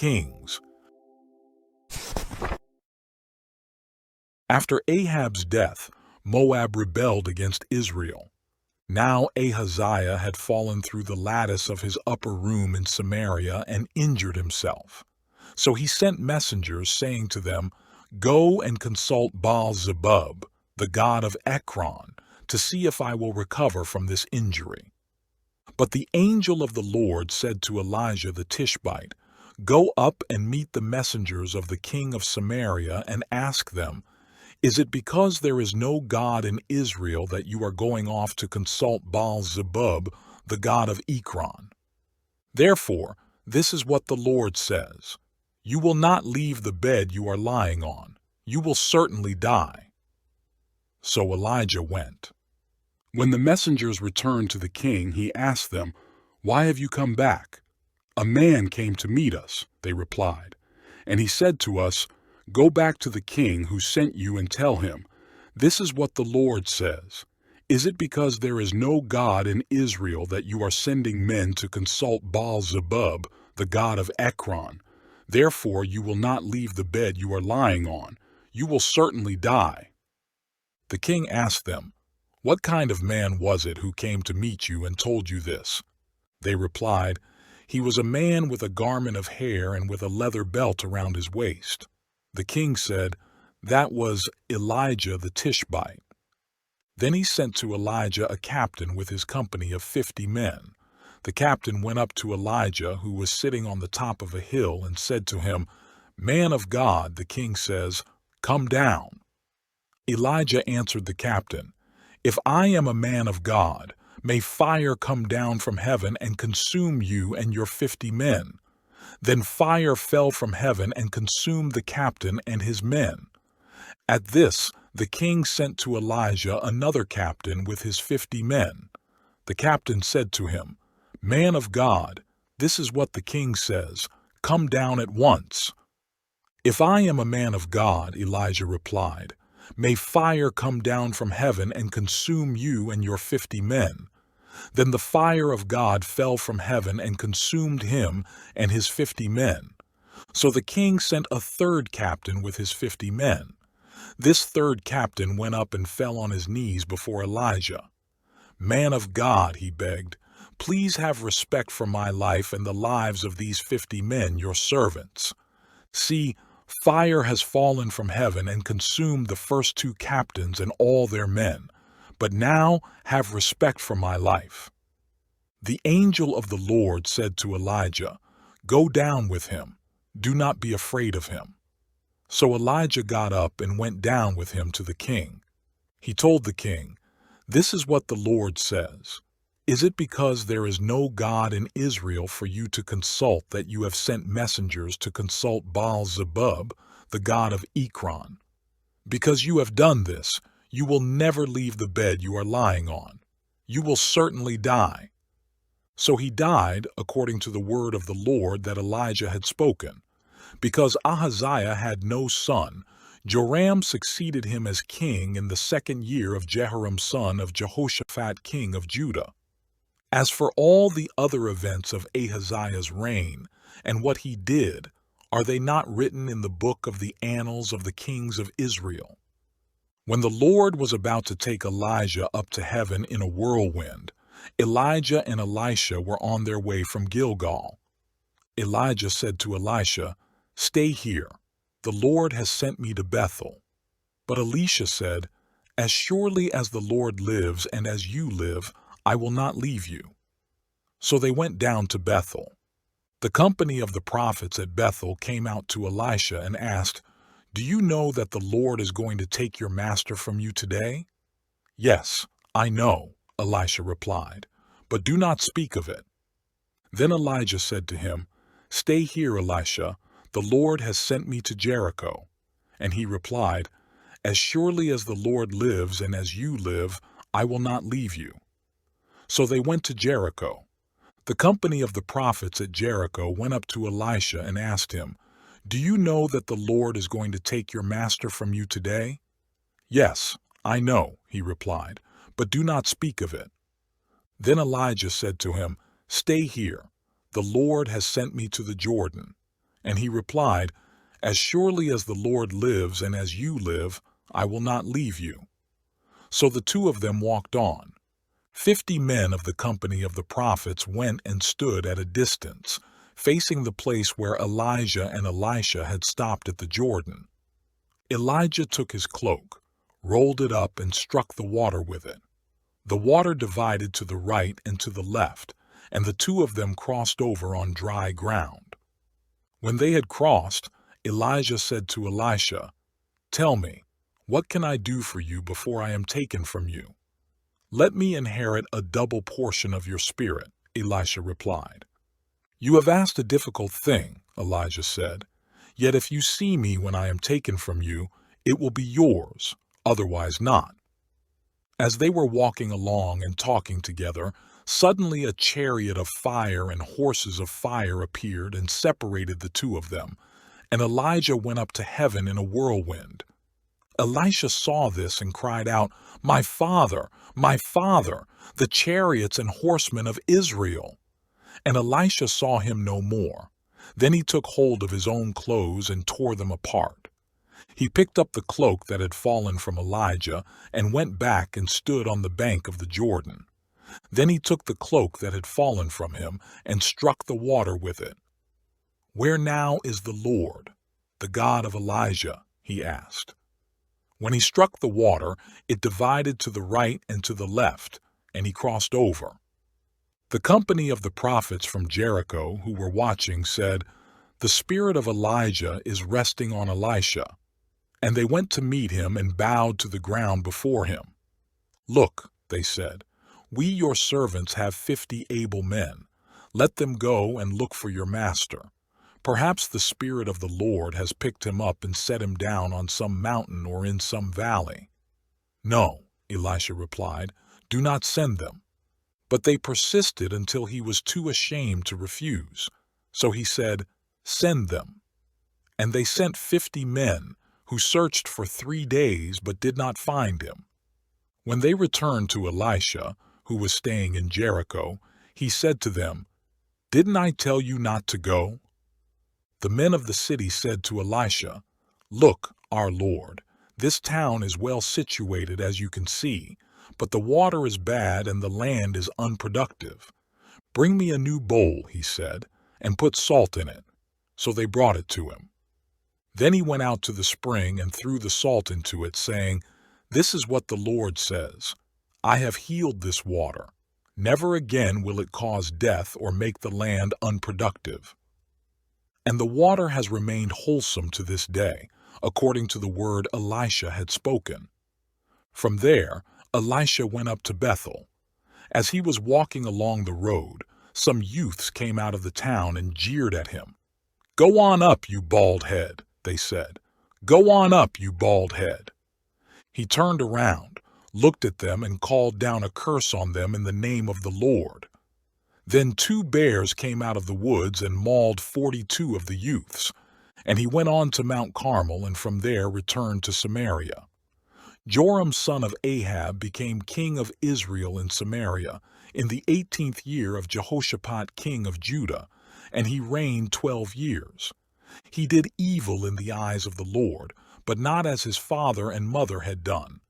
Kings. After Ahab's death, Moab rebelled against Israel. Now Ahaziah had fallen through the lattice of his upper room in Samaria and injured himself. So he sent messengers saying to them, "Go and consult Baal-zebub, the god of Ekron, to see if I will recover from this injury." But the angel of the Lord said to Elijah the Tishbite, "Go up and meet the messengers of the king of Samaria and ask them, 'Is it because there is no God in Israel that you are going off to consult Baal-zebub, the god of Ekron?' Therefore, this is what the Lord says, 'You will not leave the bed you are lying on. You will certainly die.'" So Elijah went. When the messengers returned to the king, he asked them, "Why have you come back?" "A man came to meet us," they replied, "and he said to us, 'Go back to the king who sent you and tell him, this is what the Lord says. Is it because there is no God in Israel that you are sending men to consult Baal-zebub, the god of Ekron? Therefore you will not leave the bed you are lying on. You will certainly die.'" The king asked them, "What kind of man was it who came to meet you and told you this?" They replied, "He was a man with a garment of hair and with a leather belt around his waist." The king said, "That was Elijah the Tishbite." Then he sent to Elijah a captain with his company of 50 men. The captain went up to Elijah, who was sitting on the top of a hill, and said to him, "Man of God, the king says, come down." Elijah answered the captain, "If I am a man of God, may fire come down from heaven and consume you and your 50 men. Then fire fell from heaven and consumed the captain and his men. At this, the king sent to Elijah another captain with his 50 men. The captain said to him, "Man of God, this is what the king says, come down at once." "If I am a man of God," Elijah replied, "may fire come down from heaven and consume you and your 50 men. Then the fire of God fell from heaven and consumed him and his 50 men. So the king sent a third captain with his 50 men. This third captain went up and fell on his knees before Elijah. "Man of God," he begged, "please have respect for my life and the lives of these 50 men, your servants. See, fire has fallen from heaven and consumed the first 2 captains and all their men. But now have respect for my life." The angel of the Lord said to Elijah, "Go down with him. Do not be afraid of him." So Elijah got up and went down with him to the king. He told the king, "This is what the Lord says. Is it because there is no God in Israel for you to consult that you have sent messengers to consult Baal-zebub, the god of Ekron? Because you have done this, you will never leave the bed you are lying on. You will certainly die." So he died according to the word of the Lord that Elijah had spoken. Because Ahaziah had no son, Joram succeeded him as king in the 2nd year of Jehoram son of Jehoshaphat king of Judah. As for all the other events of Ahaziah's reign and what he did, are they not written in the book of the annals of the kings of Israel? When the Lord was about to take Elijah up to heaven in a whirlwind, Elijah and Elisha were on their way from Gilgal. Elijah said to Elisha, "Stay here. The Lord has sent me to Bethel." But Elisha said, "As surely as the Lord lives and as you live, I will not leave you." So they went down to Bethel. The company of the prophets at Bethel came out to Elisha and asked, "Do you know that the Lord is going to take your master from you today?" "Yes, I know," Elisha replied, "but do not speak of it." Then Elijah said to him, "Stay here, Elisha. The Lord has sent me to Jericho." And he replied, "As surely as the Lord lives and as you live, I will not leave you." So they went to Jericho. The company of the prophets at Jericho went up to Elisha and asked him, "Do you know that the Lord is going to take your master from you today?" "Yes, I know," he replied, "but do not speak of it." Then Elijah said to him, "Stay here. The Lord has sent me to the Jordan." And he replied, "As surely as the Lord lives and as you live, I will not leave you." So the two of them walked on. 50 men of the company of the prophets went and stood at a distance, facing the place where Elijah and Elisha had stopped at the Jordan. Elijah took his cloak, rolled it up, and struck the water with it. The water divided to the right and to the left, and the two of them crossed over on dry ground. When they had crossed, Elijah said to Elisha, "Tell me, what can I do for you before I am taken from you?" "Let me inherit a double portion of your spirit," Elisha replied. "You have asked a difficult thing," Elijah said. "Yet if you see me when I am taken from you, it will be yours, otherwise not." As they were walking along and talking together, suddenly a chariot of fire and horses of fire appeared and separated the two of them, and Elijah went up to heaven in a whirlwind. Elisha saw this and cried out, my father, the chariots and horsemen of Israel!" And Elisha saw him no more. Then he took hold of his own clothes and tore them apart. He picked up the cloak that had fallen from Elijah and went back and stood on the bank of the Jordan. Then he took the cloak that had fallen from him and struck the water with it. "Where now is the Lord, the God of Elijah?" he asked. When he struck the water, it divided to the right and to the left, and he crossed over. The company of the prophets from Jericho who were watching said, "The spirit of Elijah is resting on Elisha." And they went to meet him and bowed to the ground before him. "Look," they said, "we your servants have 50 able men. Let them go and look for your master. Perhaps the Spirit of the Lord has picked him up and set him down on some mountain or in some valley." "No," Elisha replied, "do not send them." But they persisted until he was too ashamed to refuse. So he said, "Send them." And they sent 50 men, who searched for 3 days but did not find him. When they returned to Elisha, who was staying in Jericho, he said to them, "Didn't I tell you not to go?" The men of the city said to Elisha, "Look, our lord, this town is well situated as you can see, but the water is bad and the land is unproductive. Bring me a new bowl," he said, "and put salt in it." So they brought it to him. Then he went out to the spring and threw the salt into it, saying, "This is what the Lord says, I have healed this water. Never again will it cause death or make the land unproductive." And the water has remained wholesome to this day, according to the word Elisha had spoken. From there, Elisha went up to Bethel. As he was walking along the road, some youths came out of the town and jeered at him. "Go on up, you bald head," they said. "Go on up, you bald head." He turned around, looked at them, and called down a curse on them in the name of the Lord. Then 2 bears came out of the woods and mauled 42 of the youths, and he went on to Mount Carmel and from there returned to Samaria. Joram son of Ahab became king of Israel in Samaria in the 18th year of Jehoshaphat king of Judah, and he reigned 12 years. He did evil in the eyes of the Lord, but not as his father and mother had done.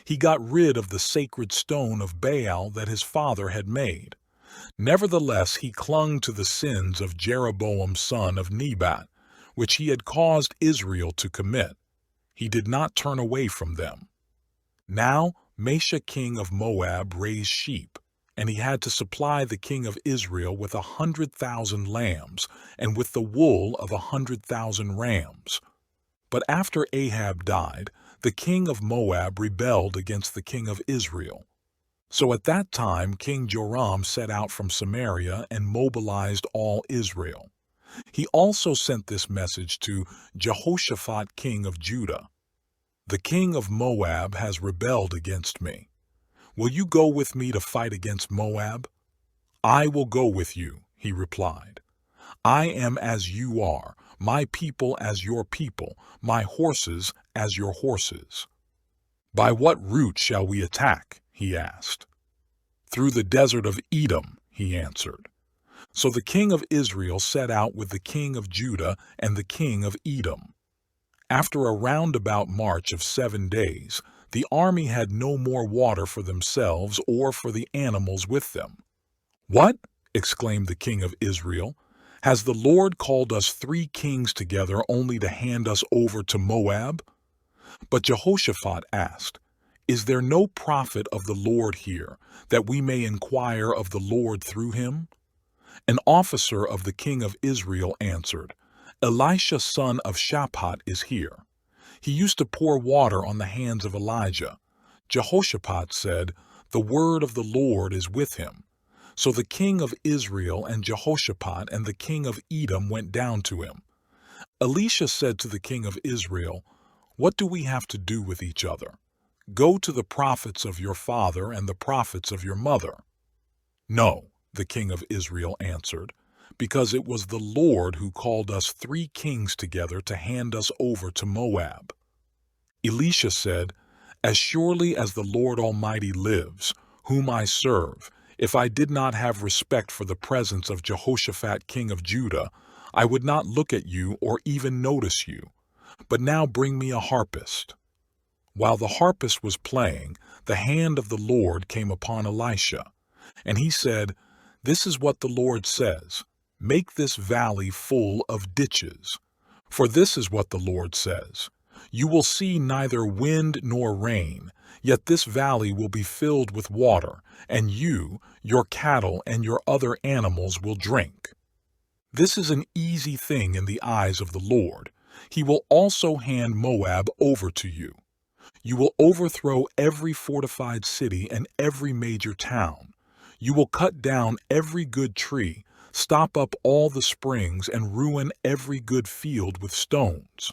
He got rid of the sacred stone of Baal that his father had made. Nevertheless, he clung to the sins of Jeroboam son of Nebat, which he had caused Israel to commit. He did not turn away from them. Now Mesha king of Moab raised sheep, and he had to supply the king of Israel with 100,000 lambs and with the wool of 100,000 rams. But after Ahab died, the king of Moab rebelled against the king of Israel. So at that time King Joram set out from Samaria and mobilized all Israel. He also sent this message to Jehoshaphat king of Judah. "The king of Moab has rebelled against me. Will you go with me to fight against Moab?" "I will go with you," he replied. "I am as you are, my people as your people, my horses as your horses." "By what route shall we attack?" he asked. "Through the desert of Edom," he answered. So the king of Israel set out with the king of Judah and the king of Edom. After a roundabout march of 7 days, the army had no more water for themselves or for the animals with them. "What?" exclaimed the king of Israel. "Has the Lord called us 3 kings together only to hand us over to Moab?" But Jehoshaphat asked, "Is there no prophet of the Lord here, that we may inquire of the Lord through him?" An officer of the king of Israel answered, "Elisha son of Shaphat is here. He used to pour water on the hands of Elijah." Jehoshaphat said, "The word of the Lord is with him." So the king of Israel and Jehoshaphat and the king of Edom went down to him. Elisha said to the king of Israel, "What do we have to do with each other? Go to the prophets of your father and the prophets of your mother." "No," the king of Israel answered, "because it was the Lord who called us 3 kings together to hand us over to Moab." Elisha said, "As surely as the Lord Almighty lives, whom I serve, if I did not have respect for the presence of Jehoshaphat king of Judah, I would not look at you or even notice you. But now bring me a harpist." While the harpist was playing, the hand of the Lord came upon Elisha, and he said, "This is what the Lord says, make this valley full of ditches. For this is what the Lord says, you will see neither wind nor rain, yet this valley will be filled with water, and you, your cattle, and your other animals will drink. This is an easy thing in the eyes of the Lord. He will also hand Moab over to you. You will overthrow every fortified city and every major town. You will cut down every good tree, stop up all the springs, and ruin every good field with stones."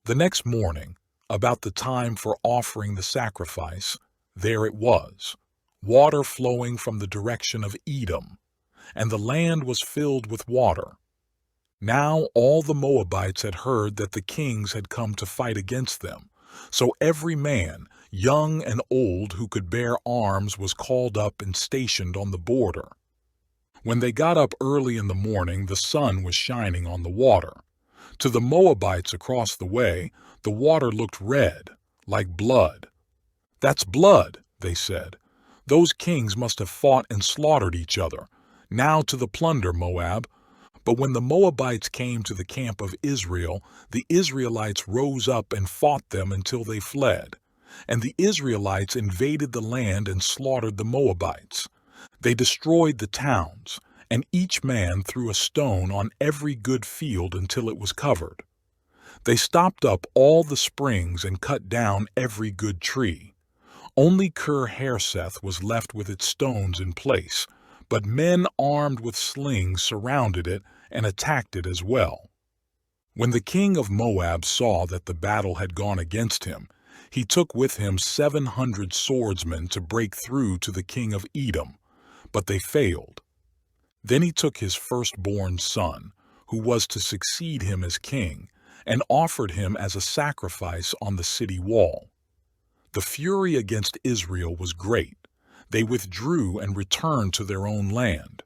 The next morning, about the time for offering the sacrifice, there it was, water flowing from the direction of Edom, and the land was filled with water. Now all the Moabites had heard that the kings had come to fight against them, so every man, young and old, who could bear arms was called up and stationed on the border. When they got up early in the morning, the sun was shining on the water. To the Moabites across the way, the water looked red, like blood. "That's blood," they said. "Those kings must have fought and slaughtered each other. Now to the plunder, Moab." But when the Moabites came to the camp of Israel, the Israelites rose up and fought them until they fled. And the Israelites invaded the land and slaughtered the Moabites. They destroyed the towns, and each man threw a stone on every good field until it was covered. They stopped up all the springs and cut down every good tree. Only Kir-Hareseth was left with its stones in place, but men armed with slings surrounded it and attacked it as well. When the king of Moab saw that the battle had gone against him, he took with him 700 swordsmen to break through to the king of Edom, but they failed. Then he took his firstborn son, who was to succeed him as king, and offered him as a sacrifice on the city wall. The fury against Israel was great. They withdrew and returned to their own land.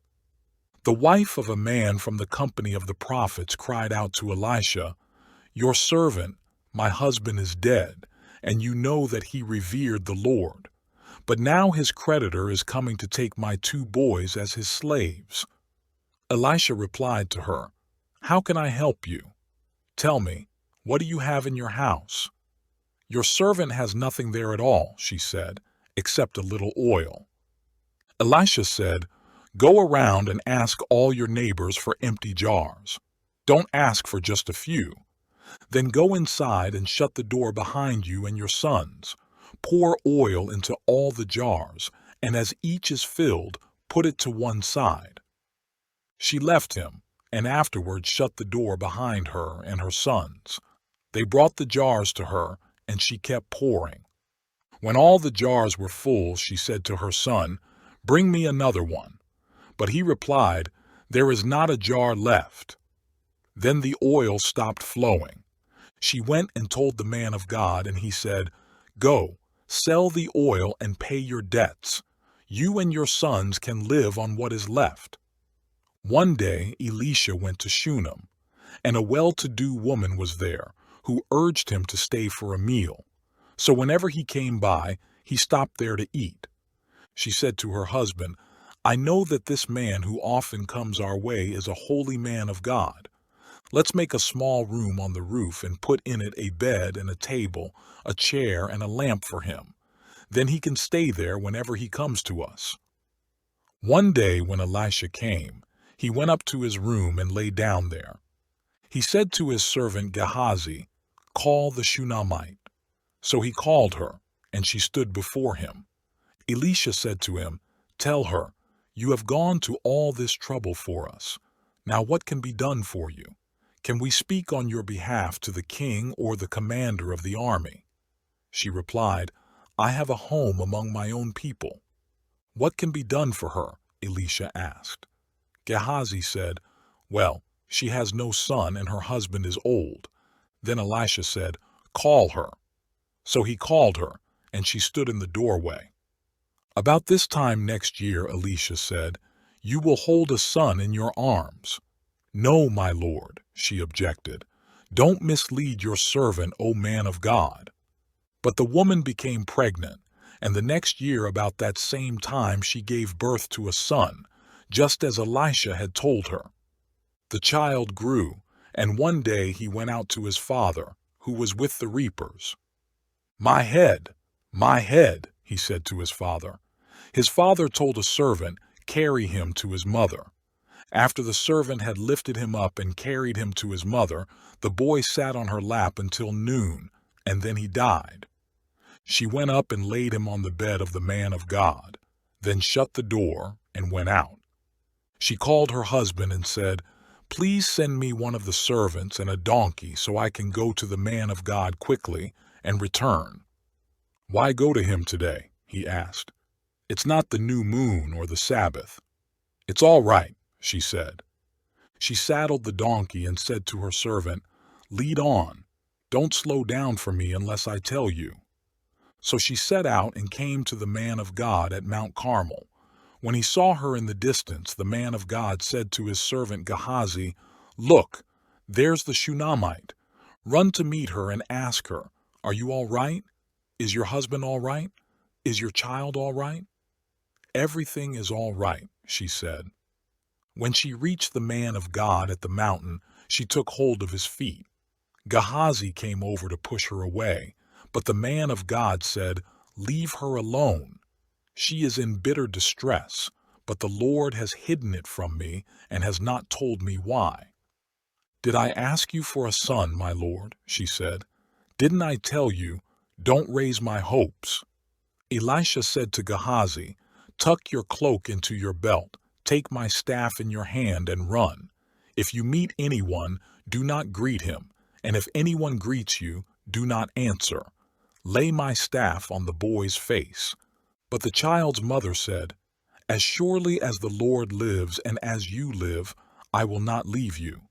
The wife of a man from the company of the prophets cried out to Elisha, "Your servant, my husband, is dead, and you know that he revered the Lord. But now his creditor is coming to take my 2 boys as his slaves." Elisha replied to her, "How can I help you? Tell me, what do you have in your house?" "Your servant has nothing there at all," she said, "except a little oil." Elisha said, "Go around and ask all your neighbors for empty jars. Don't ask for just a few. Then go inside and shut the door behind you and your sons. Pour oil into all the jars, and as each is filled, put it to one side." She left him, and afterward shut the door behind her and her sons. They brought the jars to her, and she kept pouring. When all the jars were full, she said to her son, "Bring me another one." But he replied, "There is not a jar left." Then the oil stopped flowing. She went and told the man of God, and he said, "Go, sell the oil and pay your debts. You and your sons can live on what is left." One day Elisha went to Shunem, and a well-to-do woman was there, who urged him to stay for a meal. So whenever he came by, he stopped there to eat. She said to her husband, "I know that this man who often comes our way is a holy man of God. Let's make a small room on the roof and put in it a bed and a table, a chair and a lamp for him. Then he can stay there whenever he comes to us." One day when Elisha came, he went up to his room and lay down there. He said to his servant Gehazi, "Call the Shunammite." So he called her, and she stood before him. Elisha said to him, "Tell her, you have gone to all this trouble for us. Now what can be done for you? Can we speak on your behalf to the king or the commander of the army?" She replied, "I have a home among my own people." "What can be done for her?" Elisha asked. Gehazi said, "Well, she has no son and her husband is old." Then Elisha said, "Call her." So he called her, and she stood in the doorway. About this time next year, Elisha said, "You will hold a son in your arms." "No, my lord," she objected. "Don't mislead your servant, O man of God." But the woman became pregnant, and the next year about that same time she gave birth to a son, just as Elisha had told her. The child grew, and one day he went out to his father, who was with the reapers. My head," he said to his father. His father told a servant, "Carry him to his mother." After the servant had lifted him up and carried him to his mother, the boy sat on her lap until noon, and then he died. She went up and laid him on the bed of the man of God, then shut the door and went out. She called her husband and said, "Please send me one of the servants and a donkey so I can go to the man of God quickly and return." "Why go to him today?" he asked. "It's not the new moon or the Sabbath." "It's all right," she said. She saddled the donkey and said to her servant, "Lead on. Don't slow down for me unless I tell you." So she set out and came to the man of God at Mount Carmel. When he saw her in the distance, the man of God said to his servant Gehazi, "Look, there's the Shunammite. Run to meet her and ask her, 'Are you all right? Is your husband all right? Is your child all right?'" "Everything is all right," she said. When she reached the man of God at the mountain, she took hold of his feet. Gehazi came over to push her away, but the man of God said, "Leave her alone. She is in bitter distress, but the Lord has hidden it from me and has not told me why." "Did I ask you for a son, my lord?" she said. "Didn't I tell you, 'Don't raise my hopes'?" Elisha said to Gehazi, "Tuck your cloak into your belt, take my staff in your hand and run. If you meet anyone, do not greet him, and if anyone greets you, do not answer. Lay my staff on the boy's face." But the child's mother said, "As surely as the Lord lives and as you live, I will not leave you."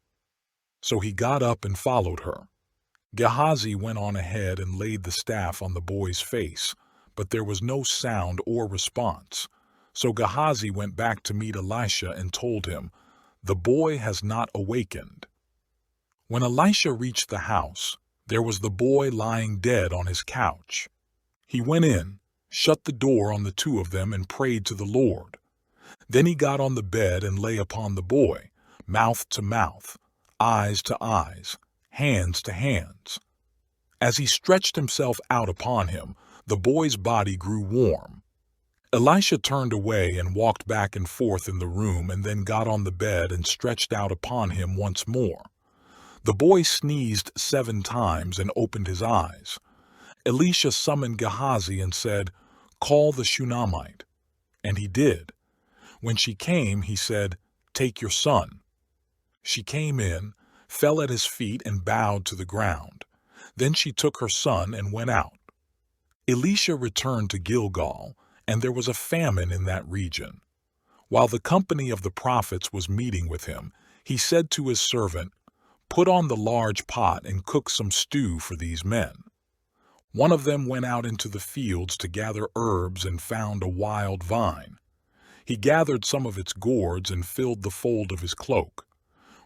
So he got up and followed her. Gehazi went on ahead and laid the staff on the boy's face, but there was no sound or response. So Gehazi went back to meet Elisha and told him, "The boy has not awakened." When Elisha reached the house, there was the boy lying dead on his couch. He went in, shut the door on the two of them, and prayed to the Lord. Then he got on the bed and lay upon the boy, mouth to mouth, eyes to eyes, hands to hands. As he stretched himself out upon him, the boy's body grew warm. Elisha turned away and walked back and forth in the room, and then got on the bed and stretched out upon him once more. The boy sneezed 7 times and opened his eyes. Elisha summoned Gehazi and said, "Call the Shunammite." And he did. When she came, he said, "Take your son." She came in, fell at his feet, and bowed to the ground. Then she took her son and went out. Elisha returned to Gilgal, and there was a famine in that region. While the company of the prophets was meeting with him, he said to his servant, "Put on the large pot and cook some stew for these men." One of them went out into the fields to gather herbs and found a wild vine. He gathered some of its gourds and filled the fold of his cloak.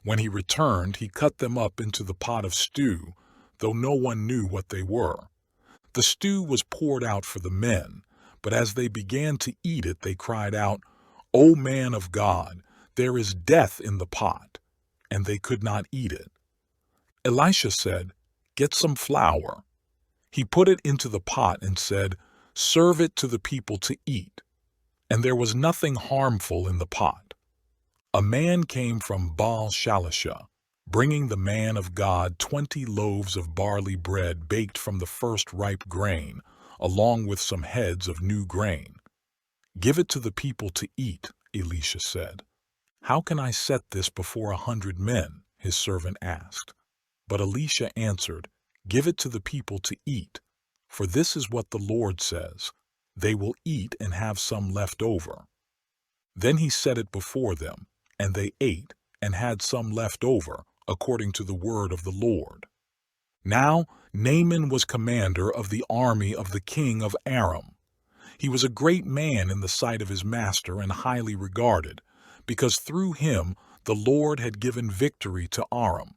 When he returned, he cut them up into the pot of stew, though no one knew what they were. The stew was poured out for the men, but as they began to eat it, they cried out, "O man of God, there is death in the pot," and they could not eat it. Elisha said, "Get some flour." He put it into the pot and said, "Serve it to the people to eat." And there was nothing harmful in the pot. A man came from Baal-Shalisha, bringing the man of God 20 loaves of barley bread baked from the first ripe grain, along with some heads of new grain. "Give it to the people to eat," Elisha said. "How can I set this before 100 men?" his servant asked. But Elisha answered, "Give it to the people to eat, for this is what the Lord says, they will eat and have some left over." Then he set it before them, and they ate and had some left over, according to the word of the Lord. Now Naaman was commander of the army of the king of Aram. He was a great man in the sight of his master and highly regarded, because through him the Lord had given victory to Aram.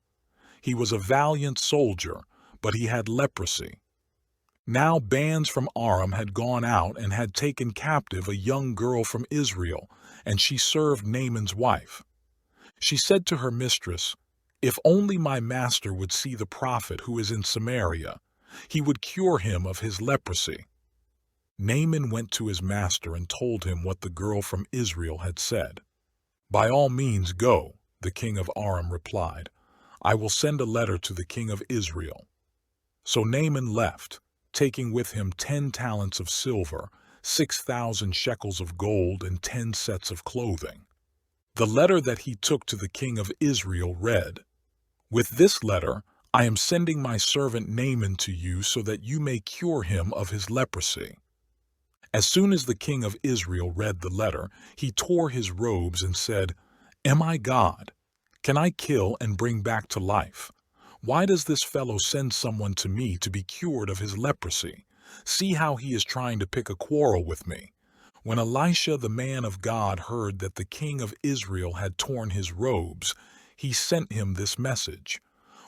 He was a valiant soldier, but he had leprosy. Now bands from Aram had gone out and had taken captive a young girl from Israel, and she served Naaman's wife. She said to her mistress, "If only my master would see the prophet who is in Samaria, he would cure him of his leprosy." Naaman went to his master and told him what the girl from Israel had said. "By all means go," the king of Aram replied. "I will send a letter to the king of Israel." So Naaman left, taking with him 10 talents of silver, 6,000 shekels of gold, and 10 sets of clothing. The letter that he took to the king of Israel read, "With this letter I am sending my servant Naaman to you so that you may cure him of his leprosy." As soon as the king of Israel read the letter, he tore his robes and said, "Am I God? Can I kill and bring back to life? Why does this fellow send someone to me to be cured of his leprosy? See how he is trying to pick a quarrel with me." When Elisha the man of God heard that the king of Israel had torn his robes, he sent him this message,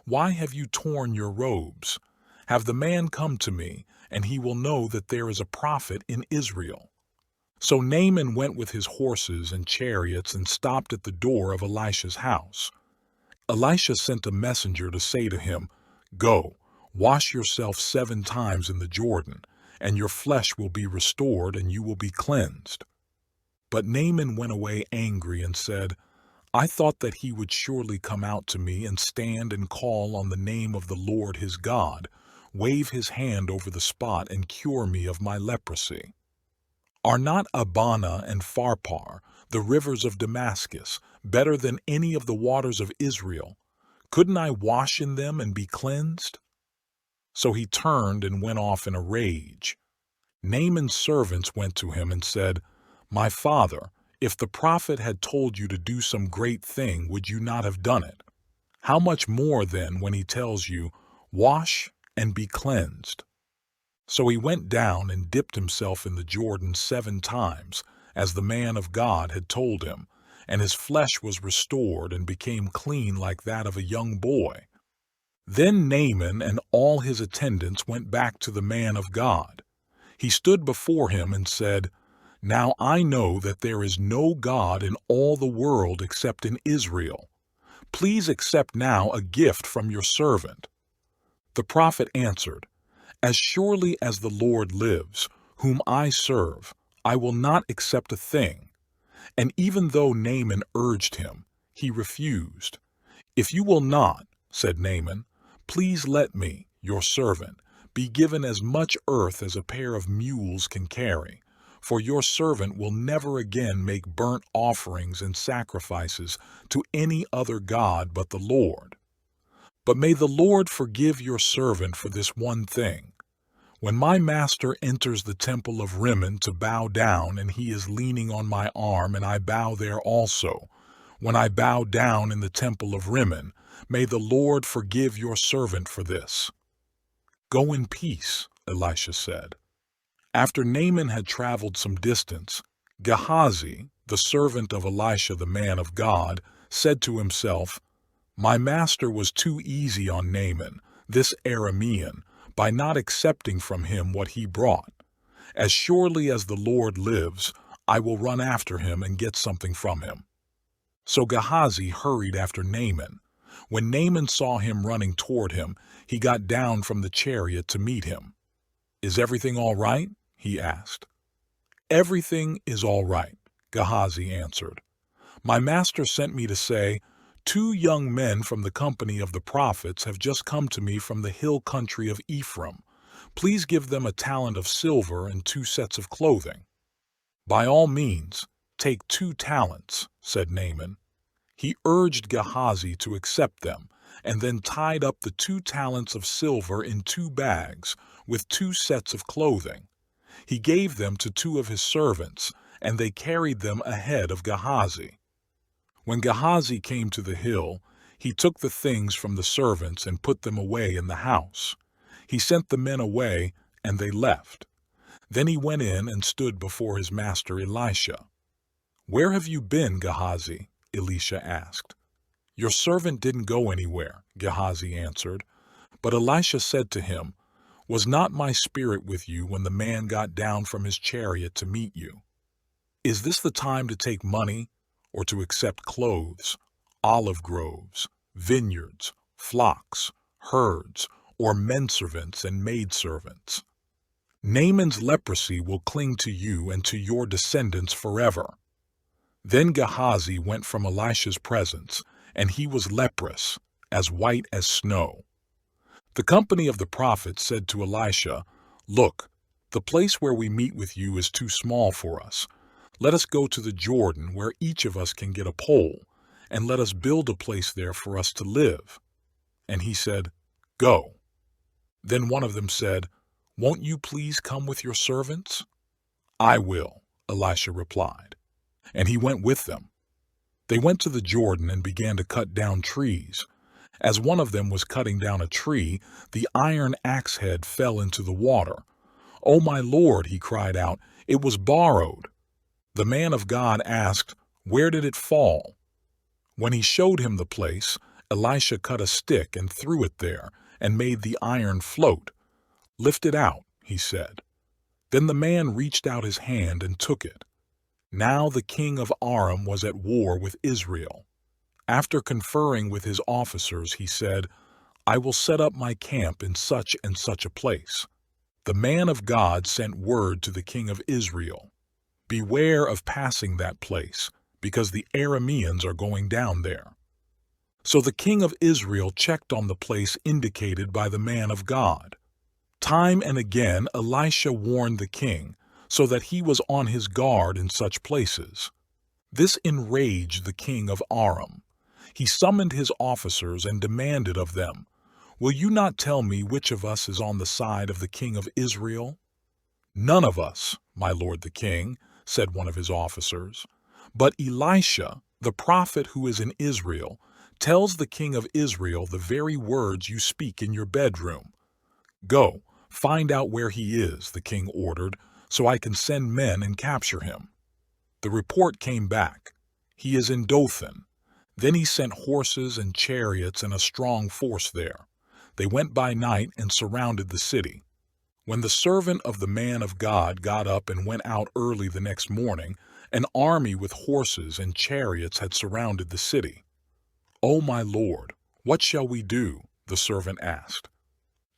"Why have you torn your robes? Have the man come to me, and he will know that there is a prophet in Israel." So Naaman went with his horses and chariots and stopped at the door of Elisha's house. Elisha sent a messenger to say to him, "Go, wash yourself 7 times in the Jordan, and your flesh will be restored and you will be cleansed." But Naaman went away angry and said, "I thought that he would surely come out to me and stand and call on the name of the Lord his God, wave his hand over the spot and cure me of my leprosy. Are not Abana and Pharpar, the rivers of Damascus, better than any of the waters of Israel? Couldn't I wash in them and be cleansed?" So he turned and went off in a rage. Naaman's servants went to him and said, "My father, if the prophet had told you to do some great thing, would you not have done it? How much more then when he tells you, 'Wash and be cleansed'?" So he went down and dipped himself in the Jordan 7 times, as the man of God had told him, and his flesh was restored and became clean like that of a young boy. Then Naaman and all his attendants went back to the man of God. He stood before him and said, "Now I know that there is no God in all the world except in Israel. Please accept now a gift from your servant." The prophet answered, "As surely as the Lord lives, whom I serve, I will not accept a thing." And even though Naaman urged him, he refused. "If you will not," said Naaman, "please let me, your servant, be given as much earth as a pair of mules can carry, for your servant will never again make burnt offerings and sacrifices to any other god but the Lord. But may the Lord forgive your servant for this one thing. When my master enters the temple of Rimmon to bow down, and he is leaning on my arm, and I bow there also, when I bow down in the temple of Rimmon, may the Lord forgive your servant for this." "Go in peace," Elisha said. After Naaman had traveled some distance, Gehazi, the servant of Elisha the man of God, said to himself, "My master was too easy on Naaman, this Aramean, by not accepting from him what he brought. As surely as the Lord lives, I will run after him and get something from him." So Gehazi hurried after Naaman. When Naaman saw him running toward him, he got down from the chariot to meet him. "Is everything all right?" he asked. "Everything is all right," Gehazi answered. "My master sent me to say, 2 young men from the company of the prophets have just come to me from the hill country of Ephraim. Please give them a talent of silver and 2 sets of clothing." "By all means, take 2 talents," said Naaman. He urged Gehazi to accept them, and then tied up the 2 talents of silver in 2 bags with 2 sets of clothing. He gave them to 2 of his servants, and they carried them ahead of Gehazi. When Gehazi came to the hill, he took the things from the servants and put them away in the house. He sent the men away, and they left. Then he went in and stood before his master Elisha. "Where have you been, Gehazi?" Elisha asked. "Your servant didn't go anywhere," Gehazi answered. But Elisha said to him, "Was not my spirit with you when the man got down from his chariot to meet you? Is this the time to take money, or to accept clothes, olive groves, vineyards, flocks, herds, or menservants and maidservants? Naaman's leprosy will cling to you and to your descendants forever." Then Gehazi went from Elisha's presence, and he was leprous, as white as snow. The company of the prophets said to Elisha, "Look, the place where we meet with you is too small for us. Let us go to the Jordan, where each of us can get a pole, and let us build a place there for us to live." And he said, "Go." Then one of them said, "Won't you please come with your servants?" "I will," Elisha replied. And he went with them. They went to the Jordan and began to cut down trees. As one of them was cutting down a tree, the iron axe head fell into the water. "Oh, my Lord," he cried out, "it was borrowed." The man of God asked, "Where did it fall?" When he showed him the place, Elisha cut a stick and threw it there, and made the iron float. "Lift it out," he said. Then the man reached out his hand and took it. Now the king of Aram was at war with Israel. After conferring with his officers, he said, "I will set up my camp in such and such a place." The man of God sent word to the king of Israel, "Beware of passing that place, because the Arameans are going down there." So the king of Israel checked on the place indicated by the man of God. Time and again Elisha warned the king, so that he was on his guard in such places. This enraged the king of Aram. He summoned his officers and demanded of them, "Will you not tell me which of us is on the side of the king of Israel?" "None of us, my lord the king," said one of his officers. "But Elisha, the prophet who is in Israel, tells the king of Israel the very words you speak in your bedroom." "Go, find out where he is," the king ordered, "so I can send men and capture him." The report came back, "He is in Dothan." Then he sent horses and chariots and a strong force there. They went by night and surrounded the city. When the servant of the man of God got up and went out early the next morning, an army with horses and chariots had surrounded the city. "Oh, my lord, what shall we do?" the servant asked.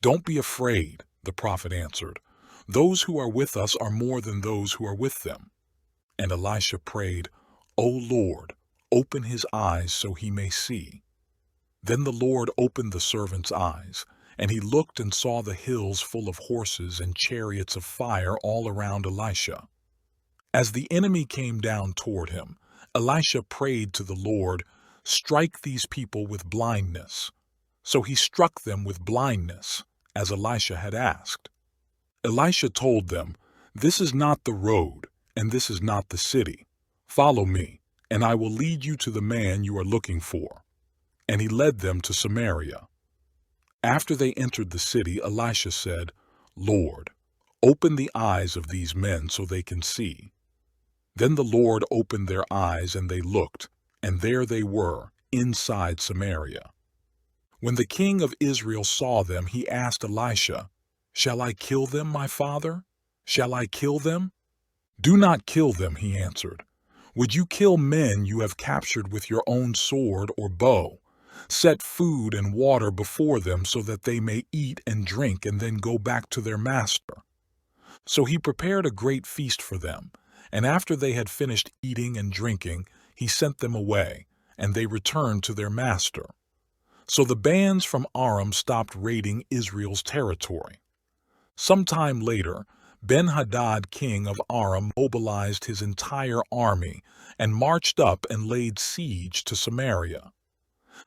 "Don't be afraid," the prophet answered. "Those who are with us are more than those who are with them." And Elisha prayed, "O Lord, open his eyes so he may see." Then the Lord opened the servant's eyes, and he looked and saw the hills full of horses and chariots of fire all around Elisha. As the enemy came down toward him, Elisha prayed to the Lord, "Strike these people with blindness." So he struck them with blindness, as Elisha had asked. Elisha told them, "This is not the road, and this is not the city. Follow me, and I will lead you to the man you are looking for." And he led them to Samaria. After they entered the city, Elisha said, "Lord, open the eyes of these men so they can see." Then the Lord opened their eyes, and they looked, and there they were, inside Samaria. When the king of Israel saw them, he asked Elisha, "Shall I kill them, my father? Shall I kill them?" "Do not kill them," he answered. "Would you kill men you have captured with your own sword or bow? Set food and water before them so that they may eat and drink and then go back to their master." So he prepared a great feast for them, and after they had finished eating and drinking, he sent them away, and they returned to their master. So the bands from Aram stopped raiding Israel's territory. Some time later, Ben-Hadad, king of Aram, mobilized his entire army and marched up and laid siege to Samaria.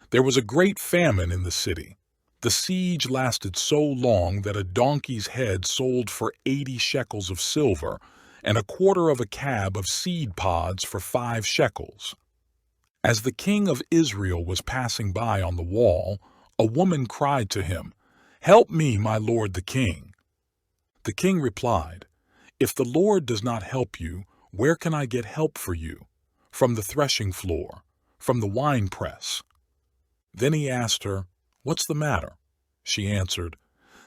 There was a great famine in the city. The siege lasted so long that a donkey's head sold for 80 shekels of silver and a quarter of a cab of seed pods for 5 shekels. As the king of Israel was passing by on the wall, a woman cried to him, "Help me, my lord the king." The king replied, "If the Lord does not help you, where can I get help for you? From the threshing floor, from the winepress." Then he asked her, "What's the matter?" She answered,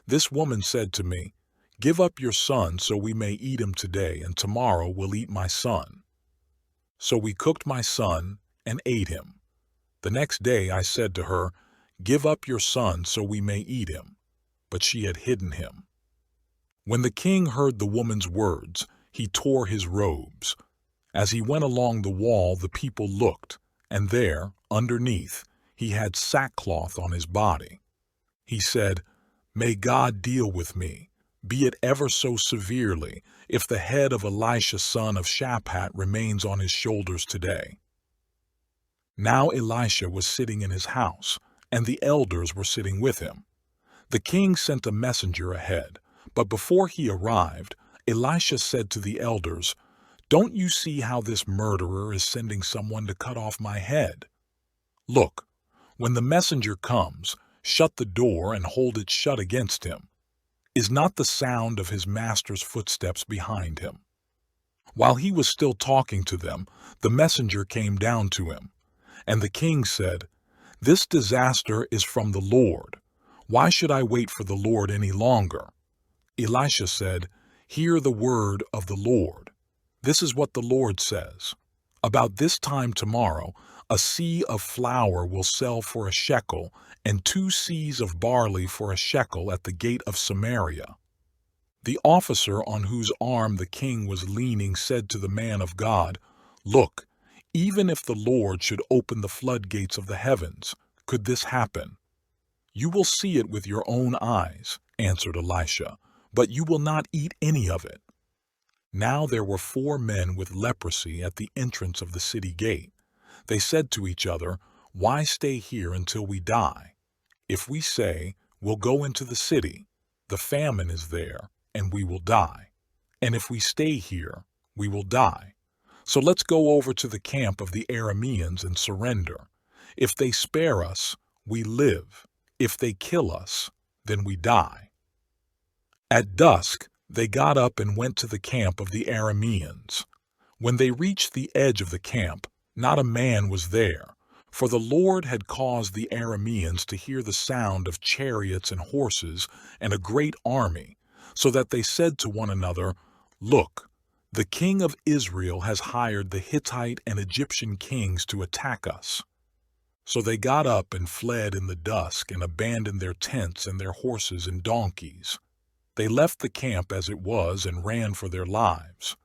"This woman said to me, 'Give up your son so we may eat him today, and tomorrow we'll eat my son.' So we cooked my son and ate him. The next day I said to her, 'Give up your son so we may eat him.' But she had hidden him." When the king heard the woman's words, he tore his robes. As he went along the wall, the people looked, and there, underneath, he had sackcloth on his body. He said, "May God deal with me, be it ever so severely, if the head of Elisha son of Shaphat remains on his shoulders today." Now Elisha was sitting in his house, and the elders were sitting with him. The king sent a messenger ahead, but before he arrived, Elisha said to the elders, "Don't you see how this murderer is sending someone to cut off my head? Look, when the messenger comes, shut the door and hold it shut against him. Is not the sound of his master's footsteps behind him?" While he was still talking to them, the messenger came down to him. And the king said, "This disaster is from the Lord. Why should I wait for the Lord any longer?" Elisha said, "Hear the word of the Lord. This is what the Lord says. About this time tomorrow, a seah of flour will sell for a shekel, and 2 seahs of barley for a shekel at the gate of Samaria." The officer on whose arm the king was leaning said to the man of God, "Look, even if the Lord should open the floodgates of the heavens, could this happen?" "You will see it with your own eyes," answered Elisha, "but you will not eat any of it." Now there were 4 men with leprosy at the entrance of the city gate. They said to each other, "Why stay here until we die? If we say, 'We'll go into the city,' the famine is there, and we will die. And if we stay here, we will die. So let's go over to the camp of the Arameans and surrender. If they spare us, we live. If they kill us, then we die." At dusk, they got up and went to the camp of the Arameans. When they reached the edge of the camp, not a man was there, for the Lord had caused the Arameans to hear the sound of chariots and horses and a great army, so that they said to one another, "Look, the king of Israel has hired the Hittite and Egyptian kings to attack us." So they got up and fled in the dusk and abandoned their tents and their horses and donkeys. They left the camp as it was and ran for their lives.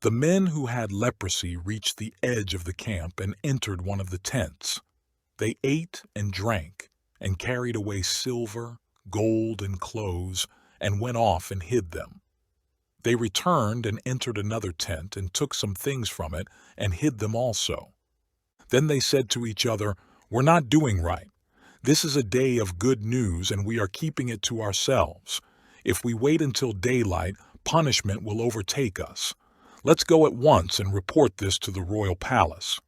The men who had leprosy reached the edge of the camp and entered one of the tents. They ate and drank and carried away silver, gold, and clothes and went off and hid them. They returned and entered another tent and took some things from it and hid them also. Then they said to each other, "We're not doing right. This is a day of good news and we are keeping it to ourselves. If we wait until daylight, punishment will overtake us. Let's go at once and report this to the royal palace."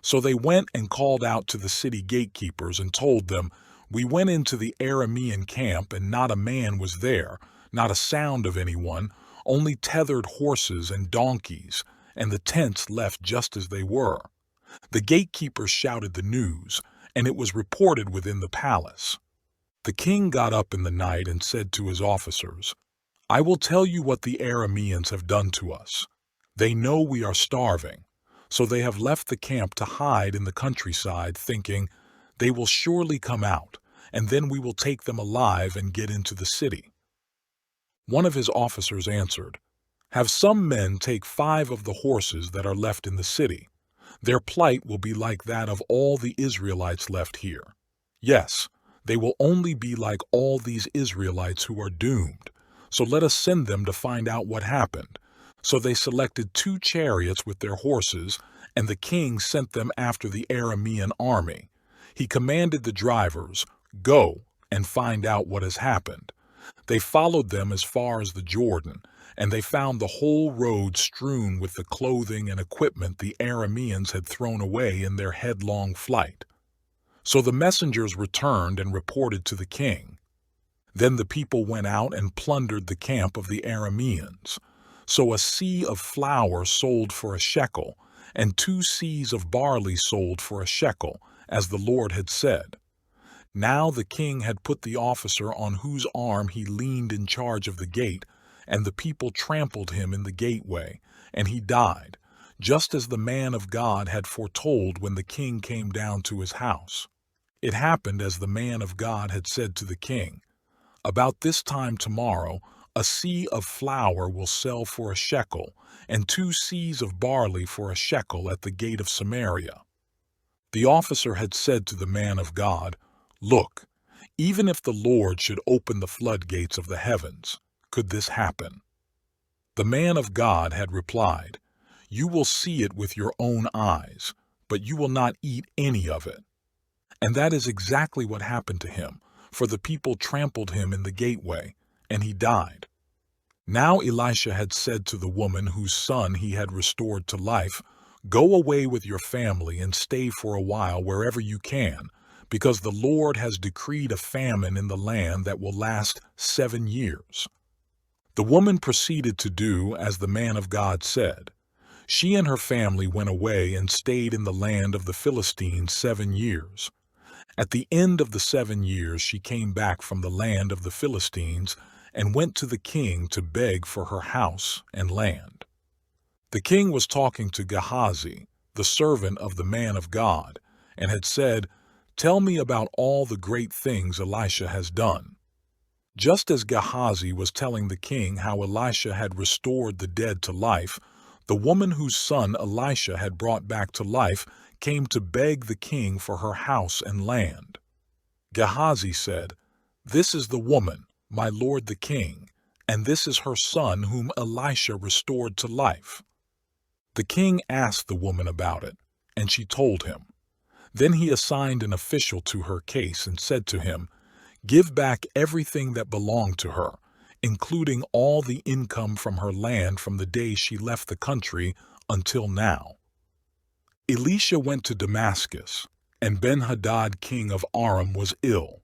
So they went and called out to the city gatekeepers and told them, "We went into the Aramean camp and not a man was there, not a sound of anyone, only tethered horses and donkeys, and the tents left just as they were. The gatekeepers shouted the news, and it was reported within the palace. The king got up in the night and said to his officers, "I will tell you what the Arameans have done to us. They know we are starving, so they have left the camp to hide in the countryside, thinking, 'They will surely come out, and then we will take them alive and get into the city.'" One of his officers answered, "Have some men take 5 of the horses that are left in the city. Their plight will be like that of all the Israelites left here. Yes, they will only be like all these Israelites who are doomed. So let us send them to find out what happened." So they selected 2 chariots with their horses, and the king sent them after the Aramean army. He commanded the drivers, "Go and find out what has happened." They followed them as far as the Jordan, and they found the whole road strewn with the clothing and equipment the Arameans had thrown away in their headlong flight. So the messengers returned and reported to the king. Then the people went out and plundered the camp of the Arameans. So a seah of flour sold for a shekel, and 2 seahs of barley sold for a shekel, as the Lord had said. Now the king had put the officer on whose arm he leaned in charge of the gate, and the people trampled him in the gateway, and he died, just as the man of God had foretold when the king came down to his house. It happened as the man of God had said to the king, "About this time tomorrow, a seah of flour will sell for a shekel, and 2 seahs of barley for a shekel at the gate of Samaria." The officer had said to the man of God, "Look, even if the Lord should open the floodgates of the heavens, could this happen?" The man of God had replied, "You will see it with your own eyes, but you will not eat any of it." And that is exactly what happened to him, for the people trampled him in the gateway, and he died. Now Elisha had said to the woman whose son he had restored to life, "Go away with your family and stay for a while wherever you can, because the Lord has decreed a famine in the land that will last 7 years." The woman proceeded to do as the man of God said. She and her family went away and stayed in the land of the Philistines 7 years. At the end of the 7 years she came back from the land of the Philistines and went to the king to beg for her house and land. The king was talking to Gehazi, the servant of the man of God, and had said, "Tell me about all the great things Elisha has done." Just as Gehazi was telling the king how Elisha had restored the dead to life, the woman whose son Elisha had brought back to life came to beg the king for her house and land. Gehazi said, "This is the woman, my lord the king, and this is her son whom Elisha restored to life." The king asked the woman about it, and she told him. Then he assigned an official to her case and said to him, "Give back everything that belonged to her, including all the income from her land from the day she left the country until now." Elisha went to Damascus, and Ben-Hadad king of Aram was ill.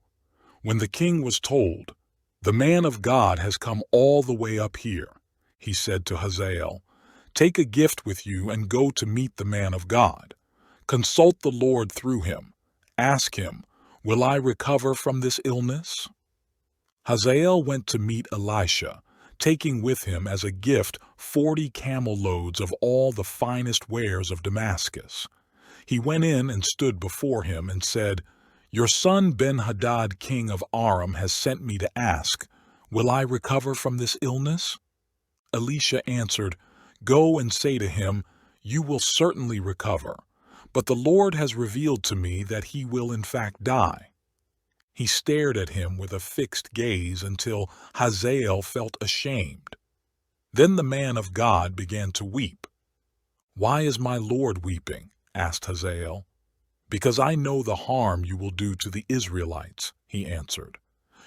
When the king was told, "The man of God has come all the way up here," he said to Hazael, "Take a gift with you and go to meet the man of God. Consult the Lord through him. Ask him, 'Will I recover from this illness?'" Hazael went to meet Elisha, taking with him as a gift 40 camel loads of all the finest wares of Damascus. He went in and stood before him and said, "Your son Ben-Hadad king of Aram has sent me to ask, 'Will I recover from this illness?'" Elisha answered, "Go and say to him, 'You will certainly recover, but the Lord has revealed to me that he will in fact die.'" He stared at him with a fixed gaze until Hazael felt ashamed. Then the man of God began to weep. "Why is my Lord weeping?" asked Hazael. "Because I know the harm you will do to the Israelites," he answered.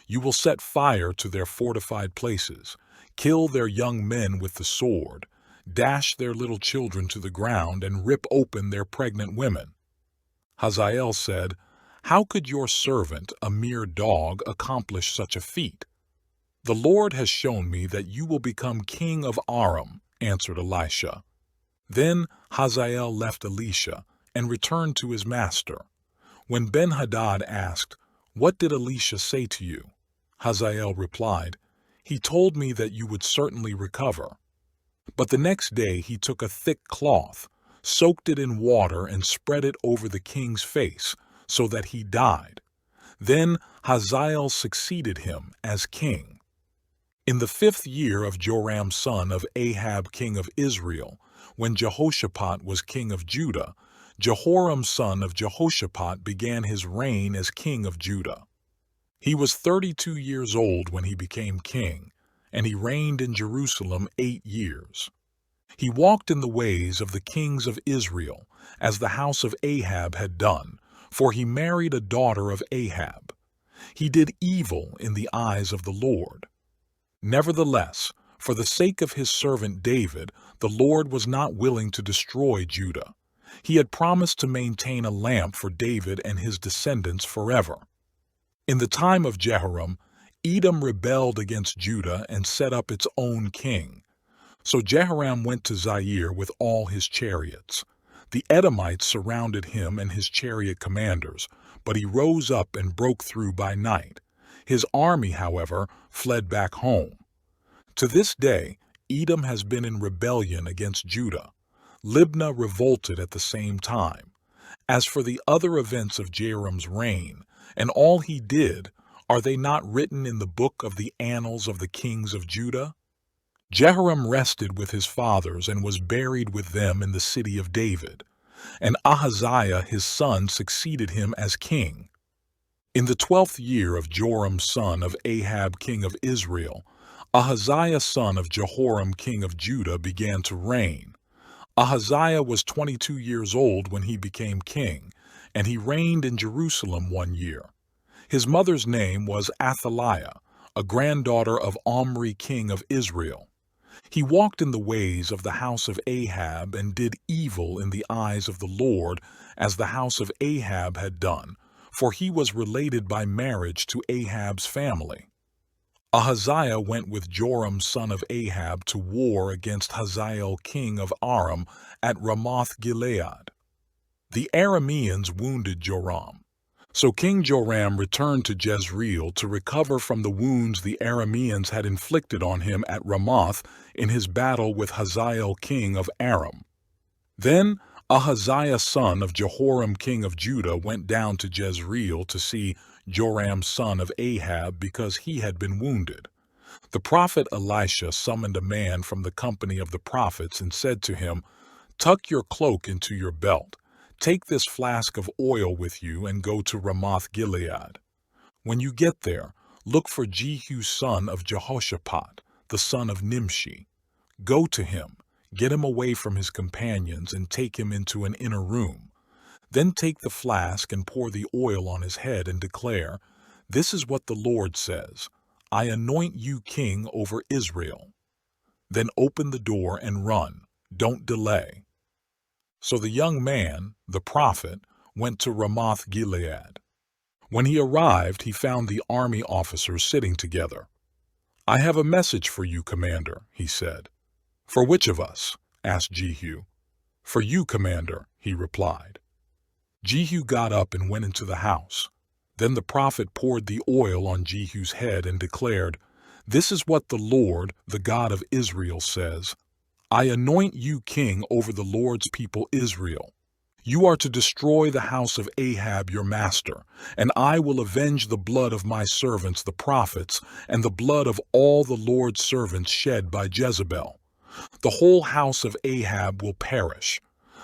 "You will set fire to their fortified places, kill their young men with the sword, dash their little children to the ground, and rip open their pregnant women." Hazael said, "How could your servant, a mere dog, accomplish such a feat?" "The Lord has shown me that you will become king of Aram," answered Elisha. Then Hazael left Elisha and returned to his master. When Ben-Hadad asked, "What did Elisha say to you?" Hazael replied, "He told me that you would certainly recover." But the next day he took a thick cloth, soaked it in water, and spread it over the king's face, so that he died. Then Hazael succeeded him as king. In the 5th year of Joram son of Ahab king of Israel, when Jehoshaphat was king of Judah, Jehoram son of Jehoshaphat began his reign as king of Judah. He was 32 years old when he became king, and he reigned in Jerusalem 8 years. He walked in the ways of the kings of Israel, as the house of Ahab had done, for he married a daughter of Ahab. He did evil in the eyes of the Lord. Nevertheless, for the sake of his servant David, the Lord was not willing to destroy Judah. He had promised to maintain a lamp for David and his descendants forever. In the time of Jehoram, Edom rebelled against Judah and set up its own king. So Jehoram went to Zair with all his chariots. The Edomites surrounded him and his chariot commanders, but he rose up and broke through by night. His army, however, fled back home. To this day, Edom has been in rebellion against Judah. Libnah revolted at the same time. As for the other events of Jehoram's reign, and all he did, are they not written in the book of the annals of the kings of Judah? Jehoram rested with his fathers and was buried with them in the city of David, and Ahaziah his son succeeded him as king. In the 12th year of Joram son of Ahab king of Israel, Ahaziah son of Jehoram king of Judah began to reign. Ahaziah was 22 years old when he became king, and he reigned in Jerusalem 1 year. His mother's name was Athaliah, a granddaughter of Omri king of Israel. He walked in the ways of the house of Ahab and did evil in the eyes of the Lord, as the house of Ahab had done, for he was related by marriage to Ahab's family. Ahaziah went with Joram son of Ahab to war against Hazael king of Aram at Ramoth-Gilead. The Arameans wounded Joram. So King Joram returned to Jezreel to recover from the wounds the Arameans had inflicted on him at Ramoth in his battle with Hazael king of Aram. Then Ahaziah son of Jehoram king of Judah went down to Jezreel to see Joram son of Ahab because he had been wounded. The prophet Elisha summoned a man from the company of the prophets and said to him, "Tuck your cloak into your belt. Take this flask of oil with you and go to Ramoth-Gilead. When you get there, look for Jehu son of Jehoshaphat, the son of Nimshi. Go to him, get him away from his companions, and take him into an inner room. Then take the flask and pour the oil on his head and declare, 'This is what the Lord says, I anoint you king over Israel.' Then open the door and run. Don't delay." So the young man, the prophet, went to Ramoth-Gilead. When he arrived, he found the army officers sitting together. "I have a message for you, commander," he said. "For which of us?" asked Jehu. "For you, commander," he replied. Jehu got up and went into the house. Then the prophet poured the oil on Jehu's head and declared, "This is what the Lord, the God of Israel, says. I anoint you king over the Lord's people Israel. You are to destroy the house of Ahab your master, and I will avenge the blood of my servants the prophets and the blood of all the Lord's servants shed by Jezebel. The whole house of Ahab will perish.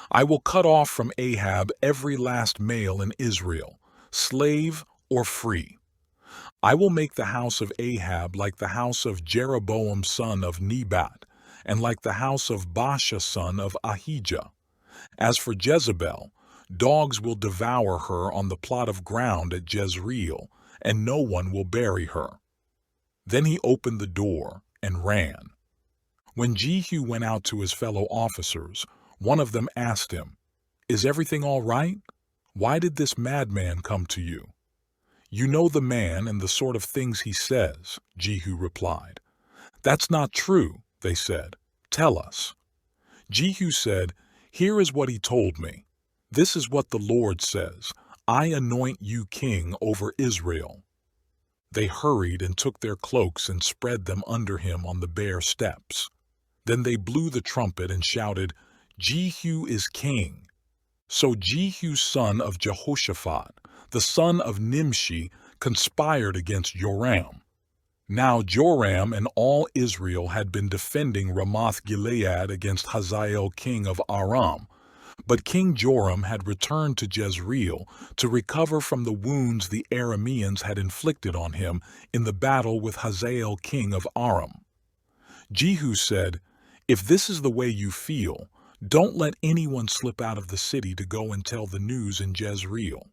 I will cut off from Ahab every last male in Israel, slave or free. I will make the house of Ahab like the house of Jeroboam son of Nebat, and like the house of Baasha son of Ahijah. As for Jezebel, dogs will devour her on the plot of ground at Jezreel, and no one will bury her." Then he opened the door and ran. When Jehu went out to his fellow officers, one of them asked him, "Is everything all right? Why did this madman come to you?" "You know the man and the sort of things he says," Jehu replied. "That's not true," they said. "Tell us." Jehu said, "Here is what he told me. This is what the Lord says, I anoint you king over Israel." They hurried and took their cloaks and spread them under him on the bare steps. Then they blew the trumpet and shouted, "Jehu is king." So Jehu son of Jehoshaphat, the son of Nimshi, conspired against Joram. Now Joram and all Israel had been defending Ramoth-Gilead against Hazael king of Aram, but King Joram had returned to Jezreel to recover from the wounds the Arameans had inflicted on him in the battle with Hazael king of Aram. Jehu said, "If this is the way you feel, don't let anyone slip out of the city to go and tell the news in Jezreel."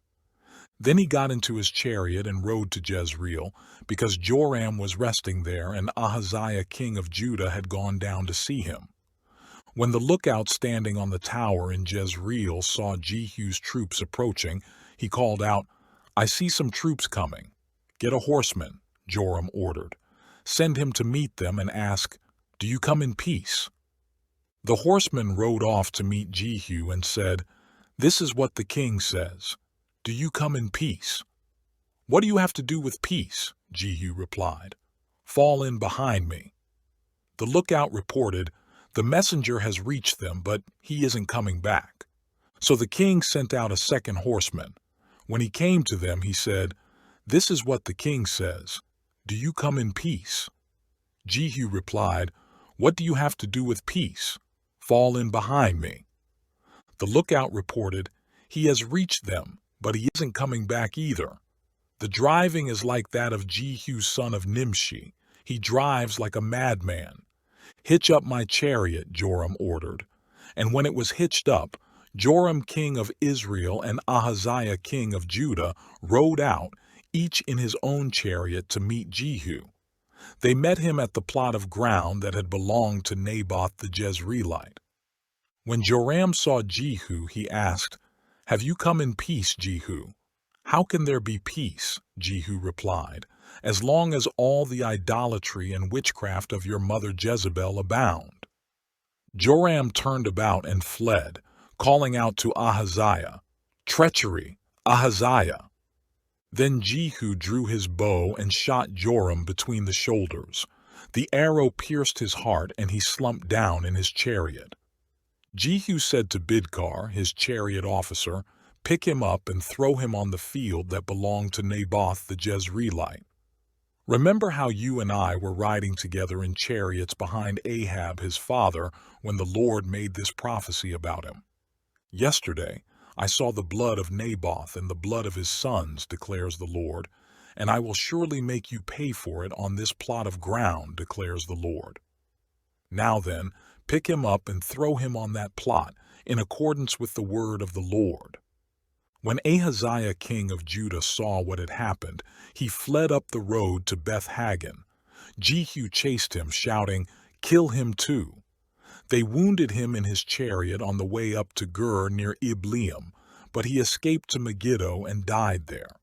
Then he got into his chariot and rode to Jezreel, because Joram was resting there and Ahaziah king of Judah had gone down to see him. When the lookout standing on the tower in Jezreel saw Jehu's troops approaching, he called out, "I see some troops coming. Get a horseman," Joram ordered. "Send him to meet them and ask, 'Do you come in peace?'" The horseman rode off to meet Jehu and said, "This is what the king says. Do you come in peace?" "What do you have to do with peace?" Jehu replied. "Fall in behind me." The lookout reported, "The messenger has reached them, but he isn't coming back." So the king sent out a second horseman. When he came to them, he said, "This is what the king says. Do you come in peace?" Jehu replied, "What do you have to do with peace? Fall in behind me." The lookout reported, "He has reached them, but he isn't coming back either. The driving is like that of Jehu son of Nimshi. He drives like a madman." "Hitch up my chariot," Joram ordered. And when it was hitched up, Joram king of Israel and Ahaziah king of Judah rode out, each in his own chariot, to meet Jehu. They met him at the plot of ground that had belonged to Naboth the Jezreelite. When Joram saw Jehu, he asked, "Have you come in peace, Jehu?" "How can there be peace?" Jehu replied, "as long as all the idolatry and witchcraft of your mother Jezebel abound." Joram turned about and fled, calling out to Ahaziah, "Treachery, Ahaziah!" Then Jehu drew his bow and shot Joram between the shoulders. The arrow pierced his heart, and he slumped down in his chariot. Jehu said to Bidkar, his chariot officer, "Pick him up and throw him on the field that belonged to Naboth the Jezreelite. Remember how you and I were riding together in chariots behind Ahab his father when the Lord made this prophecy about him. Yesterday I saw the blood of Naboth and the blood of his sons, declares the Lord, and I will surely make you pay for it on this plot of ground, declares the Lord. Now then, pick him up and throw him on that plot, in accordance with the word of the Lord." When Ahaziah king of Judah saw what had happened, he fled up the road to Beth-Hagan. Jehu chased him, shouting, "Kill him too!" They wounded him in his chariot on the way up to Gur near Ibleam, but he escaped to Megiddo and died there.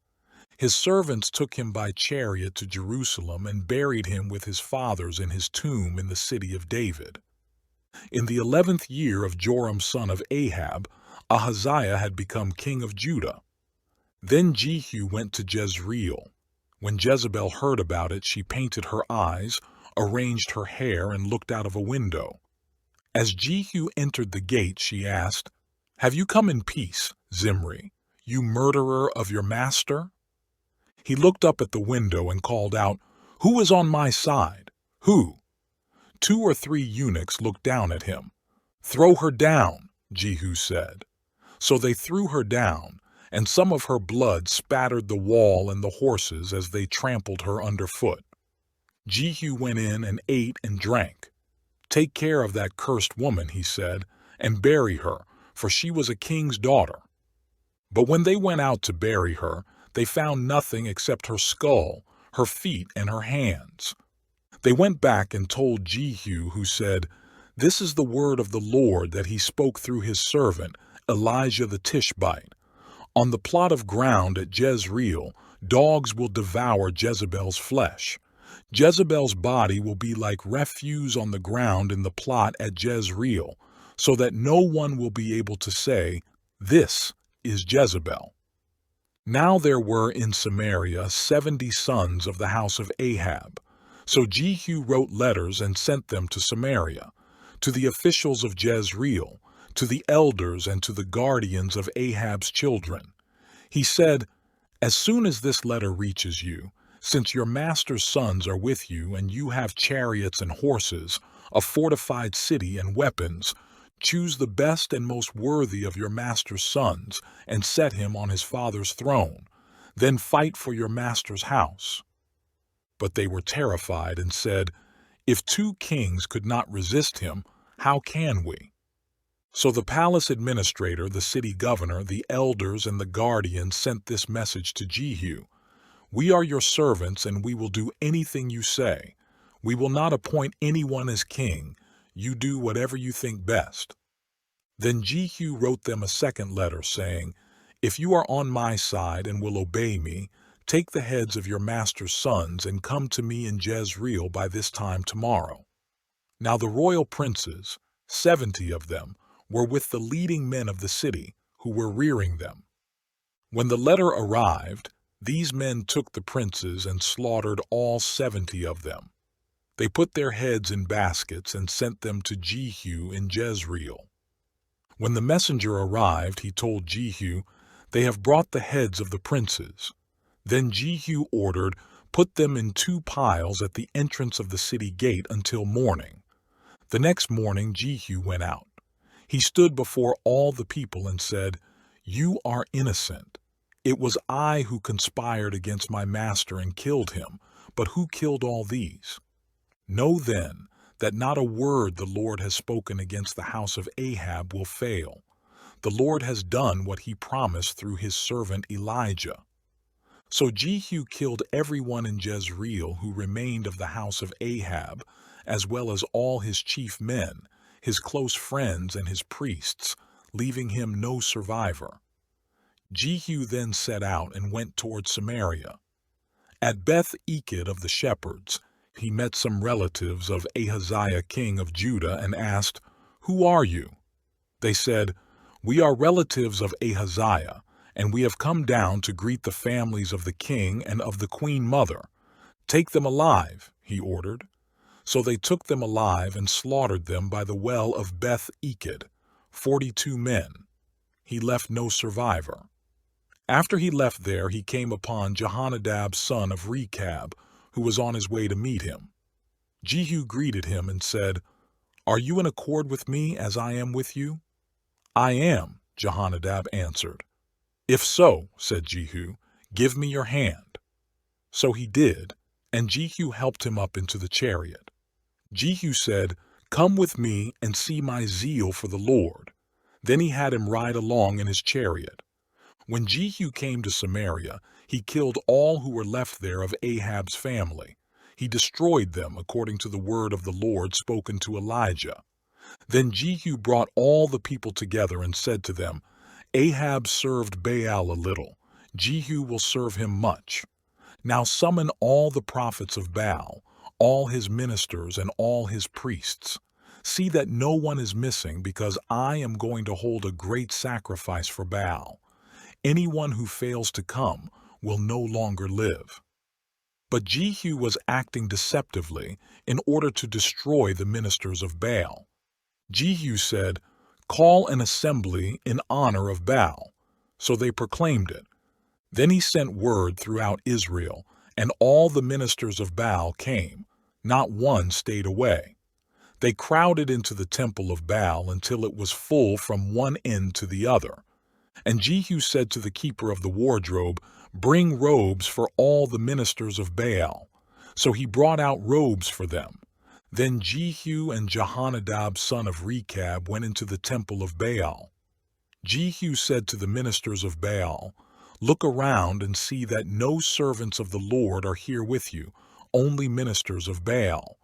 His servants took him by chariot to Jerusalem and buried him with his fathers in his tomb in the city of David. In the 11th year of Joram son of Ahab, Ahaziah had become king of Judah. Then Jehu went to Jezreel. When Jezebel heard about it, she painted her eyes, arranged her hair, and looked out of a window. As Jehu entered the gate, she asked, "Have you come in peace, Zimri, you murderer of your master?" He looked up at the window and called out, "Who is on my side? Who?" 2 or 3 eunuchs looked down at him. "Throw her down," Jehu said. So they threw her down, and some of her blood spattered the wall and the horses as they trampled her underfoot. Jehu went in and ate and drank. "Take care of that cursed woman," he said, "and bury her, for she was a king's daughter." But when they went out to bury her, they found nothing except her skull, her feet, and her hands. They went back and told Jehu, who said, "This is the word of the Lord that he spoke through his servant, Elijah the Tishbite. On the plot of ground at Jezreel, dogs will devour Jezebel's flesh. Jezebel's body will be like refuse on the ground in the plot at Jezreel, so that no one will be able to say, 'This is Jezebel.'" Now there were in Samaria 70 sons of the house of Ahab. So Jehu wrote letters and sent them to Samaria, to the officials of Jezreel, to the elders and to the guardians of Ahab's children. He said, "As soon as this letter reaches you, since your master's sons are with you and you have chariots and horses, a fortified city and weapons, choose the best and most worthy of your master's sons and set him on his father's throne. Then fight for your master's house." But they were terrified and said, "If 2 kings could not resist him, how can we?" So the palace administrator, the city governor, the elders, and the guardians sent this message to Jehu: "We are your servants, and we will do anything you say. We will not appoint anyone as king. You do whatever you think best." Then Jehu wrote them a second letter, saying, "If you are on my side and will obey me, take the heads of your master's sons and come to me in Jezreel by this time tomorrow." Now the royal princes, 70 of them, were with the leading men of the city, who were rearing them. When the letter arrived, these men took the princes and slaughtered all 70 of them. They put their heads in baskets and sent them to Jehu in Jezreel. When the messenger arrived, he told Jehu, "They have brought the heads of the princes." Then Jehu ordered, "Put them in 2 piles at the entrance of the city gate until morning." The next morning Jehu went out. He stood before all the people and said, "You are innocent. It was I who conspired against my master and killed him, but who killed all these? Know then that not a word the Lord has spoken against the house of Ahab will fail. The Lord has done what he promised through his servant Elijah." So Jehu killed everyone in Jezreel who remained of the house of Ahab, as well as all his chief men, his close friends, and his priests, leaving him no survivor. Jehu then set out and went toward Samaria. At Beth-Eked of the shepherds, he met some relatives of Ahaziah king of Judah and asked, "Who are you?" They said, "We are relatives of Ahaziah, and we have come down to greet the families of the king and of the queen mother. Take them alive," he ordered. So they took them alive and slaughtered them by the well of Beth-Eked, 42 men. He left no survivor. After he left there, he came upon Jehonadab son of Rechab, who was on his way to meet him. Jehu greeted him and said, "Are you in accord with me as I am with you?" "I am," Jehonadab answered. "If so," said Jehu, "give me your hand." So he did, and Jehu helped him up into the chariot. Jehu said, "Come with me and see my zeal for the Lord." Then he had him ride along in his chariot. When Jehu came to Samaria, he killed all who were left there of Ahab's family. He destroyed them according to the word of the Lord spoken to Elijah. Then Jehu brought all the people together and said to them, "Ahab served Baal a little. Jehu will serve him much. Now summon all the prophets of Baal, all his ministers and all his priests. See that no one is missing, because I am going to hold a great sacrifice for Baal. Anyone who fails to come will no longer live." But Jehu was acting deceptively in order to destroy the ministers of Baal. Jehu said, "Call an assembly in honor of Baal." So they proclaimed it. Then he sent word throughout Israel, and all the ministers of Baal came. Not one stayed away. They crowded into the temple of Baal until it was full from one end to the other. And Jehu said to the keeper of the wardrobe, "Bring robes for all the ministers of Baal." So he brought out robes for them. Then Jehu and Jehonadab son of Rechab went into the temple of Baal. Jehu said to the ministers of Baal, "Look around and see that no servants of the Lord are here with you, only ministers of Baal."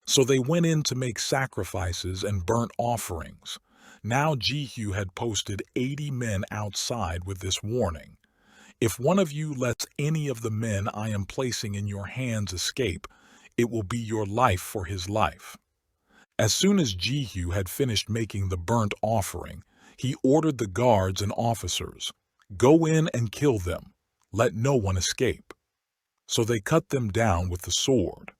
So they went in to make sacrifices and burnt offerings. Now Jehu had posted 80 men outside with this warning: "If one of you lets any of the men I am placing in your hands escape, it will be your life for his life." As soon as Jehu had finished making the burnt offering, he ordered the guards and officers, "Go in and kill them. Let no one escape." So they cut them down with the sword.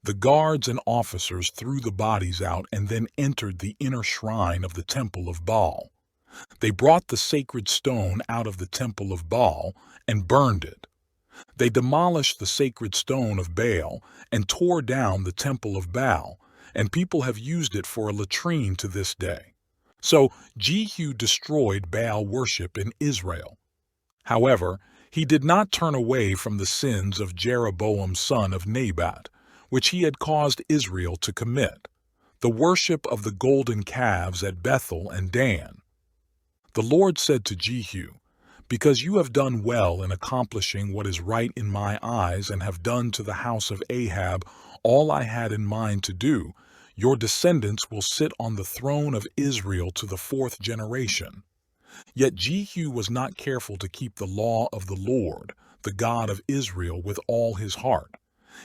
The guards and officers threw the bodies out and then entered the inner shrine of the temple of Baal. They brought the sacred stone out of the temple of Baal and burned it. They demolished the sacred stone of Baal and tore down the temple of Baal, and people have used it for a latrine to this day. So Jehu destroyed Baal worship in Israel. However, he did not turn away from the sins of Jeroboam son of Nebat, which he had caused Israel to commit, the worship of the golden calves at Bethel and Dan. The Lord said to Jehu, "Because you have done well in accomplishing what is right in my eyes and have done to the house of Ahab all I had in mind to do, your descendants will sit on the throne of Israel to the 4th generation." Yet Jehu was not careful to keep the law of the Lord, the God of Israel, with all his heart.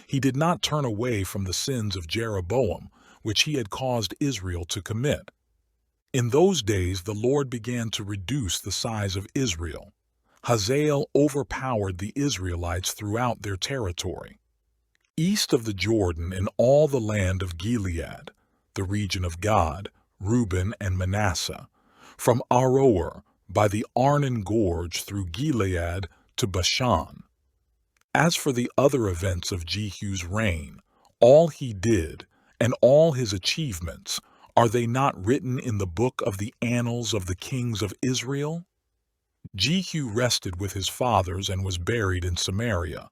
He did not turn away from the sins of Jeroboam, which he had caused Israel to commit. In those days the Lord began to reduce the size of Israel. Hazael overpowered the Israelites throughout their territory. East of the Jordan in all the land of Gilead, the region of Gad, Reuben, and Manasseh, from Aroer by the Arnon Gorge through Gilead to Bashan. As for the other events of Jehu's reign, all he did, and all his achievements, are they not written in the book of the annals of the kings of Israel? Jehu rested with his fathers and was buried in Samaria,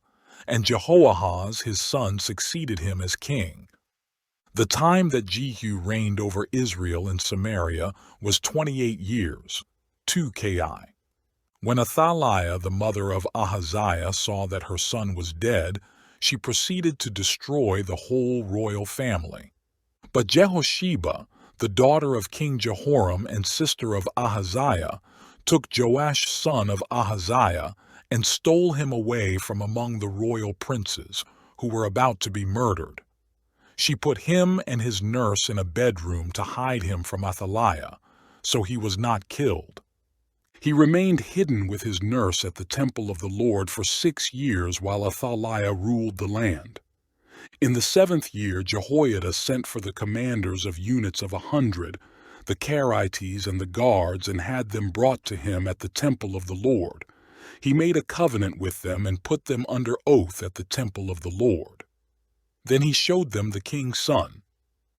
and Jehoahaz his son succeeded him as king. The time that Jehu reigned over Israel in Samaria was 28 years, 2 Ki. When Athaliah, the mother of Ahaziah, saw that her son was dead, she proceeded to destroy the whole royal family. But Jehosheba, the daughter of King Jehoram and sister of Ahaziah, took Joash son of Ahaziah and stole him away from among the royal princes, who were about to be murdered. She put him and his nurse in a bedroom to hide him from Athaliah, so he was not killed. He remained hidden with his nurse at the temple of the Lord for 6 years while Athaliah ruled the land. In the 7th year Jehoiada sent for the commanders of units of 100, the Carites and the guards, and had them brought to him at the temple of the Lord. He made a covenant with them and put them under oath at the temple of the Lord. Then he showed them the king's son.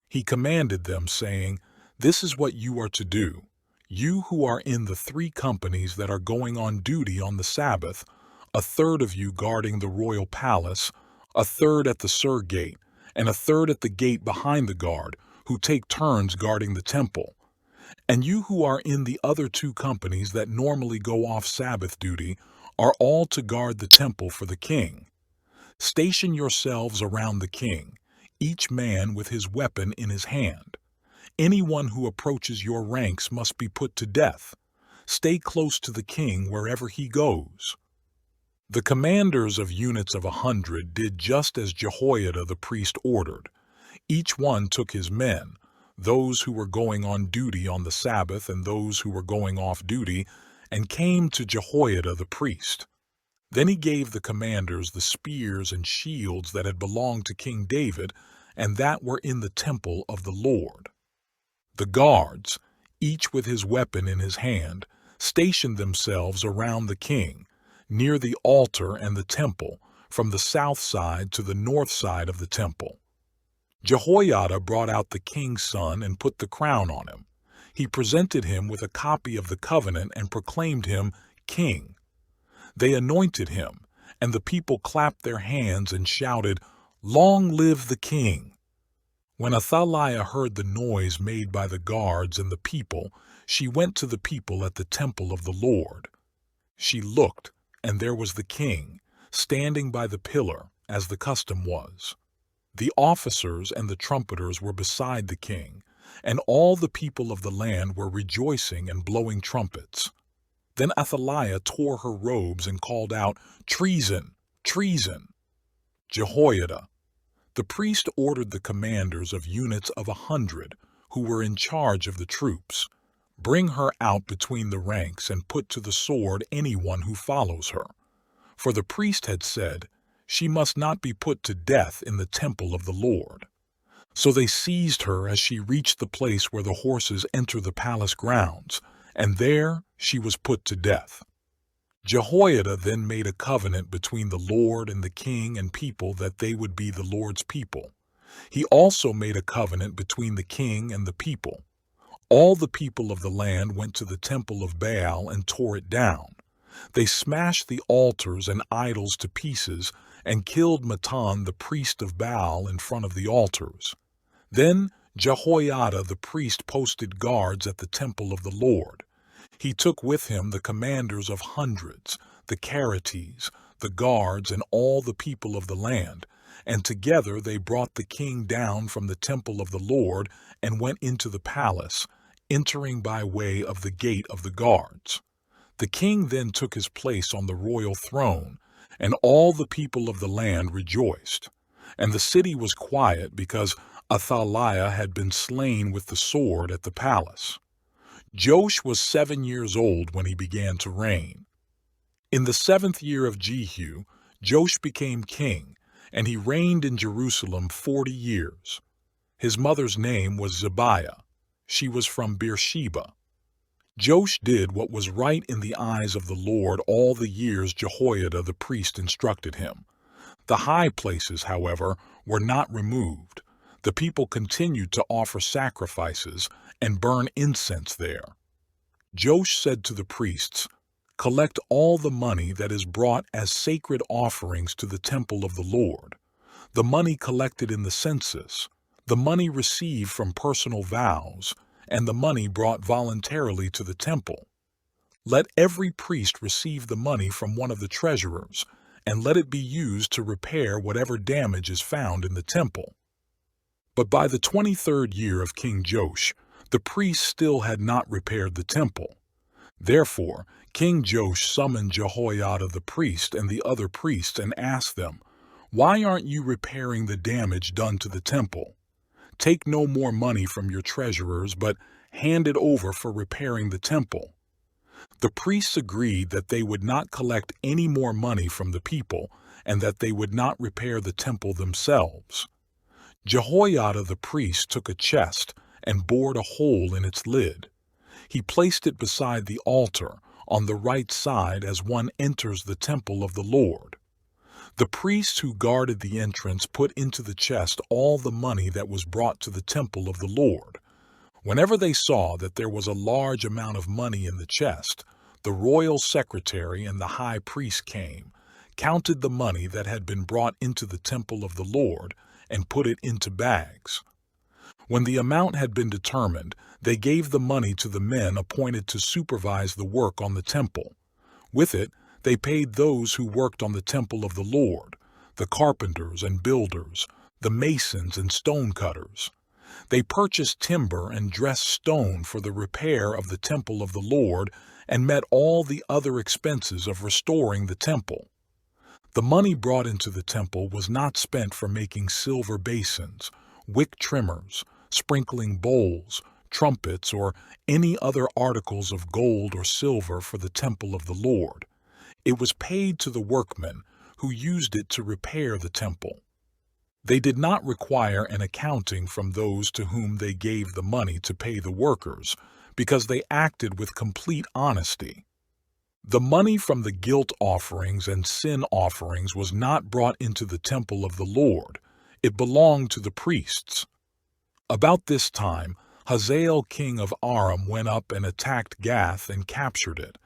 He commanded them, saying, "This is what you are to do. You who are in the 3 companies that are going on duty on the Sabbath, a third of you guarding the royal palace, a third at the Sur gate, and a third at the gate behind the guard, who take turns guarding the temple. And you who are in the other 2 companies that normally go off Sabbath duty are all to guard the temple for the king. Station yourselves around the king, each man with his weapon in his hand. Anyone who approaches your ranks must be put to death. Stay close to the king wherever he goes." The commanders of units of 100 did just as Jehoiada the priest ordered. Each one took his men, those who were going on duty on the Sabbath and those who were going off duty, and came to Jehoiada the priest. Then he gave the commanders the spears and shields that had belonged to King David and that were in the temple of the Lord. The guards, each with his weapon in his hand, stationed themselves around the king, near the altar and the temple, from the south side to the north side of the temple. Jehoiada brought out the king's son and put the crown on him. He presented him with a copy of the covenant and proclaimed him king. They anointed him, and the people clapped their hands and shouted, "Long live the king!" When Athaliah heard the noise made by the guards and the people, she went to the people at the temple of the Lord. She looked, and there was the king, standing by the pillar, as the custom was. The officers and the trumpeters were beside the king, and all the people of the land were rejoicing and blowing trumpets. Then Athaliah tore her robes and called out, "Treason! Treason!" Jehoiada, The priest ordered the commanders of units of 100, who were in charge of the troops, "Bring her out between the ranks and put to the sword anyone who follows her." For the priest had said, "She must not be put to death in the temple of the Lord." So they seized her as she reached the place where the horses enter the palace grounds, and there she was put to death. Jehoiada then made a covenant between the Lord and the king and people that they would be the Lord's people. He also made a covenant between the king and the people. All the people of the land went to the temple of Baal and tore it down. They smashed the altars and idols to pieces and killed Matan, the priest of Baal, in front of the altars. Then Jehoiada the priest posted guards at the temple of the Lord. He took with him the commanders of hundreds, the Carites, the guards, and all the people of the land, and together they brought the king down from the temple of the Lord and went into the palace, entering by way of the gate of the guards. The king then took his place on the royal throne, and all the people of the land rejoiced. And the city was quiet because Athaliah had been slain with the sword at the palace. Joash was 7 years old when he began to reign. In the 7th year of Jehu, Joash became king, and he reigned in Jerusalem 40 years. His mother's name was Zebiah. She was from Beersheba. Joash did what was right in the eyes of the Lord all the years Jehoiada the priest instructed him. The high places, however, were not removed. The people continued to offer sacrifices and burn incense there. Joash said to the priests, "Collect all the money that is brought as sacred offerings to the temple of the Lord, the money collected in the census, the money received from personal vows, and the money brought voluntarily to the temple. Let every priest receive the money from one of the treasurers, and let it be used to repair whatever damage is found in the temple." But by the 23rd year of King Joash, the priests still had not repaired the temple. Therefore, King Joash summoned Jehoiada the priest and the other priests and asked them, "Why aren't you repairing the damage done to the temple? Take no more money from your treasurers, but hand it over for repairing the temple." The priests agreed that they would not collect any more money from the people and that they would not repair the temple themselves. Jehoiada the priest took a chest and bored a hole in its lid. He placed it beside the altar on the right side as one enters the temple of the Lord. The priests who guarded the entrance put into the chest all the money that was brought to the temple of the Lord. Whenever they saw that there was a large amount of money in the chest, the royal secretary and the high priest came, counted the money that had been brought into the temple of the Lord, and put it into bags. When the amount had been determined, they gave the money to the men appointed to supervise the work on the temple. With it, they paid those who worked on the temple of the Lord, the carpenters and builders, the masons and stonecutters. They purchased timber and dressed stone for the repair of the temple of the Lord and met all the other expenses of restoring the temple. The money brought into the temple was not spent for making silver basins, wick trimmers, sprinkling bowls, trumpets, or any other articles of gold or silver for the temple of the Lord. It was paid to the workmen who used it to repair the temple. They did not require an accounting from those to whom they gave the money to pay the workers, because they acted with complete honesty. The money from the guilt offerings and sin offerings was not brought into the temple of the Lord. It belonged to the priests. About this time, Hazael king of Aram went up and attacked Gath and captured it.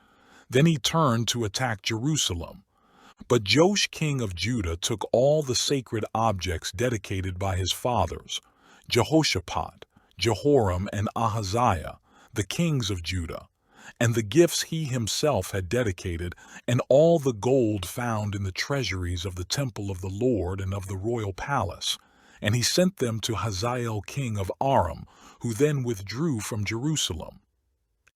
Then he turned to attack Jerusalem. But Joash king of Judah took all the sacred objects dedicated by his fathers, Jehoshaphat, Jehoram, and Ahaziah, the kings of Judah, and the gifts he himself had dedicated, and all the gold found in the treasuries of the temple of the Lord and of the royal palace, and he sent them to Hazael king of Aram, who then withdrew from Jerusalem.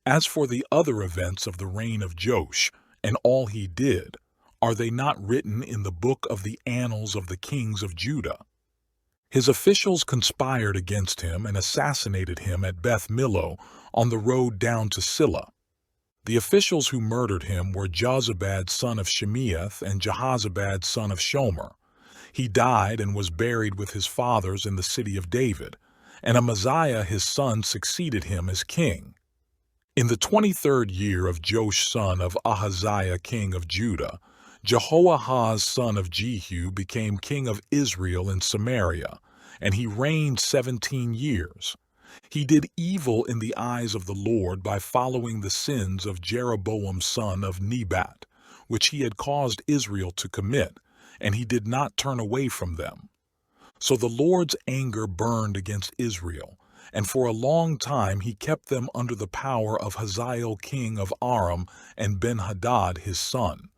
As for the other events of the reign of Joash, and all he did, are they not written in the book of the annals of the kings of Judah? His officials conspired against him and assassinated him at Beth Millo on the road down to Silla. The officials who murdered him were Jozabad son of Shemeath and Jehozabad son of Shomer. He died and was buried with his fathers in the city of David, and Amaziah his son succeeded him as king. In the 23rd year of Joash son of Ahaziah king of Judah, Jehoahaz son of Jehu became king of Israel in Samaria, and he reigned 17 years. He did evil in the eyes of the Lord by following the sins of Jeroboam son of Nebat, which he had caused Israel to commit, and he did not turn away from them. So the Lord's anger burned against Israel, and for a long time he kept them under the power of Hazael king of Aram and Ben-Hadad his son.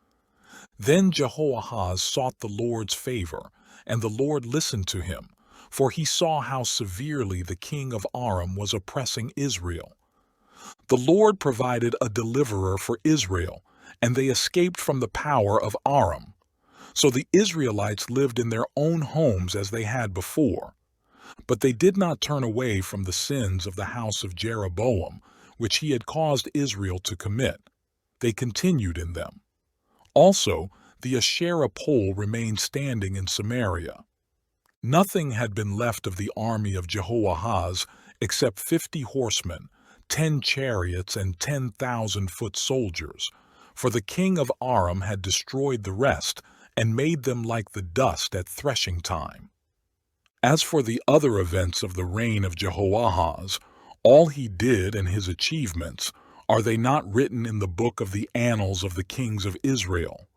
Then Jehoahaz sought the Lord's favor, and the Lord listened to him, for he saw how severely the king of Aram was oppressing Israel. The Lord provided a deliverer for Israel, and they escaped from the power of Aram. So the Israelites lived in their own homes as they had before. But they did not turn away from the sins of the house of Jeroboam, which he had caused Israel to commit. They continued in them. Also, the Asherah pole remained standing in Samaria. Nothing had been left of the army of Jehoahaz except 50 horsemen, 10 chariots, and 10,000 foot soldiers, for the king of Aram had destroyed the rest and made them like the dust at threshing time. As for the other events of the reign of Jehoahaz, all he did and his achievements, are they not written in the book of the annals of the kings of Israel?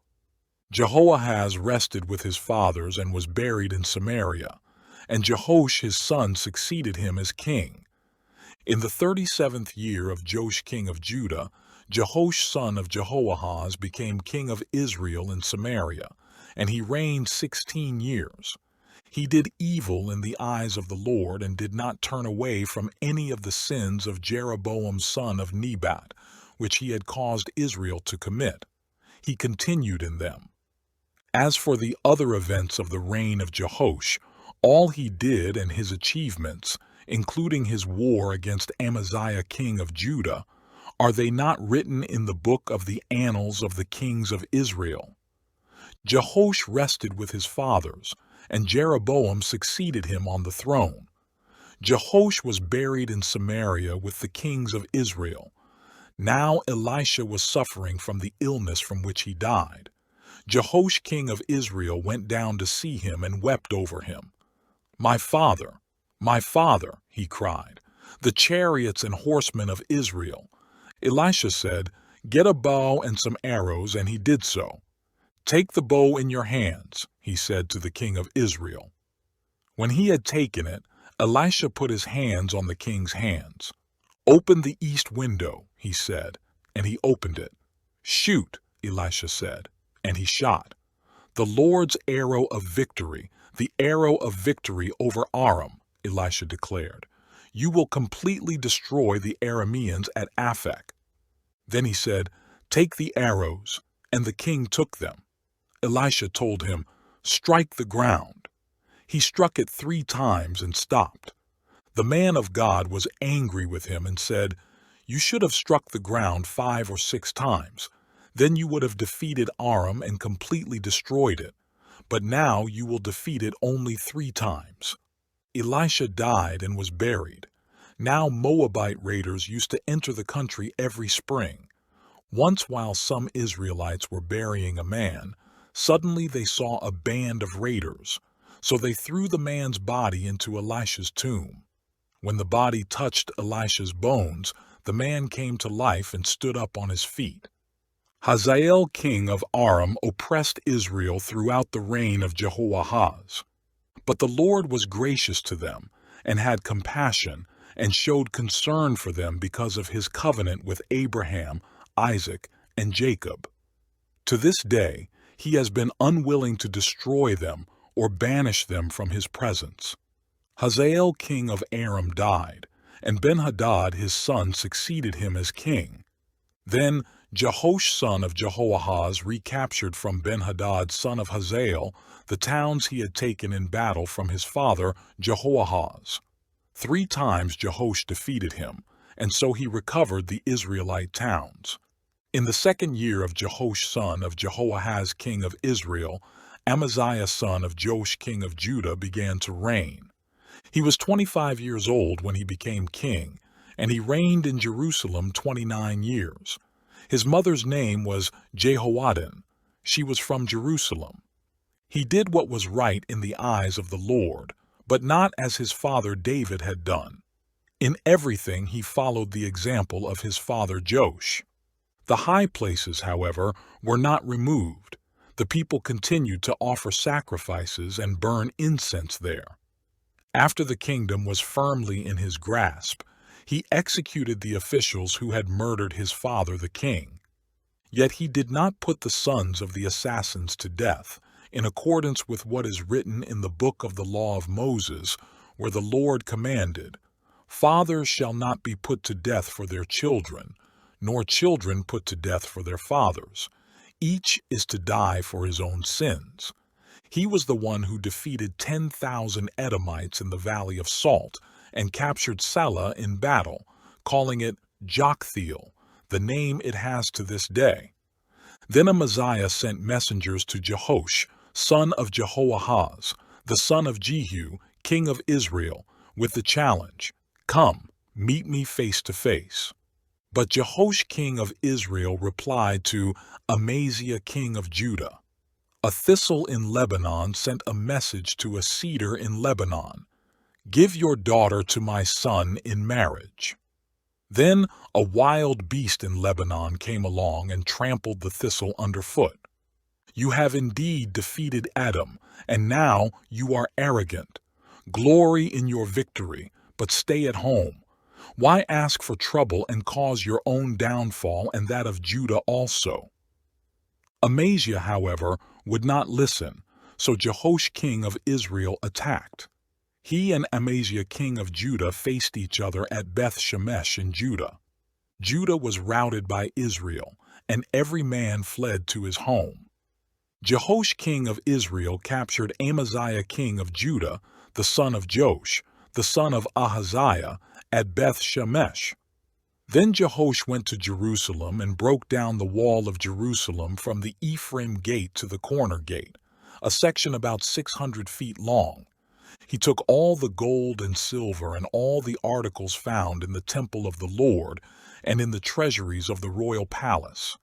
Jehoahaz rested with his fathers and was buried in Samaria, and Jehoash his son succeeded him as king. In the 37th year of Joash king of Judah, Jehoash son of Jehoahaz became king of Israel in Samaria, and he reigned 16 years. He did evil in the eyes of the Lord and did not turn away from any of the sins of Jeroboam son of Nebat, which he had caused Israel to commit. He continued in them. As for the other events of the reign of Jehoash, all he did and his achievements, including his war against Amaziah king of Judah, are they not written in the book of the annals of the kings of Israel? Jehoash rested with his fathers, and Jeroboam succeeded him on the throne. Jehoash was buried in Samaria with the kings of Israel. Now Elisha was suffering from the illness from which he died. Jehoash king of Israel went down to see him and wept over him. My father, he cried, the chariots and horsemen of Israel. Elisha said, Get a bow and some arrows, and he did so. Take the bow in your hands, he said to the king of Israel. When he had taken it, Elisha put his hands on the king's hands. Open the east window, he said, and he opened it. Shoot, Elisha said, and he shot. The Lord's arrow of victory, the arrow of victory over Aram, Elisha declared. You will completely destroy the Arameans at Aphek. Then he said, Take the arrows, and the king took them. Elisha told him, Strike the ground. He struck it 3 times and stopped. The man of God was angry with him and said, You should have struck the ground 5 or 6 times. Then you would have defeated Aram and completely destroyed it. But now you will defeat it only 3 times. Elisha died and was buried. Now Moabite raiders used to enter the country every spring. Once while some Israelites were burying a man, suddenly they saw a band of raiders. So they threw the man's body into Elisha's tomb. When the body touched Elisha's bones, the man came to life and stood up on his feet. Hazael king of Aram oppressed Israel throughout the reign of Jehoahaz. But the Lord was gracious to them, and had compassion, and showed concern for them because of his covenant with Abraham, Isaac, and Jacob. To this day, he has been unwilling to destroy them or banish them from his presence. Hazael king of Aram died, and Ben-Hadad his son succeeded him as king. Then Jehoash son of Jehoahaz recaptured from Ben-Hadad son of Hazael the towns he had taken in battle from his father Jehoahaz. 3 times Jehoash defeated him, and so he recovered the Israelite towns. In the 2nd year of Jehoash son of Jehoahaz king of Israel, Amaziah son of Joash king of Judah began to reign. He was 25 years old when he became king, and he reigned in Jerusalem 29 years. His mother's name was Jehoaddin. She was from Jerusalem. He did what was right in the eyes of the Lord, but not as his father David had done. In everything he followed the example of his father Joash. The high places, however, were not removed. The people continued to offer sacrifices and burn incense there. After the kingdom was firmly in his grasp, he executed the officials who had murdered his father the king. Yet he did not put the sons of the assassins to death, in accordance with what is written in the book of the law of Moses, where the Lord commanded, "Fathers shall not be put to death for their children, nor children put to death for their fathers. Each is to die for his own sins." He was the one who defeated 10,000 Edomites in the Valley of Salt and captured Salah in battle, calling it Joktheel, the name it has to this day. Then Amaziah sent messengers to Jehoash, son of Jehoahaz, the son of Jehu, king of Israel, with the challenge, "Come, meet me face to face." But Jehoash king of Israel replied to Amaziah king of Judah, "A thistle in Lebanon sent a message to a cedar in Lebanon, 'Give your daughter to my son in marriage.' Then a wild beast in Lebanon came along and trampled the thistle underfoot. You have indeed defeated Edom, and now you are arrogant. Glory in your victory, but stay at home. Why ask for trouble and cause your own downfall and that of Judah also?" Amaziah, however, would not listen, so Jehoash king of Israel attacked. He and Amaziah king of Judah faced each other at Beth-Shemesh in Judah. Judah was routed by Israel, and every man fled to his home. Jehoash king of Israel captured Amaziah king of Judah, the son of Joash, the son of Ahaziah, at Beth-Shemesh. Then Jehoash went to Jerusalem and broke down the wall of Jerusalem from the Ephraim gate to the corner gate, a section about 600 feet long. He took all the gold and silver and all the articles found in the temple of the Lord and in the treasuries of the royal palace.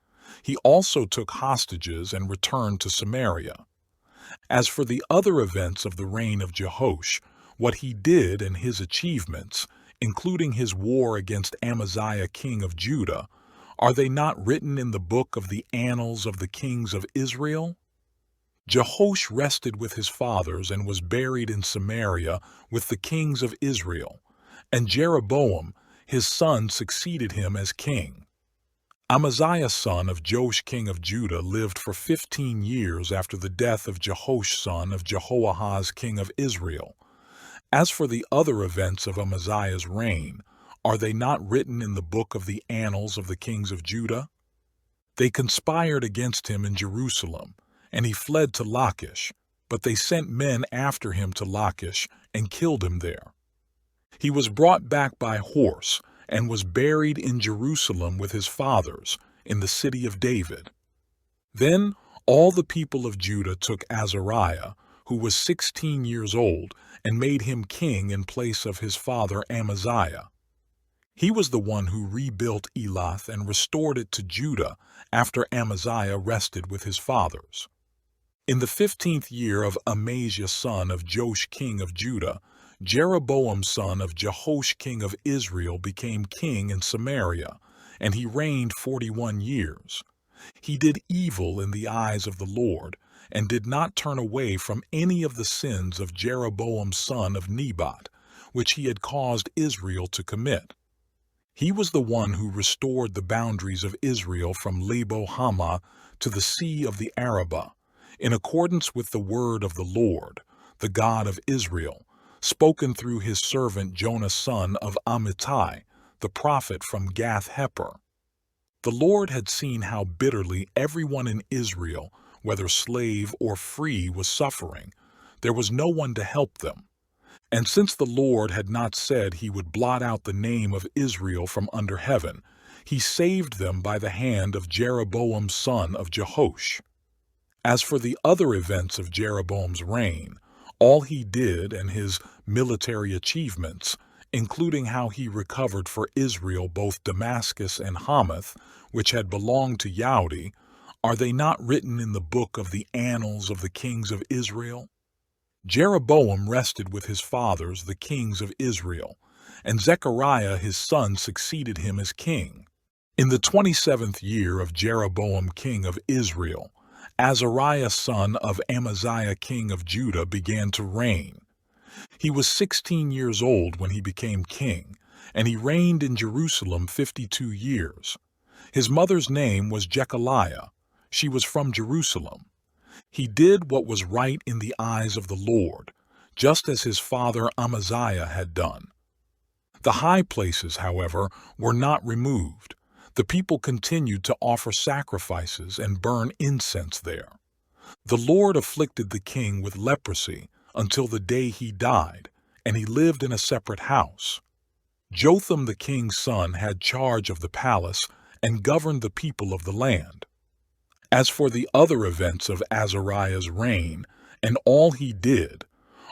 He also took hostages and returned to Samaria. As for the other events of the reign of Jehoash, what he did and his achievements, including his war against Amaziah king of Judah, are they not written in the book of the annals of the kings of Israel? Jehoash rested with his fathers and was buried in Samaria with the kings of Israel, and Jeroboam, his son, succeeded him as king. Amaziah son of Joash king of Judah lived for 15 years after the death of Jehoash son of Jehoahaz king of Israel. As for the other events of Amaziah's reign, are they not written in the book of the annals of the kings of Judah? They conspired against him in Jerusalem, and he fled to Lachish, but they sent men after him to Lachish and killed him there. He was brought back by horse and was buried in Jerusalem with his fathers in the city of David. Then all the people of Judah took Azariah, who was 16 years old, and made him king in place of his father Amaziah. He was the one who rebuilt Elath and restored it to Judah after Amaziah rested with his fathers. In the 15th year of Amaziah son of Joash king of Judah, Jeroboam son of Jehoash king of Israel became king in Samaria, and he reigned 41 years. He did evil in the eyes of the Lord, and did not turn away from any of the sins of Jeroboam son of Nebat, which he had caused Israel to commit. He was the one who restored the boundaries of Israel from Lebo-Hamath to the Sea of the Arabah, in accordance with the word of the Lord, the God of Israel, spoken through his servant Jonah son of Amittai, the prophet from Gath-Hepher. The Lord had seen how bitterly everyone in Israel, whether slave or free, was suffering. There was no one to help them. And since the Lord had not said he would blot out the name of Israel from under heaven, he saved them by the hand of Jeroboam son of Jehoash. As for the other events of Jeroboam's reign, all he did and his military achievements, including how he recovered for Israel both Damascus and Hamath, which had belonged to Yahweh, are they not written in the book of the annals of the kings of Israel? Jeroboam rested with his fathers, the kings of Israel, and Zechariah his son succeeded him as king. In the 27th year of Jeroboam king of Israel, Azariah son of Amaziah king of Judah began to reign. He was 16 years old when he became king, and he reigned in Jerusalem 52 years. His mother's name was Jechaliah. She was from Jerusalem. He did what was right in the eyes of the Lord, just as his father Amaziah had done. The high places, however, were not removed. The people continued to offer sacrifices and burn incense there. The Lord afflicted the king with leprosy until the day he died, and he lived in a separate house. Jotham the king's son had charge of the palace and governed the people of the land. As for the other events of Azariah's reign and all he did,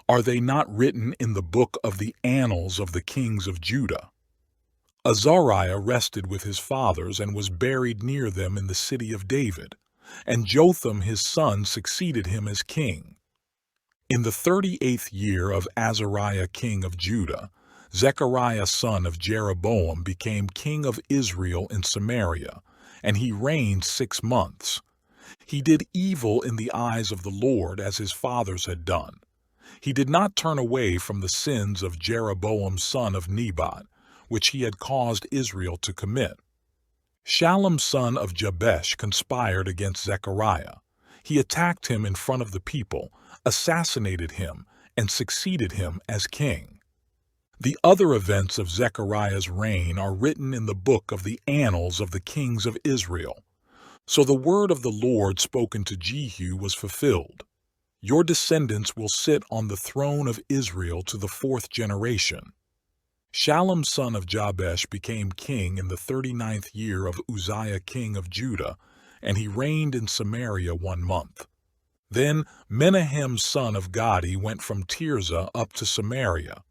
are they not written in the book of the annals of the kings of Judah? Azariah rested with his fathers and was buried near them in the city of David, and Jotham his son succeeded him as king. In the 38th year of Azariah king of Judah, Zechariah son of Jeroboam became king of Israel in Samaria, and he reigned 6 months. He did evil in the eyes of the Lord as his fathers had done. He did not turn away from the sins of Jeroboam son of Nebat, which he had caused Israel to commit. Shallum son of Jabesh conspired against Zechariah. He attacked him in front of the people, assassinated him, and succeeded him as king. The other events of Zechariah's reign are written in the book of the annals of the kings of Israel. So the word of the Lord spoken to Jehu was fulfilled. Your descendants will sit on the throne of Israel to the 4th generation. Shallum son of Jabesh became king in the 39th year of Uzziah king of Judah, and he reigned in Samaria 1 month. Then Menahem son of Gadi went from Tirzah up to Samaria.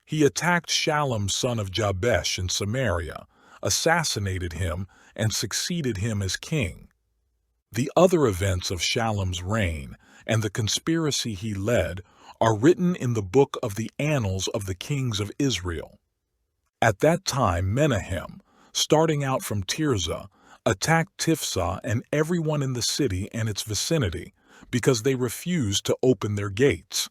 He attacked Shallum son of Jabesh in Samaria, assassinated him, and succeeded him as king. The other events of Shallum's reign and the conspiracy he led are written in the book of the annals of the kings of Israel. At that time Menahem, starting out from Tirzah, attacked Tifsah and everyone in the city and its vicinity, because they refused to open their gates.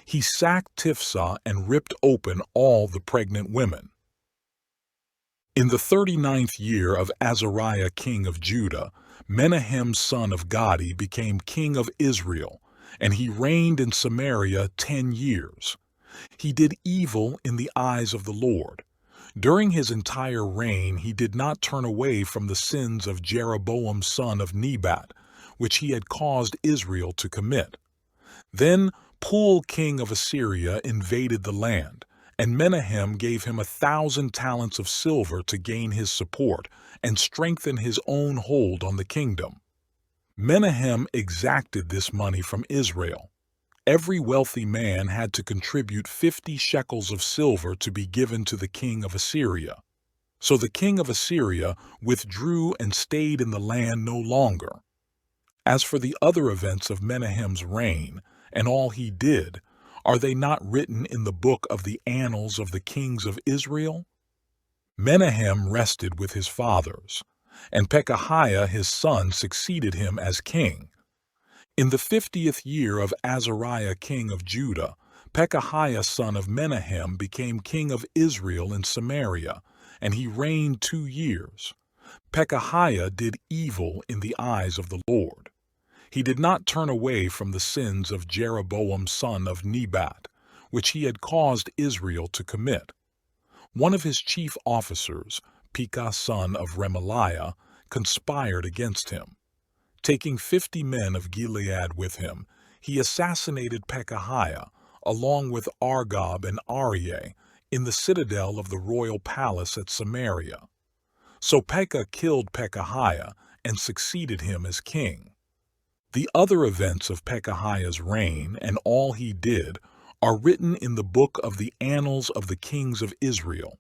He sacked Tifsah and ripped open all the pregnant women. In the 39th year of Azariah king of Judah, Menahem son of Gadi became king of Israel, and he reigned in Samaria 10 years. He did evil in the eyes of the Lord. During his entire reign he did not turn away from the sins of Jeroboam son of Nebat, which he had caused Israel to commit. Then Pul king of Assyria invaded the land, and Menahem gave him 1,000 talents of silver to gain his support and strengthen his own hold on the kingdom. Menahem exacted this money from Israel. Every wealthy man had to contribute 50 shekels of silver to be given to the king of Assyria. So the king of Assyria withdrew and stayed in the land no longer. As for the other events of Menahem's reign and all he did, are they not written in the book of the annals of the kings of Israel? Menahem rested with his fathers, and Pekahiah his son succeeded him as king. In the 50th year of Azariah king of Judah, Pekahiah son of Menahem became king of Israel in Samaria, and he reigned 2 years. Pekahiah did evil in the eyes of the Lord. He did not turn away from the sins of Jeroboam son of Nebat, which he had caused Israel to commit. One of his chief officers, Pekah son of Remaliah, conspired against him. Taking 50 men of Gilead with him, he assassinated Pekahiah, along with Argob and Arieh, in the citadel of the royal palace at Samaria. So Pekah killed Pekahiah and succeeded him as king. The other events of Pekahiah's reign and all he did are written in the book of the Annals of the Kings of Israel.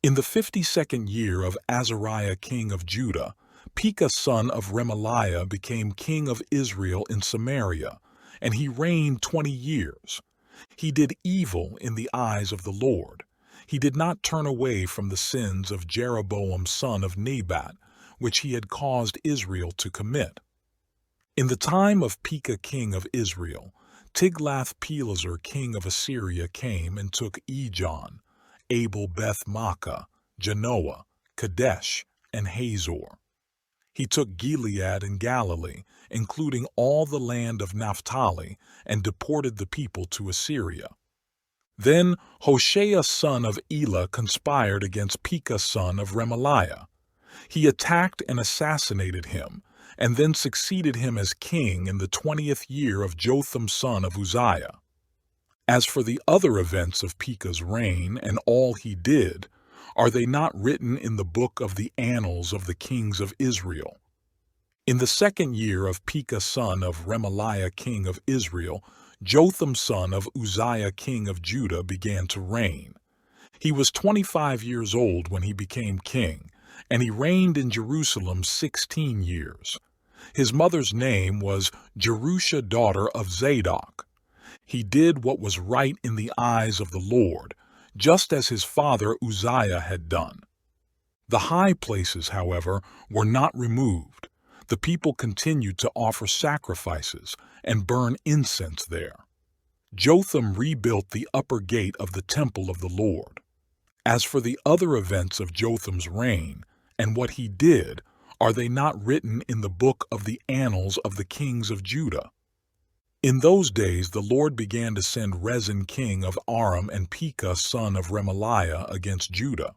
In the 52nd year of Azariah king of Judah, Pekah son of Remaliah became king of Israel in Samaria, and he reigned 20 years. He did evil in the eyes of the Lord. He did not turn away from the sins of Jeroboam son of Nebat, which he had caused Israel to commit. In the time of Pekah king of Israel, Tiglath-Pileser king of Assyria came and took Ijon, Abel-Beth-Maachah, Janoah, Kadesh, and Hazor. He took Gilead and Galilee, including all the land of Naphtali, and deported the people to Assyria. Then Hoshea son of Elah conspired against Pekah son of Remaliah. He attacked and assassinated him, and then succeeded him as king in the 20th year of Jotham son of Uzziah. As for the other events of Pekah's reign and all he did, are they not written in the book of the Annals of the Kings of Israel? In the 2nd year of Pekah son of Remaliah king of Israel, Jotham son of Uzziah king of Judah began to reign. He was 25 years old when he became king, and he reigned in Jerusalem 16 years. His mother's name was Jerusha daughter of Zadok. He did what was right in the eyes of the Lord, just as his father Uzziah had done. The high places, however, were not removed. The people continued to offer sacrifices and burn incense there. Jotham rebuilt the upper gate of the temple of the Lord. As for the other events of Jotham's reign and what he did, are they not written in the book of the Annals of the Kings of Judah? In those days the Lord began to send Rezin king of Aram and Pekah son of Remaliah against Judah.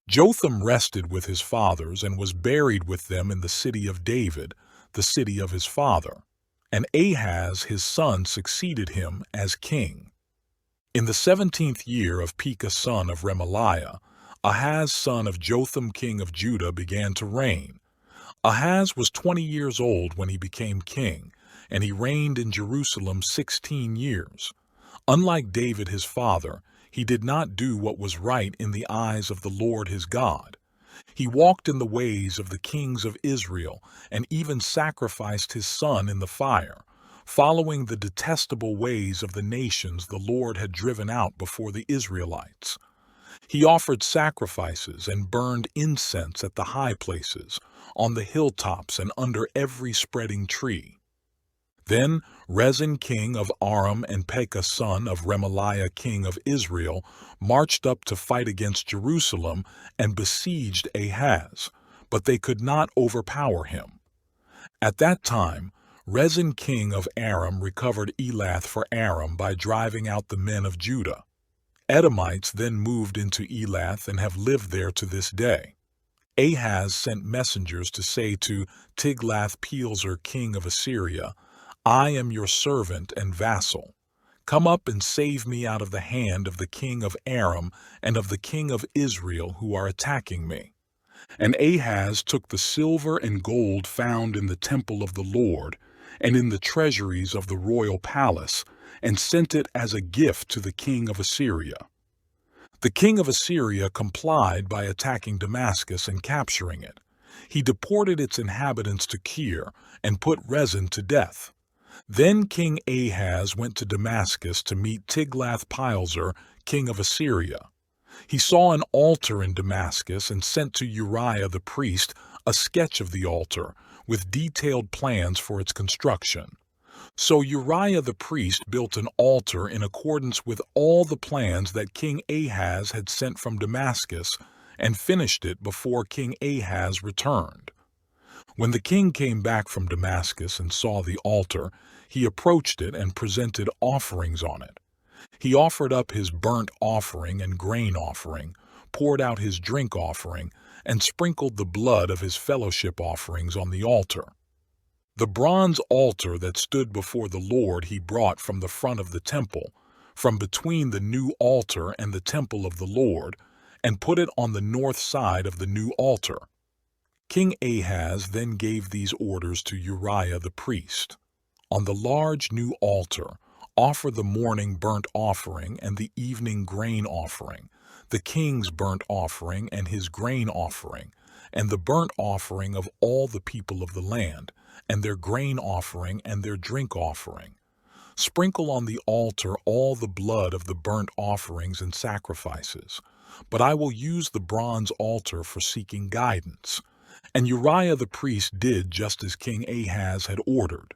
Jotham rested with his fathers and was buried with them in the city of David, the city of his father, and Ahaz his son succeeded him as king. In the 17th year of Pekah son of Remaliah, Ahaz son of Jotham king of Judah began to reign. Ahaz was 20 years old when he became king, and he reigned in Jerusalem 16 years. Unlike David his father, he did not do what was right in the eyes of the Lord his God. He walked in the ways of the kings of Israel and even sacrificed his son in the fire, following the detestable ways of the nations the Lord had driven out before the Israelites. He offered sacrifices and burned incense at the high places, on the hilltops and under every spreading tree. Then Rezin king of Aram and Pekah son of Remaliah king of Israel marched up to fight against Jerusalem and besieged Ahaz, but they could not overpower him. At that time, Rezin king of Aram recovered Elath for Aram by driving out the men of Judah. Edomites then moved into Elath and have lived there to this day. Ahaz sent messengers to say to Tiglath-Pileser king of Assyria, I am your servant and vassal. Come up and save me out of the hand of the king of Aram and of the king of Israel who are attacking me. And Ahaz took the silver and gold found in the temple of the Lord and in the treasuries of the royal palace, and sent it as a gift to the king of Assyria. The king of Assyria complied by attacking Damascus and capturing it. He deported its inhabitants to Kir and put Rezin to death. Then King Ahaz went to Damascus to meet Tiglath-Pileser, king of Assyria. He saw an altar in Damascus and sent to Uriah the priest a sketch of the altar with detailed plans for its construction. So Uriah the priest built an altar in accordance with all the plans that King Ahaz had sent from Damascus and finished it before King Ahaz returned. When the king came back from Damascus and saw the altar, he approached it and presented offerings on it. He offered up his burnt offering and grain offering, poured out his drink offering, and sprinkled the blood of his fellowship offerings on the altar. The bronze altar that stood before the Lord he brought from the front of the temple, from between the new altar and the temple of the Lord, and put it on the north side of the new altar. King Ahaz then gave these orders to Uriah the priest. On the large new altar, offer the morning burnt offering and the evening grain offering, the king's burnt offering and his grain offering, and the burnt offering of all the people of the land, and their grain offering and their drink offering. Sprinkle on the altar all the blood of the burnt offerings and sacrifices, but I will use the bronze altar for seeking guidance. And Uriah the priest did just as King Ahaz had ordered.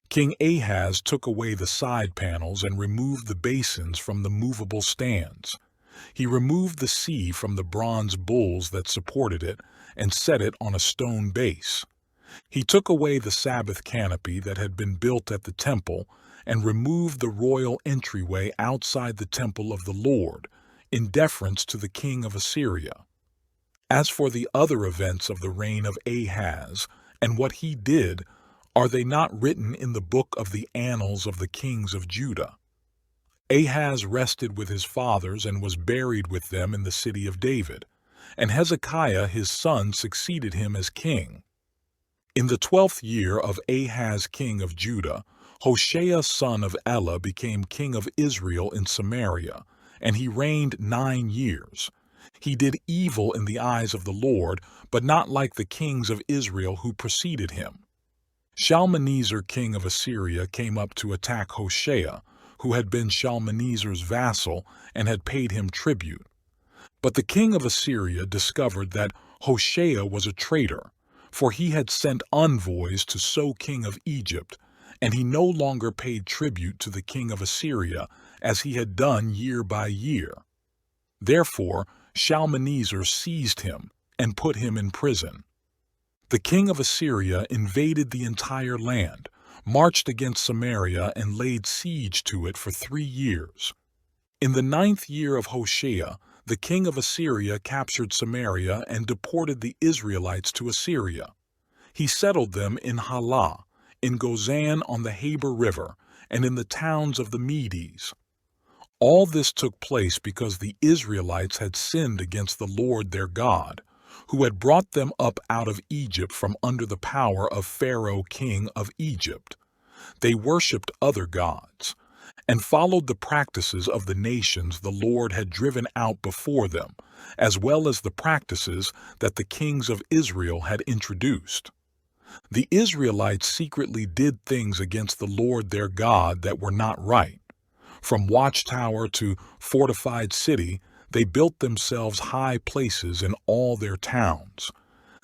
King Ahaz took away the side panels and removed the basins from the movable stands. He removed the sea from the bronze bulls that supported it and set it on a stone base. He took away the Sabbath canopy that had been built at the temple and removed the royal entryway outside the temple of the Lord, in deference to the king of Assyria. As for the other events of the reign of Ahaz and what he did, are they not written in the book of the annals of the kings of Judah? Ahaz rested with his fathers and was buried with them in the city of David, and Hezekiah his son succeeded him as king. In the 12th year of Ahaz king of Judah, Hoshea son of Elah became king of Israel in Samaria, and he reigned 9 years. He did evil in the eyes of the Lord, but not like the kings of Israel who preceded him. Shalmaneser king of Assyria came up to attack Hoshea, who had been Shalmaneser's vassal and had paid him tribute. But the king of Assyria discovered that Hoshea was a traitor, for he had sent envoys to So king of Egypt, and he no longer paid tribute to the king of Assyria as he had done year by year. Therefore Shalmaneser seized him and put him in prison. The king of Assyria invaded the entire land, marched against Samaria, and laid siege to it for 3 years. In the 9th year of Hoshea, the king of Assyria captured Samaria and deported the Israelites to Assyria. He settled them in Halah, in Gozan on the Habor River, and in the towns of the Medes. All this took place because the Israelites had sinned against the Lord their God, who had brought them up out of Egypt from under the power of Pharaoh king of Egypt. They worshipped other gods, and followed the practices of the nations the Lord had driven out before them, as well as the practices that the kings of Israel had introduced. The Israelites secretly did things against the Lord their God that were not right. From watchtower to fortified city, they built themselves high places in all their towns.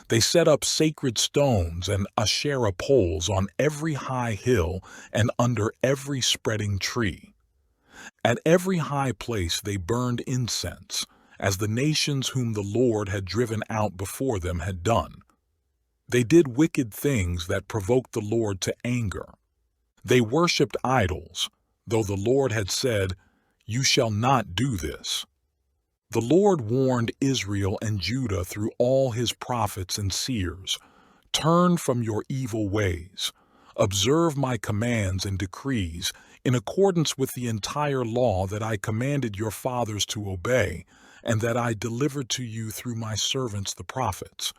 They set up sacred stones and Asherah poles on every high hill and under every spreading tree. At every high place they burned incense, as the nations whom the Lord had driven out before them had done. They did wicked things that provoked the Lord to anger. They worshipped idols, though the Lord had said, "You shall not do this." The Lord warned Israel and Judah through all his prophets and seers, "Turn from your evil ways. Observe my commands and decrees in accordance with the entire law that I commanded your fathers to obey, and that I delivered to you through my servants the prophets."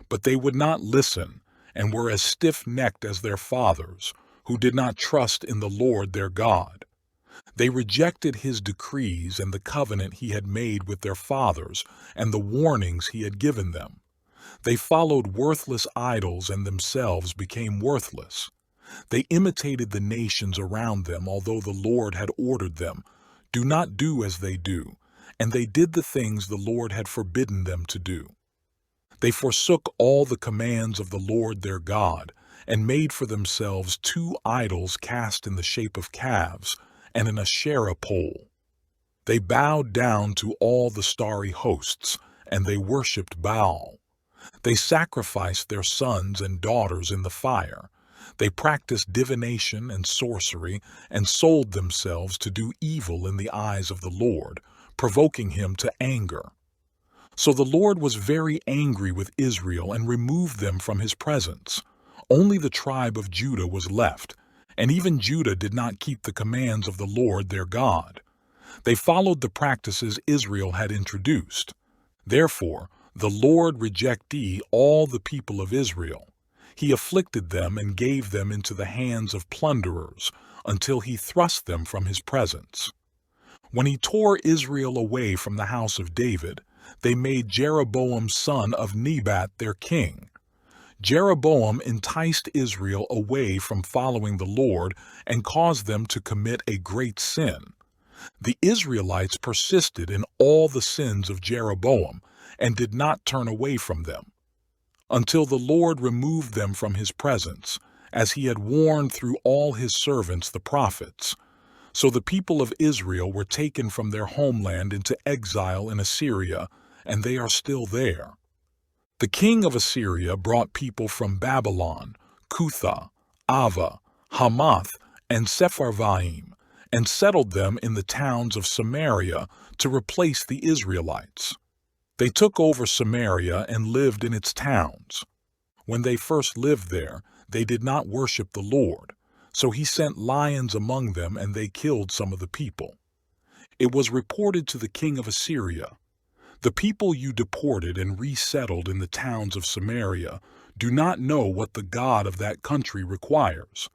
But they would not listen, and were as stiff-necked as their fathers, who did not trust in the Lord their God. They rejected his decrees and the covenant he had made with their fathers and the warnings he had given them. They followed worthless idols and themselves became worthless. They imitated the nations around them, although the Lord had ordered them, "Do not do as they do," and they did the things the Lord had forbidden them to do. They forsook all the commands of the Lord their God and made for themselves 2 idols cast in the shape of calves and an Asherah pole. They bowed down to all the starry hosts, and they worshipped Baal. They sacrificed their sons and daughters in the fire. They practiced divination and sorcery and sold themselves to do evil in the eyes of the Lord, provoking him to anger. So the Lord was very angry with Israel and removed them from his presence. Only the tribe of Judah was left, and even Judah did not keep the commands of the Lord their God. They followed the practices Israel had introduced. Therefore, the Lord rejected all the people of Israel. He afflicted them and gave them into the hands of plunderers until he thrust them from his presence. When he tore Israel away from the house of David, they made Jeroboam son of Nebat their king. Jeroboam enticed Israel away from following the Lord and caused them to commit a great sin. The Israelites persisted in all the sins of Jeroboam and did not turn away from them, until the Lord removed them from his presence, as he had warned through all his servants the prophets. So the people of Israel were taken from their homeland into exile in Assyria, and they are still there. The king of Assyria brought people from Babylon, Cutha, Ava, Hamath, and Sepharvaim, and settled them in the towns of Samaria to replace the Israelites. They took over Samaria and lived in its towns. When they first lived there, they did not worship the Lord, so he sent lions among them and they killed some of the people. It was reported to the king of Assyria, "The people you deported and resettled in the towns of Samaria do not know what the God of that country requires.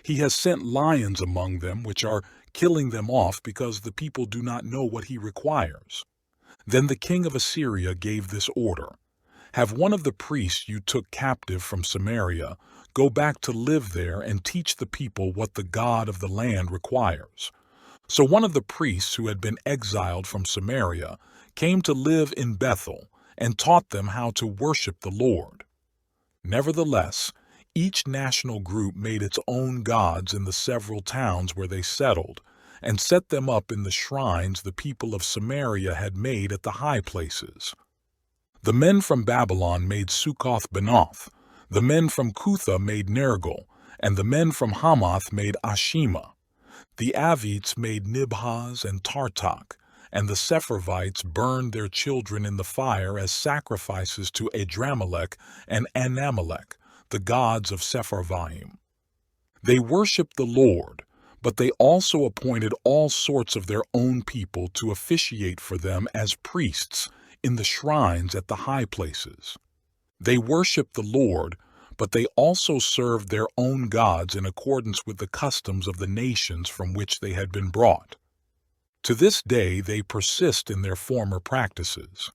He has sent lions among them which are killing them off because the people do not know what he requires." Then the king of Assyria gave this order: "Have one of the priests you took captive from Samaria go back to live there and teach the people what the God of the land requires." So one of the priests who had been exiled from Samaria came to live in Bethel and taught them how to worship the Lord. Nevertheless, each national group made its own gods in the several towns where they settled, and set them up in the shrines the people of Samaria had made at the high places. The men from Babylon made Succoth-Benoth, the men from Cutha made Nergal, and the men from Hamath made Ashima. The Avites made Nibhaz and Tartak, and the Sepharvites burned their children in the fire as sacrifices to Adramelech and Anamelech, the gods of Sepharvaim. They worshipped the Lord, but they also appointed all sorts of their own people to officiate for them as priests in the shrines at the high places. They worshipped the Lord, but they also served their own gods in accordance with the customs of the nations from which they had been brought. To this day they persist in their former practices.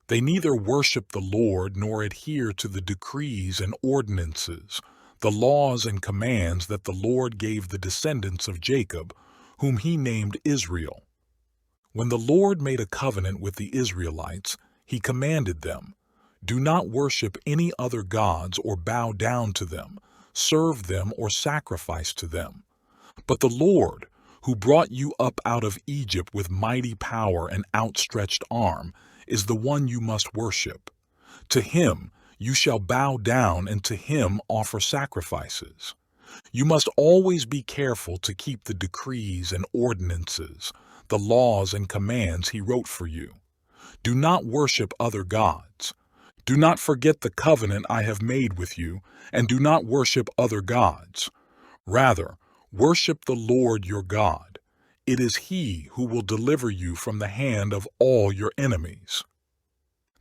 They neither worship the Lord nor adhere to the decrees and ordinances, the laws and commands that the Lord gave the descendants of Jacob, whom he named Israel. When the Lord made a covenant with the Israelites, he commanded them, "Do not worship any other gods or bow down to them, serve them or sacrifice to them. But the Lord, who brought you up out of Egypt with mighty power and outstretched arm, is the one you must worship. To him you shall bow down and to him offer sacrifices. You must always be careful to keep the decrees and ordinances, the laws and commands he wrote for you. Do not worship other gods. Do not forget the covenant I have made with you, and do not worship other gods. Rather, worship the Lord your God. It is he who will deliver you from the hand of all your enemies."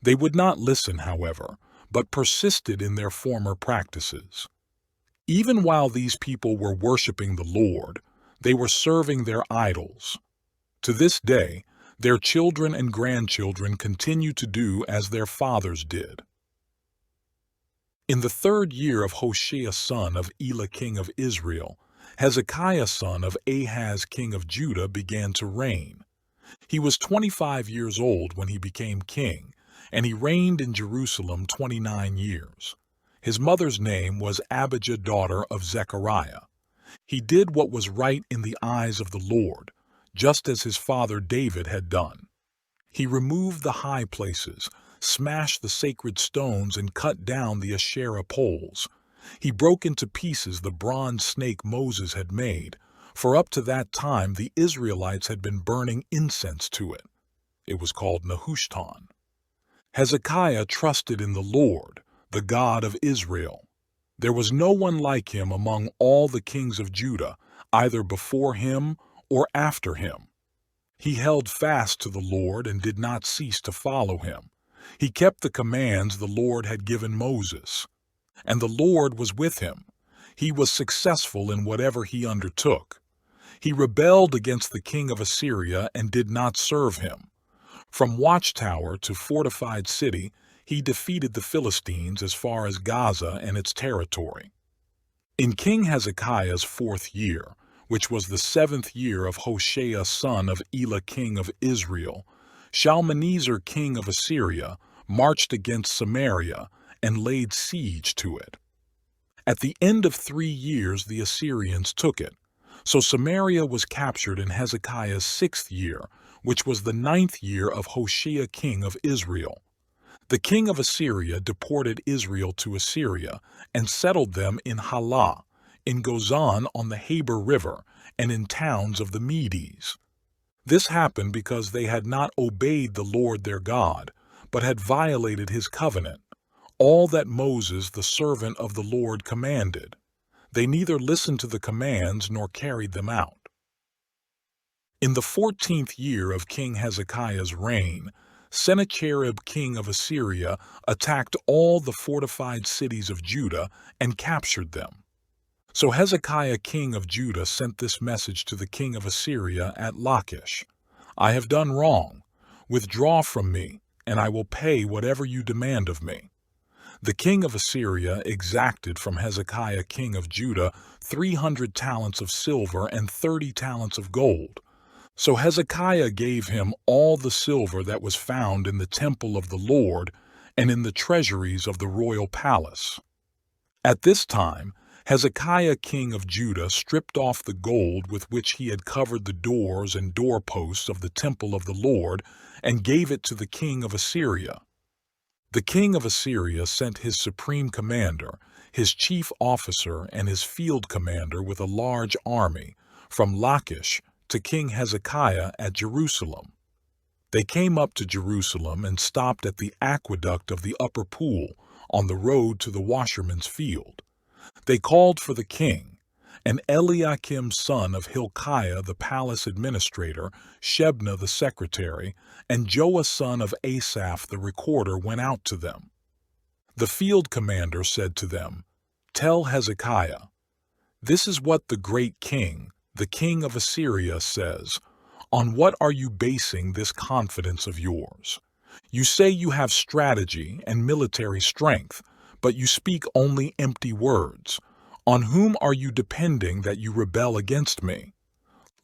They would not listen, however, but persisted in their former practices. Even while these people were worshiping the Lord, they were serving their idols. To this day, their children and grandchildren continue to do as their fathers did. In the 3rd year of Hoshea son of Elah king of Israel, Hezekiah son of Ahaz king of Judah began to reign. He was 25 years old when he became king, and he reigned in Jerusalem 29 years. His mother's name was Abijah daughter of Zechariah. He did what was right in the eyes of the Lord, just as his father David had done. He removed the high places, smashed the sacred stones, and cut down the Asherah poles. He broke into pieces the bronze snake Moses had made, for up to that time the Israelites had been burning incense to it. It was called Nehushtan. Hezekiah trusted in the Lord, the God of Israel. There was no one like him among all the kings of Judah, either before him or after him. He held fast to the Lord and did not cease to follow him. He kept the commands the Lord had given Moses. And the Lord was with him. He was successful in whatever he undertook. He rebelled against the king of Assyria and did not serve him. From watchtower to fortified city, he defeated the Philistines as far as Gaza and its territory. In King Hezekiah's 4th year, which was the 7th year of Hoshea son of Elah king of Israel, Shalmaneser king of Assyria marched against Samaria and laid siege to it. At the end of 3 years the Assyrians took it, so Samaria was captured in Hezekiah's 6th year, which was the 9th year of Hoshea king of Israel. The king of Assyria deported Israel to Assyria and settled them in Halah, in Gozan on the Habor River, and in towns of the Medes. This happened because they had not obeyed the Lord their God, but had violated his covenant, all that Moses the servant of the Lord commanded. They neither listened to the commands nor carried them out. In the 14th year of King Hezekiah's reign, Sennacherib king of Assyria attacked all the fortified cities of Judah and captured them. So Hezekiah king of Judah sent this message to the king of Assyria at Lachish: I have done wrong. Withdraw from me, and I will pay whatever you demand of me. The king of Assyria exacted from Hezekiah king of Judah 300 talents of silver and 30 talents of gold. So Hezekiah gave him all the silver that was found in the temple of the Lord and in the treasuries of the royal palace. At this time, Hezekiah king of Judah stripped off the gold with which he had covered the doors and doorposts of the temple of the Lord and gave it to the king of Assyria. The king of Assyria sent his supreme commander, his chief officer, and his field commander with a large army from Lachish to King Hezekiah at Jerusalem. They came up to Jerusalem and stopped at the aqueduct of the upper pool on the road to the washerman's field. They called for the king, and Eliakim son of Hilkiah the palace administrator, Shebna the secretary, and Joah son of Asaph the recorder went out to them. The field commander said to them, Tell Hezekiah, this is what the great king, the king of Assyria, says. On what are you basing this confidence of yours? You say you have strategy and military strength, but you speak only empty words. On whom are you depending that you rebel against me?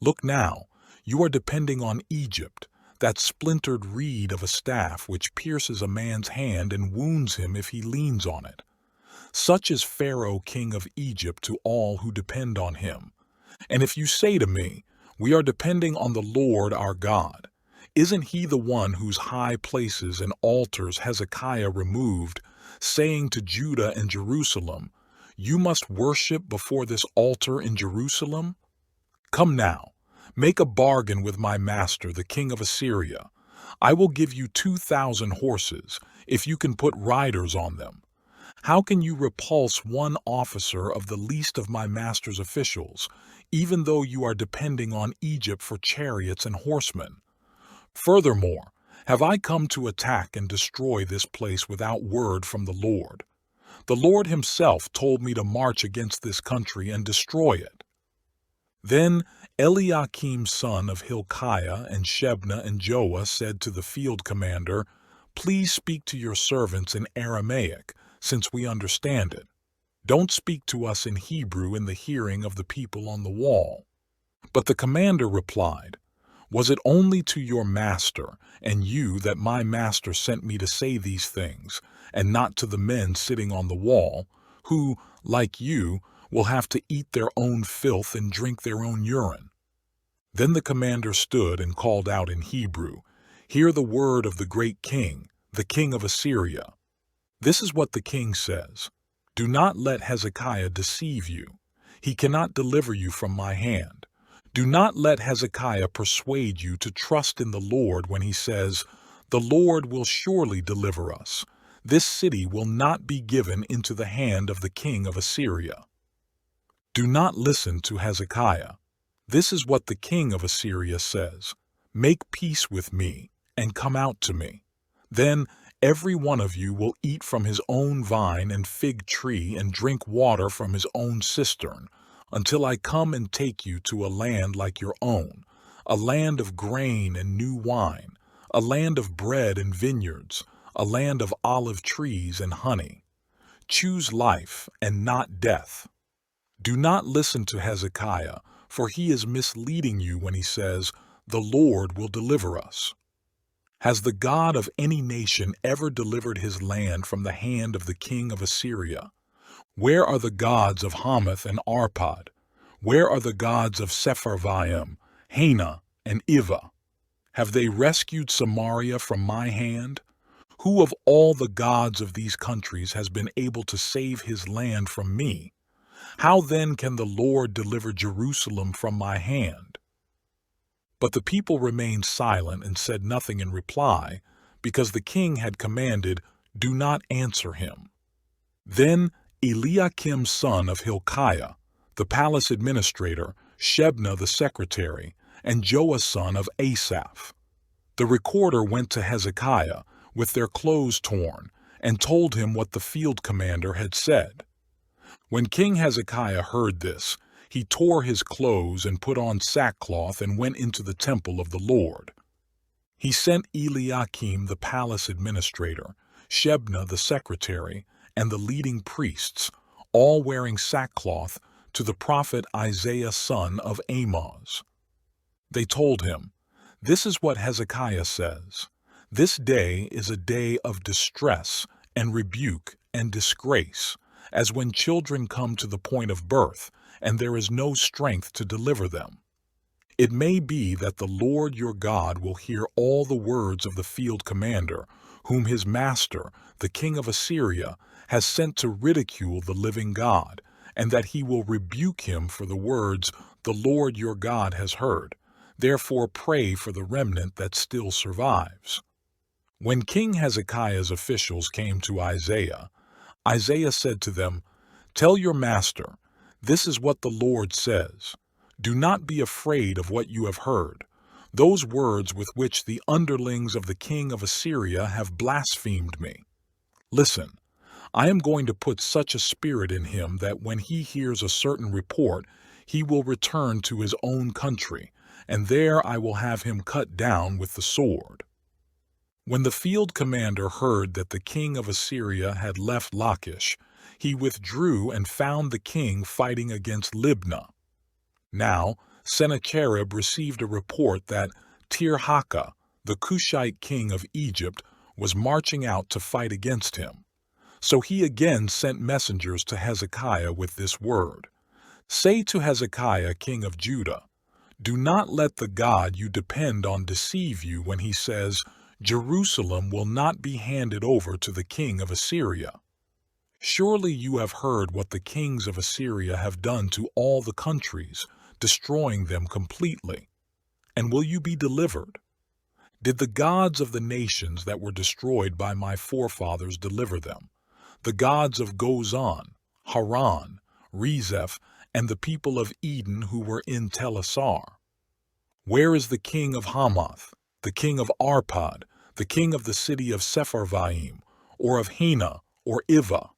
Look now, you are depending on Egypt, that splintered reed of a staff which pierces a man's hand and wounds him if he leans on it. Such is Pharaoh king of Egypt to all who depend on him. And if you say to me, we are depending on the Lord our God, isn't he the one whose high places and altars Hezekiah removed, saying to Judah and Jerusalem, you must worship before this altar in Jerusalem? Come now, make a bargain with my master, the king of Assyria. I will give you 2,000 horses, if you can put riders on them. How can you repulse one officer of the least of my master's officials, even though you are depending on Egypt for chariots and horsemen? Furthermore, have I come to attack and destroy this place without word from the Lord? The Lord himself told me to march against this country and destroy it. Then Eliakim son of Hilkiah and Shebna and Joah said to the field commander, Please speak to your servants in Aramaic, since we understand it. Don't speak to us in Hebrew in the hearing of the people on the wall. But the commander replied, Was it only to your master and you that my master sent me to say these things, and not to the men sitting on the wall, who, like you, will have to eat their own filth and drink their own urine? Then the commander stood and called out in Hebrew, Hear the word of the great king, the king of Assyria. This is what the king says, Do not let Hezekiah deceive you. He cannot deliver you from my hand. Do not let Hezekiah persuade you to trust in the Lord when he says, The Lord will surely deliver us. This city will not be given into the hand of the king of Assyria. Do not listen to Hezekiah. This is what the king of Assyria says. Make peace with me and come out to me. Then every one of you will eat from his own vine and fig tree and drink water from his own cistern, until I come and take you to a land like your own, a land of grain and new wine, a land of bread and vineyards, a land of olive trees and honey. Choose life and not death. Do not listen to Hezekiah, for he is misleading you when he says, "The Lord will deliver us." Has the God of any nation ever delivered his land from the hand of the king of Assyria? Where are the gods of Hamath and Arpad? Where are the gods of Sepharvaim, Hena, and Ivah? Have they rescued Samaria from my hand? Who of all the gods of these countries has been able to save his land from me? How then can the Lord deliver Jerusalem from my hand? But the people remained silent and said nothing in reply, because the king had commanded, "Do not answer him." Then Eliakim son of Hilkiah, the palace administrator, Shebna the secretary, and Joah son of Asaph, the recorder, went to Hezekiah with their clothes torn and told him what the field commander had said. When King Hezekiah heard this, he tore his clothes and put on sackcloth and went into the temple of the Lord. He sent Eliakim the palace administrator, Shebna the secretary, and the leading priests, all wearing sackcloth, to the prophet Isaiah son of Amoz. They told him, "This is what Hezekiah says. This day is a day of distress and rebuke and disgrace, as when children come to the point of birth, and there is no strength to deliver them. It may be that the Lord your God will hear all the words of the field commander, whom his master, the king of Assyria, has sent to ridicule the living God, and that he will rebuke him for the words the Lord your God has heard. Therefore pray for the remnant that still survives." When King Hezekiah's officials came to Isaiah, Isaiah said to them, "Tell your master, this is what the Lord says. Do not be afraid of what you have heard, those words with which the underlings of the king of Assyria have blasphemed me. Listen, I am going to put such a spirit in him that when he hears a certain report, he will return to his own country, and there I will have him cut down with the sword." When the field commander heard that the king of Assyria had left Lachish, he withdrew and found the king fighting against Libnah. Now Sennacherib received a report that Tirhakah, the Cushite king of Egypt, was marching out to fight against him. So he again sent messengers to Hezekiah with this word, "Say to Hezekiah king of Judah, do not let the God you depend on deceive you when he says, 'Jerusalem will not be handed over to the king of Assyria.' Surely you have heard what the kings of Assyria have done to all the countries, destroying them completely. And will you be delivered? Did the gods of the nations that were destroyed by my forefathers deliver them? The gods of Gozan, Haran, Rezeph, and the people of Eden who were in Telassar? Where is the king of Hamath, the king of Arpad, the king of the city of Sepharvaim, or of Hena, or Ivah?"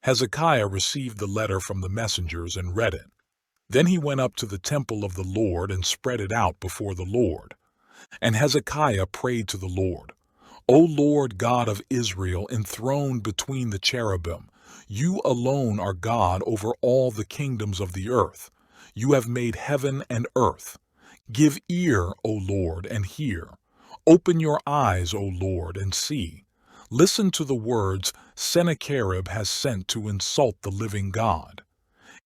Hezekiah received the letter from the messengers and read it. Then he went up to the temple of the Lord and spread it out before the Lord. And Hezekiah prayed to the Lord, "O Lord God of Israel, enthroned between the cherubim, you alone are God over all the kingdoms of the earth. You have made heaven and earth. Give ear, O Lord, and hear. Open your eyes, O Lord, and see. Listen to the words Sennacherib has sent to insult the living God.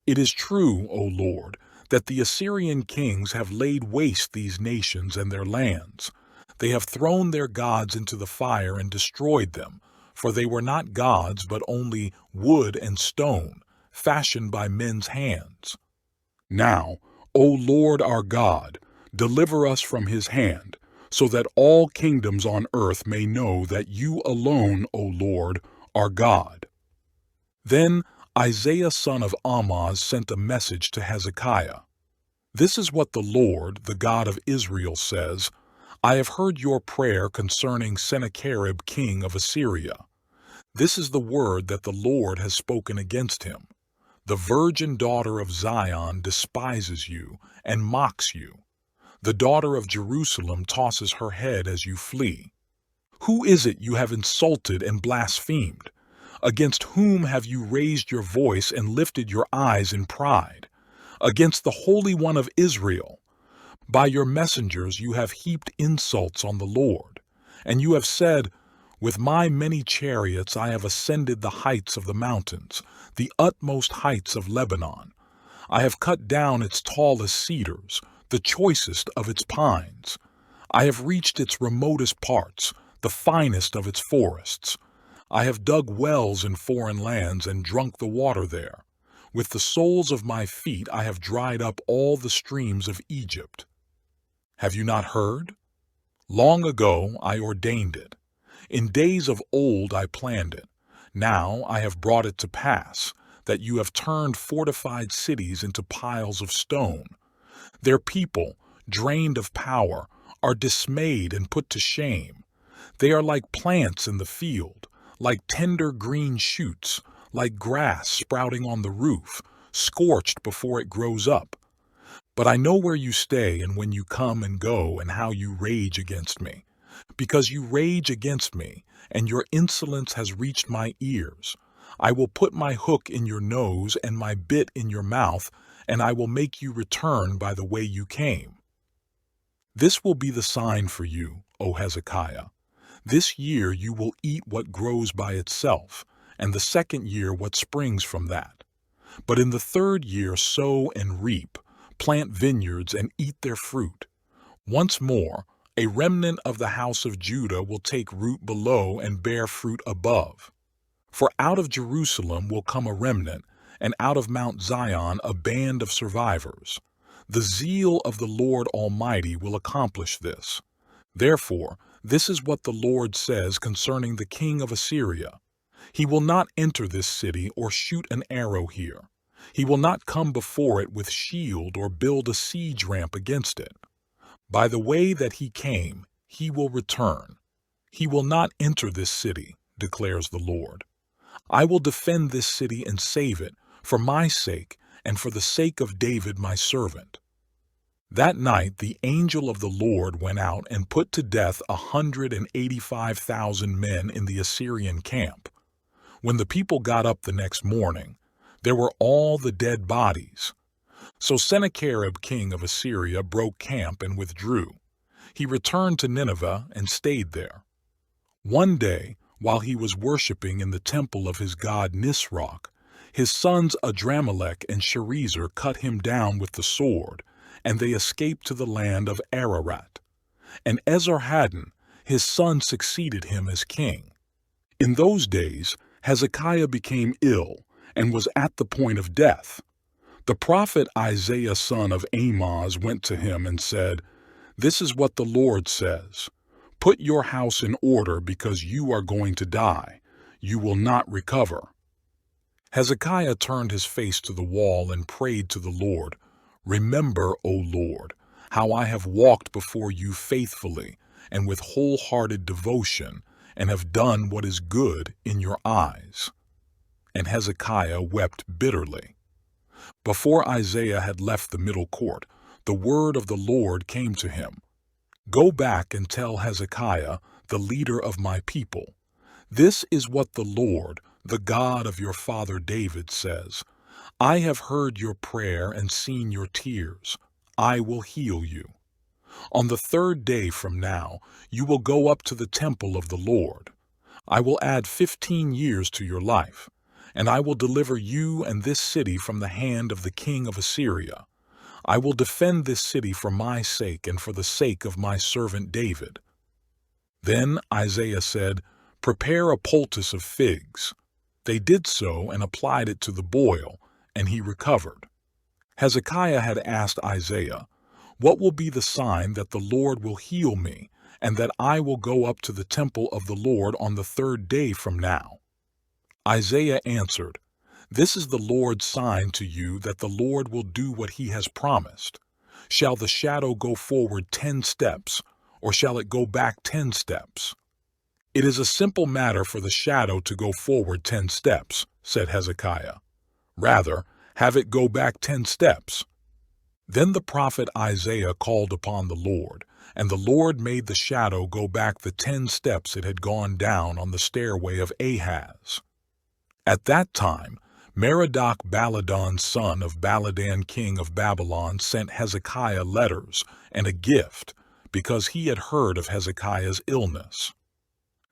It is true, O Lord, that the Assyrian kings have laid waste these nations and their lands. They have thrown their gods into the fire and destroyed them, for they were not gods but only wood and stone, fashioned by men's hands. Now, O Lord our God, deliver us from his hand, so that all kingdoms on earth may know that you alone, O Lord, are God." Then Isaiah son of Amoz sent a message to Hezekiah. "This is what the Lord, the God of Israel, says: I have heard your prayer concerning Sennacherib king of Assyria. This is the word that the Lord has spoken against him. The virgin daughter of Zion despises you and mocks you. The daughter of Jerusalem tosses her head as you flee. Who is it you have insulted and blasphemed? Against whom have you raised your voice and lifted your eyes in pride? Against the Holy One of Israel. By your messengers you have heaped insults on the Lord, and you have said, 'With my many chariots I have ascended the heights of the mountains, the utmost heights of Lebanon. I have cut down its tallest cedars, the choicest of its pines. I have reached its remotest parts, the finest of its forests. I have dug wells in foreign lands and drunk the water there. With the soles of my feet I have dried up all the streams of Egypt.' Have you not heard? Long ago I ordained it. In days of old I planned it. Now I have brought it to pass, that you have turned fortified cities into piles of stone. Their people, drained of power, are dismayed and put to shame. They are like plants in the field, like tender green shoots, like grass sprouting on the roof, scorched before it grows up. But I know where you stay and when you come and go and how you rage against me. Because you rage against me, and your insolence has reached my ears, I will put my hook in your nose and my bit in your mouth, and I will make you return by the way you came. This will be the sign for you, O Hezekiah. This year you will eat what grows by itself, and the second year what springs from that. But in the third year sow and reap, plant vineyards and eat their fruit. Once more, a remnant of the house of Judah will take root below and bear fruit above. For out of Jerusalem will come a remnant, and out of Mount Zion a band of survivors. The zeal of the Lord Almighty will accomplish this. Therefore, this is what the Lord says concerning the king of Assyria. He will not enter this city or shoot an arrow here. He will not come before it with shield or build a siege ramp against it. By the way that he came, he will return. He will not enter this city, declares the Lord. I will defend this city and save it, for my sake and for the sake of David my servant." That night the angel of the Lord went out and put to death 185,000 men in the Assyrian camp. When the people got up the next morning, there were all the dead bodies. So Sennacherib king of Assyria broke camp and withdrew. He returned to Nineveh and stayed there. One day, while he was worshipping in the temple of his god Nisroch, his sons Adramelech and Sharezer cut him down with the sword, and they escaped to the land of Ararat. And Esarhaddon, his son, succeeded him as king. In those days, Hezekiah became ill and was at the point of death. The prophet Isaiah son of Amoz went to him and said, "This is what the Lord says. Put your house in order because you are going to die. You will not recover." Hezekiah turned his face to the wall and prayed to the Lord, "Remember, O Lord, how I have walked before you faithfully and with wholehearted devotion, and have done what is good in your eyes." And Hezekiah wept bitterly. Before Isaiah had left the middle court, the word of the Lord came to him. "Go back and tell Hezekiah, the leader of my people, this is what the Lord, the God of your father David, says. I have heard your prayer and seen your tears. I will heal you. On the third day from now, you will go up to the temple of the Lord. I will add 15 years to your life, and I will deliver you and this city from the hand of the king of Assyria. I will defend this city for my sake and for the sake of my servant David." Then Isaiah said, "Prepare a poultice of figs." They did so and applied it to the boil, and he recovered. Hezekiah had asked Isaiah, "What will be the sign that the Lord will heal me and that I will go up to the temple of the Lord on the 3rd day from now." Isaiah answered, "This is the Lord's sign to you that the Lord will do what he has promised. Shall the shadow go forward 10 steps, or shall it go back 10 steps?" "It is a simple matter for the shadow to go forward 10 steps, said Hezekiah. "Rather, have it go back 10 steps. Then the prophet Isaiah called upon the Lord, and the Lord made the shadow go back the 10 steps it had gone down on the stairway of Ahaz. At that time, Merodach-Baladan, son of Baladan, king of Babylon, sent Hezekiah letters and a gift, because he had heard of Hezekiah's illness.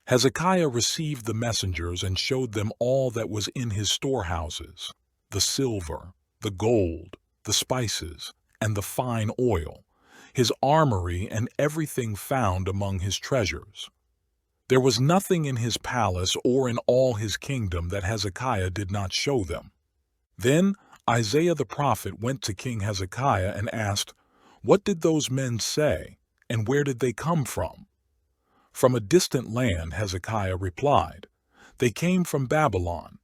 Hezekiah received the messengers and showed them all that was in his storehouses, the silver, the gold, the spices, and the fine oil, his armory, and everything found among his treasures. There was nothing in his palace or in all his kingdom that Hezekiah did not show them. Then Isaiah the prophet went to King Hezekiah and asked, "What did those men say, and where did they come from?" "From a distant land," Hezekiah replied. "They came from Babylon."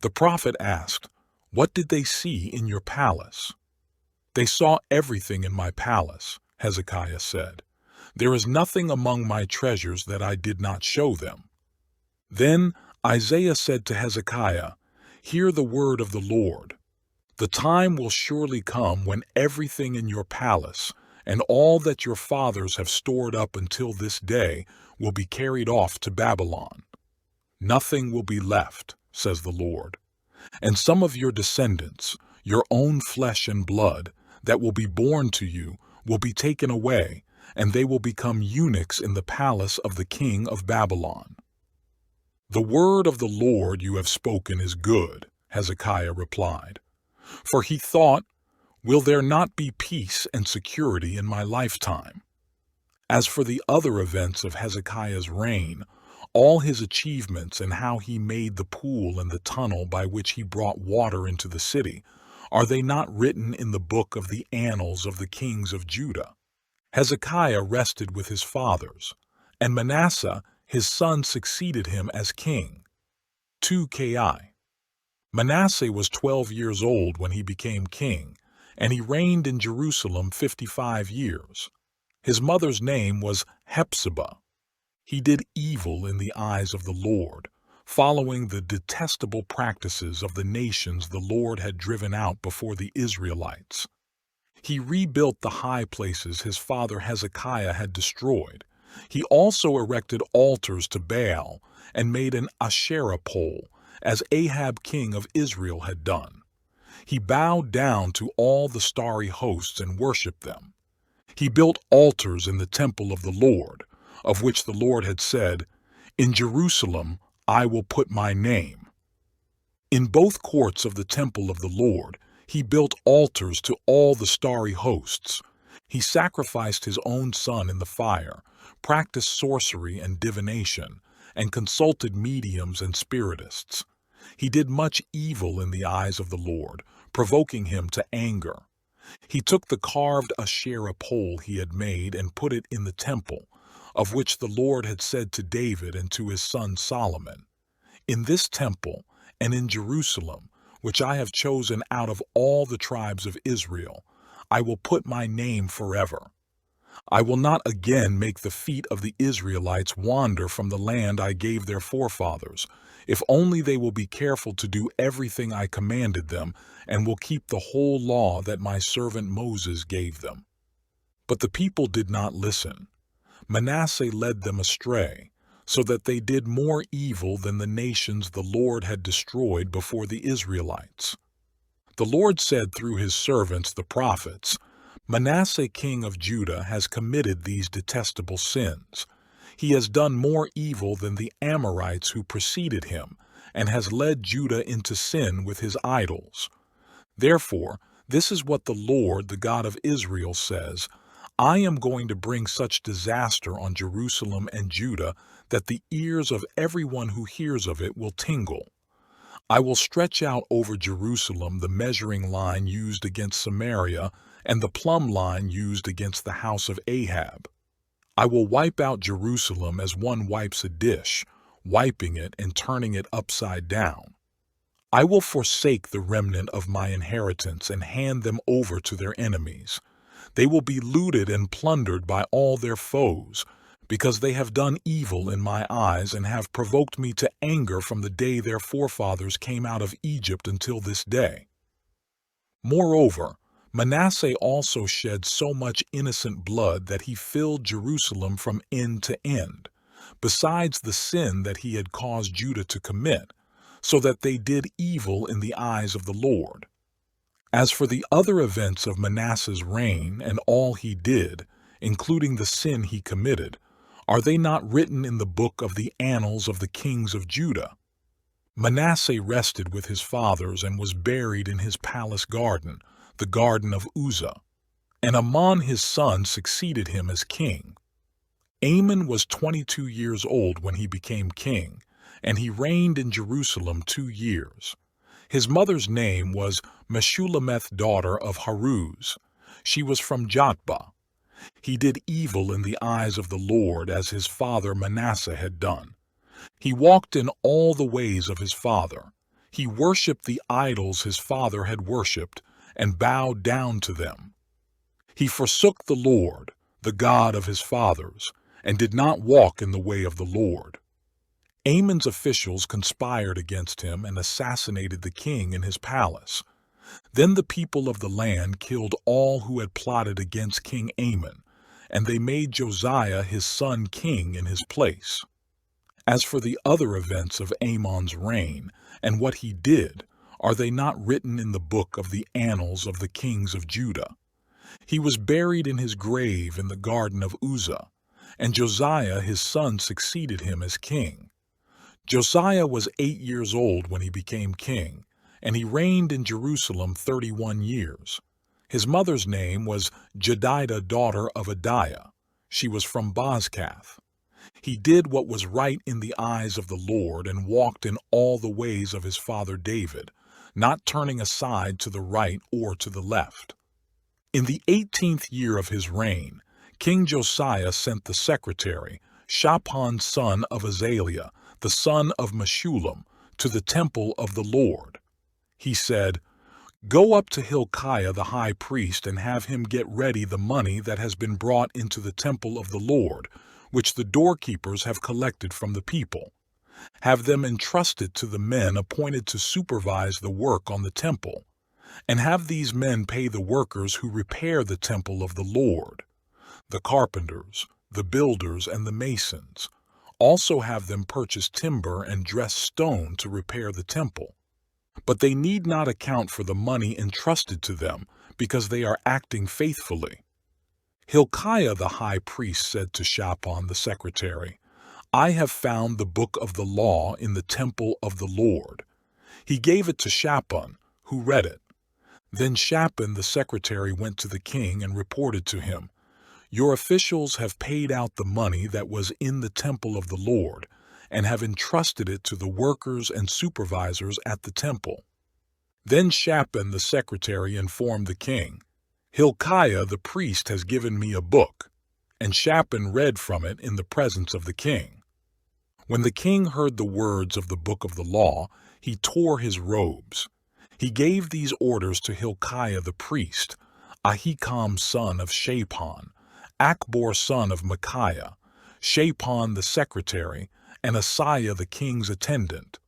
The prophet asked, "What did they see in your palace?" "They saw everything in my palace," Hezekiah said. "There is nothing among my treasures that I did not show them." Then Isaiah said to Hezekiah, "Hear the word of the Lord. The time will surely come when everything in your palace and all that your fathers have stored up until this day will be carried off to Babylon. Nothing will be left, says the Lord. And some of your descendants, your own flesh and blood, that will be born to you, will be taken away, and they will become eunuchs in the palace of the king of Babylon." "The word of the Lord you have spoken is good," Hezekiah replied. For he thought, "Will there not be peace and security in my lifetime?" As for the other events of Hezekiah's reign, all his achievements and how he made the pool and the tunnel by which he brought water into the city, are they not written in the book of the annals of the kings of Judah? Hezekiah rested with his fathers, and Manasseh his son succeeded him as king. 2 Ki. Manasseh was 12 years old when he became king, and he reigned in Jerusalem 55 years. His mother's name was Hephzibah. He did evil in the eyes of the Lord, following the detestable practices of the nations the Lord had driven out before the Israelites. He rebuilt the high places his father Hezekiah had destroyed. He also erected altars to Baal and made an Asherah pole, as Ahab king of Israel had done. He bowed down to all the starry hosts and worshipped them. He built altars in the temple of the Lord, of which the Lord had said, "In Jerusalem I will put my name." In both courts of the temple of the Lord, he built altars to all the starry hosts. He sacrificed his own son in the fire, practiced sorcery and divination, and consulted mediums and spiritists. He did much evil in the eyes of the Lord, provoking him to anger. He took the carved Asherah pole he had made and put it in the temple, of which the Lord had said to David and to his son Solomon, "In this temple and in Jerusalem, which I have chosen out of all the tribes of Israel, I will put my name forever. I will not again make the feet of the Israelites wander from the land I gave their forefathers, if only they will be careful to do everything I commanded them and will keep the whole law that my servant Moses gave them." But the people did not listen. Manasseh led them astray, so that they did more evil than the nations the Lord had destroyed before the Israelites. The Lord said through his servants the prophets, "Manasseh king of Judah has committed these detestable sins. He has done more evil than the Amorites who preceded him, and has led Judah into sin with his idols. Therefore, this is what the Lord, the God of Israel, says, I am going to bring such disaster on Jerusalem and Judah that the ears of everyone who hears of it will tingle. I will stretch out over Jerusalem the measuring line used against Samaria and the plumb line used against the house of Ahab. I will wipe out Jerusalem as one wipes a dish, wiping it and turning it upside down. I will forsake the remnant of my inheritance and hand them over to their enemies. They will be looted and plundered by all their foes, because they have done evil in my eyes and have provoked me to anger from the day their forefathers came out of Egypt until this day. Moreover, Manasseh also shed so much innocent blood that he filled Jerusalem from end to end, besides the sin that he had caused Judah to commit, so that they did evil in the eyes of the Lord. As for the other events of Manasseh's reign and all he did, including the sin he committed, are they not written in the book of the annals of the kings of Judah? Manasseh rested with his fathers and was buried in his palace garden, the garden of Uzzah, and Amon his son succeeded him as king. Amon was 22 years old when he became king, and he reigned in Jerusalem 2 years. His mother's name was Meshullemeth, daughter of Haruz. She was from Jotbah. He did evil in the eyes of the Lord as his father Manasseh had done. He walked in all the ways of his father. He worshipped the idols his father had worshipped and bowed down to them. He forsook the Lord, the God of his fathers, and did not walk in the way of the Lord. Amon's officials conspired against him and assassinated the king in his palace. Then the people of the land killed all who had plotted against King Amon, and they made Josiah his son king in his place. As for the other events of Amon's reign and what he did, are they not written in the book of the annals of the kings of Judah? He was buried in his grave in the garden of Uzzah, and Josiah his son succeeded him as king. Josiah was 8 years old when he became king, and he reigned in Jerusalem 31 years. His mother's name was Jedidah, daughter of Adiah. She was from Bozkath. He did what was right in the eyes of the Lord and walked in all the ways of his father David, not turning aside to the right or to the left. In the 18th year of his reign, King Josiah sent the secretary, Shaphan son of Azaliah, the son of Meshullam, to the temple of the Lord. He said, "Go up to Hilkiah the high priest and have him get ready the money that has been brought into the temple of the Lord, which the doorkeepers have collected from the people. Have them entrusted to the men appointed to supervise the work on the temple, and have these men pay the workers who repair the temple of the Lord, the carpenters, the builders, and the masons. Also have them purchase timber and dress stone to repair the temple. But they need not account for the money entrusted to them, because they are acting faithfully." Hilkiah the high priest said to Shaphan the secretary, "I have found the book of the law in the temple of the Lord." He gave it to Shaphan, who read it. Then Shaphan the secretary went to the king and reported to him, "Your officials have paid out the money that was in the temple of the Lord, and have entrusted it to the workers and supervisors at the temple." Then Shaphan the secretary informed the king, "Hilkiah the priest has given me a book," and Shaphan read from it in the presence of the king. When the king heard the words of the book of the law, he tore his robes. He gave these orders to Hilkiah the priest, Ahikam son of Shaphan, Akbor son of Micaiah, Shaphan the secretary, and Asaiah the king's attendant.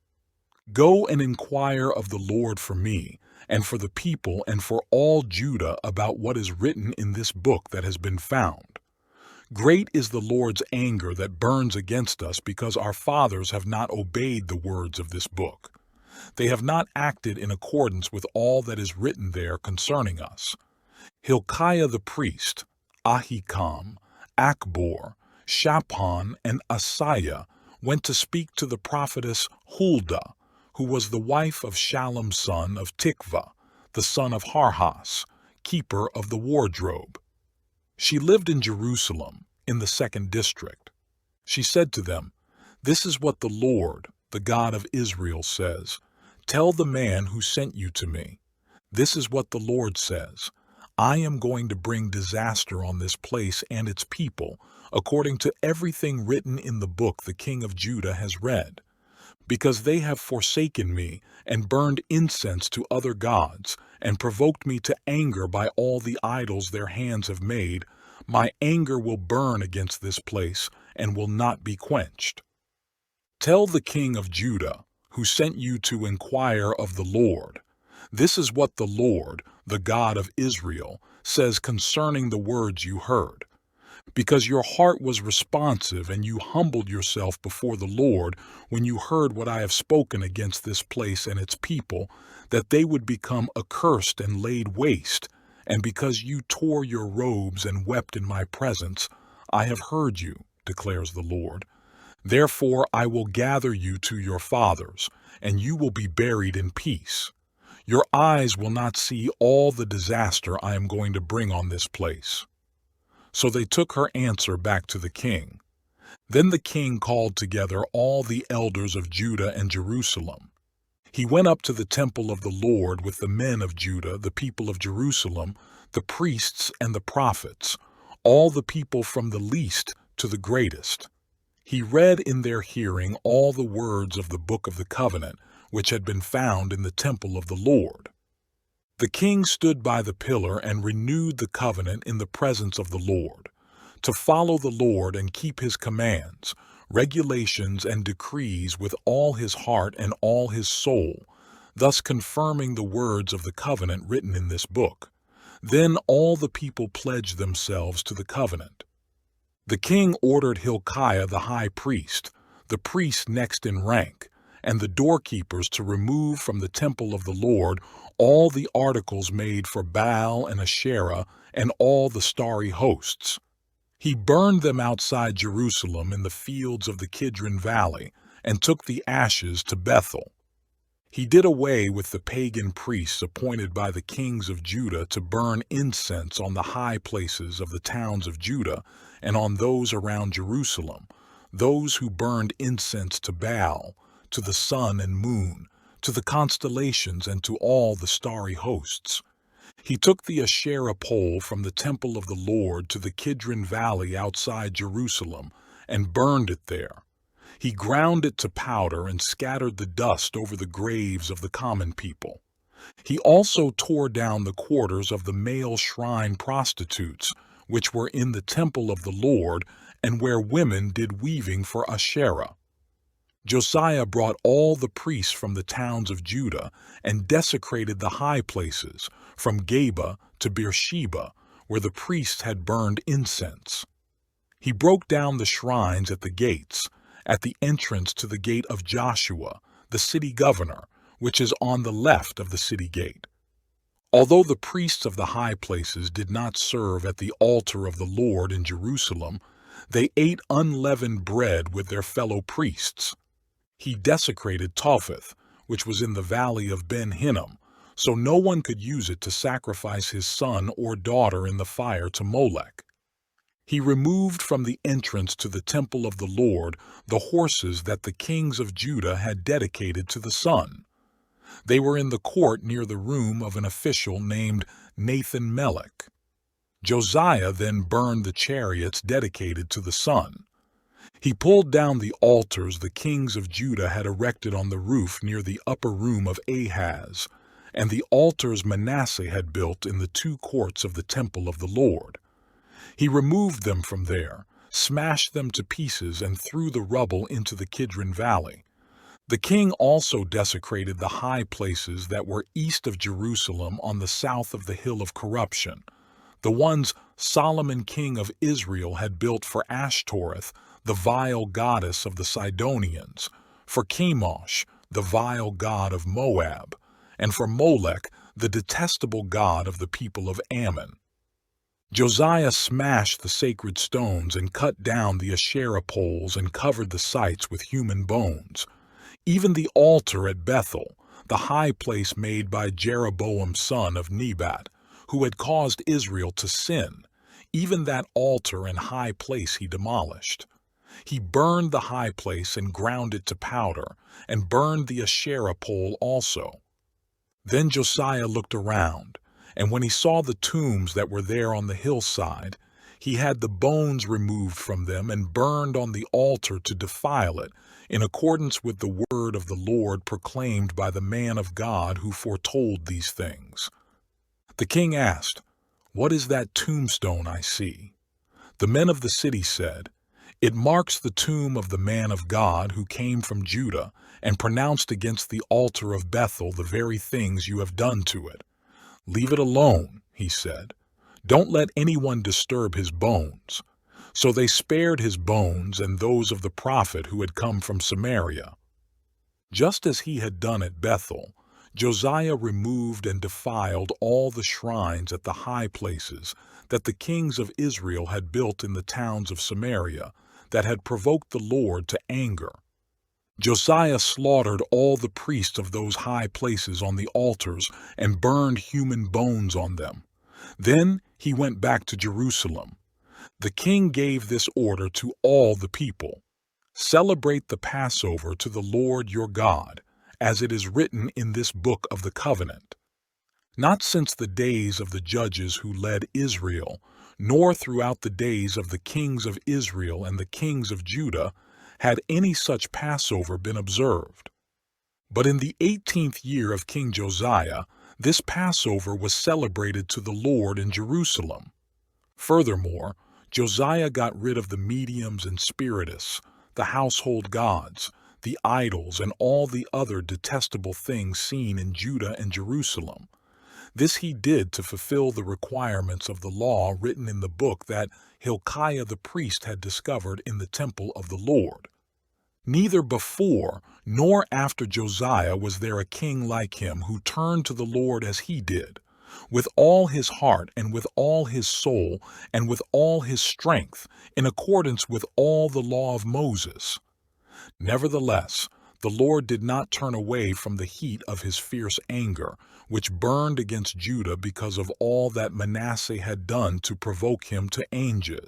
"Go and inquire of the Lord for me, and for the people, and for all Judah about what is written in this book that has been found. Great is the Lord's anger that burns against us because our fathers have not obeyed the words of this book. They have not acted in accordance with all that is written there concerning us." Hilkiah the priest, Ahikam, Akbor, Shaphan, and Asaiah went to speak to the prophetess Huldah, who was the wife of Shallum son of Tikvah, the son of Harhas, keeper of the wardrobe. She lived in Jerusalem, in the 2nd district. She said to them, "This is what the Lord, the God of Israel, says. Tell the man who sent you to me. This is what the Lord says. I am going to bring disaster on this place and its people, according to everything written in the book the king of Judah has read. Because they have forsaken me and burned incense to other gods and provoked me to anger by all the idols their hands have made, my anger will burn against this place and will not be quenched. Tell the king of Judah, who sent you to inquire of the Lord, this is what the Lord, the God of Israel, says concerning the words you heard. Because your heart was responsive and you humbled yourself before the Lord when you heard what I have spoken against this place and its people, that they would become accursed and laid waste, and because you tore your robes and wept in my presence, I have heard you, declares the Lord. Therefore I will gather you to your fathers, and you will be buried in peace. Your eyes will not see all the disaster I am going to bring on this place. So they took her answer back to the king. Then the king called together all the elders of Judah and Jerusalem. He went up to the temple of the Lord with the men of Judah, the people of Jerusalem, the priests and the prophets, all the people from the least to the greatest. He read in their hearing all the words of the book of the covenant, which had been found in the temple of the Lord. The king stood by the pillar and renewed the covenant in the presence of the Lord, to follow the Lord and keep his commands, regulations and decrees with all his heart and all his soul, thus confirming the words of the covenant written in this book. Then all the people pledged themselves to the covenant. The king ordered Hilkiah the high priest, the priest next in rank, and the doorkeepers to remove from the temple of the Lord all the articles made for Baal and Asherah and all the starry hosts. He burned them outside Jerusalem in the fields of the Kidron Valley and took the ashes to Bethel. He did away with the pagan priests appointed by the kings of Judah to burn incense on the high places of the towns of Judah and on those around Jerusalem, those who burned incense to Baal, to the sun and moon, to the constellations and to all the starry hosts. He took the Asherah pole from the temple of the Lord to the Kidron Valley outside Jerusalem and burned it there. He ground it to powder and scattered the dust over the graves of the common people. He also tore down the quarters of the male shrine prostitutes, which were in the temple of the Lord and where women did weaving for Asherah. Josiah brought all the priests from the towns of Judah and desecrated the high places, from Geba to Beersheba, where the priests had burned incense. He broke down the shrines at the gates, at the entrance to the gate of Joshua, the city governor, which is on the left of the city gate. Although the priests of the high places did not serve at the altar of the Lord in Jerusalem, they ate unleavened bread with their fellow priests. He desecrated Topheth, which was in the valley of Ben-Hinnom, so no one could use it to sacrifice his son or daughter in the fire to Molech. He removed from the entrance to the temple of the Lord the horses that the kings of Judah had dedicated to the sun. They were in the court near the room of an official named Nathan-Melech. Josiah then burned the chariots dedicated to the sun. He pulled down the altars the kings of Judah had erected on the roof near the upper room of Ahaz, and the altars Manasseh had built in the two courts of the temple of the Lord. He removed them from there, smashed them to pieces, and threw the rubble into the Kidron Valley. The king also desecrated the high places that were east of Jerusalem on the south of the hill of corruption, the ones Solomon king of Israel had built for Ashtoreth, the vile goddess of the Sidonians, for Chemosh, the vile god of Moab, and for Molech, the detestable god of the people of Ammon. Josiah smashed the sacred stones and cut down the Asherah poles and covered the sites with human bones. Even the altar at Bethel, the high place made by Jeroboam son of Nebat, who had caused Israel to sin, even that altar and high place he demolished. He burned the high place and ground it to powder, and burned the Asherah pole also. Then Josiah looked around, And when he saw the tombs that were there on the hillside, he had the bones removed from them and burned on the altar to defile it, in accordance with the word of the Lord proclaimed by the man of God who foretold these things. The king asked, "What is that tombstone I see?" The men of the city said, "It marks the tomb of the man of God who came from Judah and pronounced against the altar of Bethel the very things you have done to it." "Leave it alone," he said. "Don't let anyone disturb his bones." So they spared his bones and those of the prophet who had come from Samaria. Just as he had done at Bethel, Josiah removed and defiled all the shrines at the high places that the kings of Israel had built in the towns of Samaria that had provoked the Lord to anger. Josiah slaughtered all the priests of those high places on the altars and burned human bones on them. Then he went back to Jerusalem. The king gave this order to all the people: "Celebrate the Passover to the Lord your God, as it is written in this book of the covenant." Not since the days of the judges who led Israel, nor throughout the days of the kings of Israel and the kings of Judah, had any such Passover been observed. But in the 18th year of King Josiah, this Passover was celebrated to the Lord in Jerusalem. Furthermore, Josiah got rid of the mediums and spiritists, the household gods, the idols, and all the other detestable things seen in Judah and Jerusalem. This he did to fulfill the requirements of the law written in the book that Hilkiah the priest had discovered in the temple of the Lord. Neither before nor after Josiah was there a king like him who turned to the Lord as he did, with all his heart and with all his soul and with all his strength, in accordance with all the law of Moses. Nevertheless, the Lord did not turn away from the heat of his fierce anger, which burned against Judah because of all that Manasseh had done to provoke him to anger.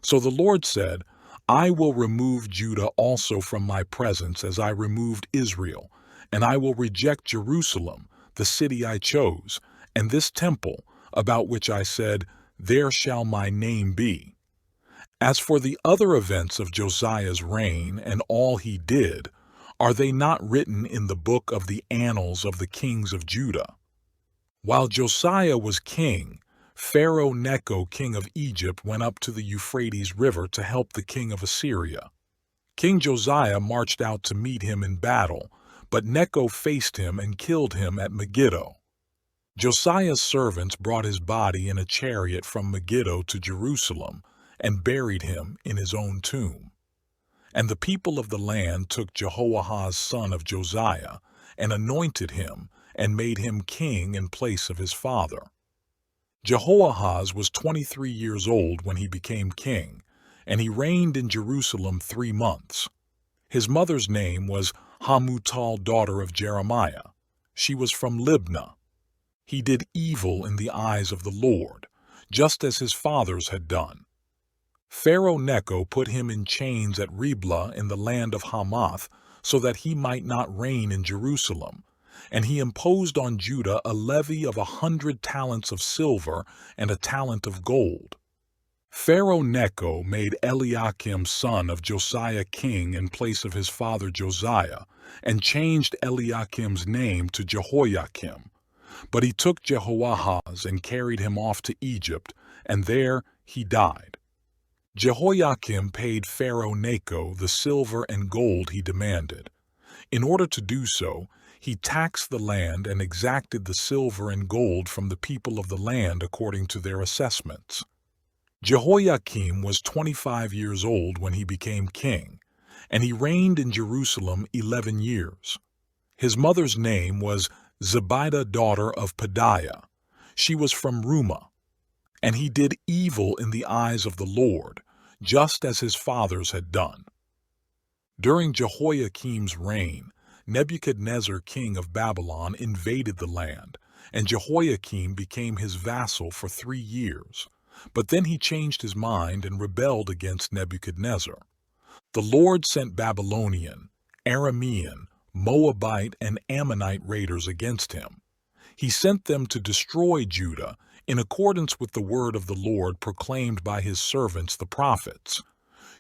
So the Lord said, "I will remove Judah also from my presence as I removed Israel, and I will reject Jerusalem, the city I chose, and this temple, about which I said, 'There shall my name be.'" As for the other events of Josiah's reign and all he did, are they not written in the book of the annals of the kings of Judah? While Josiah was king, Pharaoh Necho, king of Egypt, went up to the Euphrates River to help the king of Assyria. King Josiah marched out to meet him in battle, but Necho faced him and killed him at Megiddo. Josiah's servants brought his body in a chariot from Megiddo to Jerusalem and buried him in his own tomb. And the people of the land took Jehoahaz son of Josiah and anointed him and made him king in place of his father. Jehoahaz was 23 years old when he became king, and he reigned in Jerusalem 3 months. His mother's name was Hamutal, daughter of Jeremiah. She was from Libnah. He did evil in the eyes of the Lord, just as his fathers had done. Pharaoh Necho put him in chains at Riblah in the land of Hamath, so that he might not reign in Jerusalem, and he imposed on Judah a levy of 100 talents of silver and a talent of gold. Pharaoh Necho made Eliakim son of Josiah king in place of his father Josiah, and changed Eliakim's name to Jehoiakim. But he took Jehoahaz and carried him off to Egypt, and there he died. Jehoiakim paid Pharaoh Necho the silver and gold he demanded. In order to do so, he taxed the land and exacted the silver and gold from the people of the land according to their assessments. Jehoiakim was 25 years old when he became king, and he reigned in Jerusalem 11 years. His mother's name was Zebidah, daughter of Pedaiah. She was from Rumah. And he did evil in the eyes of the Lord, just as his fathers had done. During Jehoiakim's reign, Nebuchadnezzar, king of Babylon, invaded the land, and Jehoiakim became his vassal for 3 years. But then he changed his mind and rebelled against Nebuchadnezzar. The Lord sent Babylonian, Aramean, Moabite, and Ammonite raiders against him. He sent them to destroy Judah in accordance with the word of the Lord proclaimed by his servants the prophets.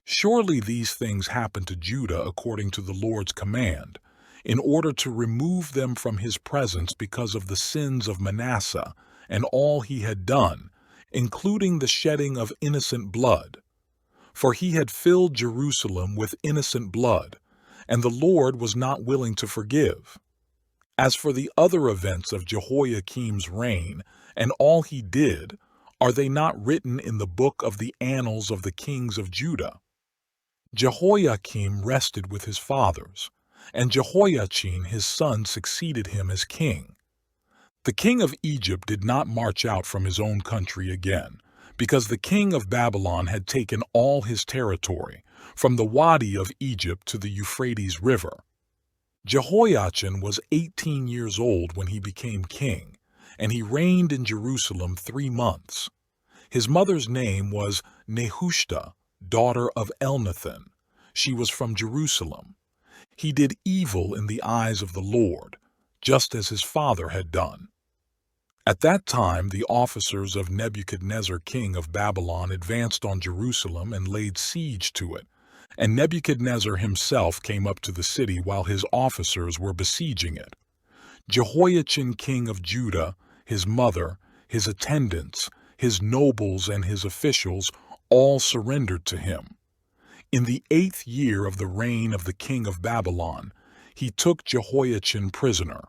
Surely these things happened to Judah according to the Lord's command, in order to remove them from his presence because of the sins of Manasseh and all he had done, including the shedding of innocent blood. For he had filled Jerusalem with innocent blood, and the Lord was not willing to forgive. As for the other events of Jehoiakim's reign and all he did, are they not written in the book of the annals of the kings of Judah? Jehoiakim rested with his fathers, and Jehoiachin his son succeeded him as king. The king of Egypt did not march out from his own country again, because the king of Babylon had taken all his territory, from the Wadi of Egypt to the Euphrates River. Jehoiachin was 18 years old when he became king, and he reigned in Jerusalem 3 months. His mother's name was Nehushta, daughter of Elnathan. She was from Jerusalem. He did evil in the eyes of the Lord, just as his father had done. At that time the officers of Nebuchadnezzar king of Babylon advanced on Jerusalem and laid siege to it, and Nebuchadnezzar himself came up to the city while his officers were besieging it. Jehoiachin king of Judah, his mother, his attendants, his nobles, and his officials all surrendered to him. In the 8th year of the reign of the king of Babylon, he took Jehoiachin prisoner.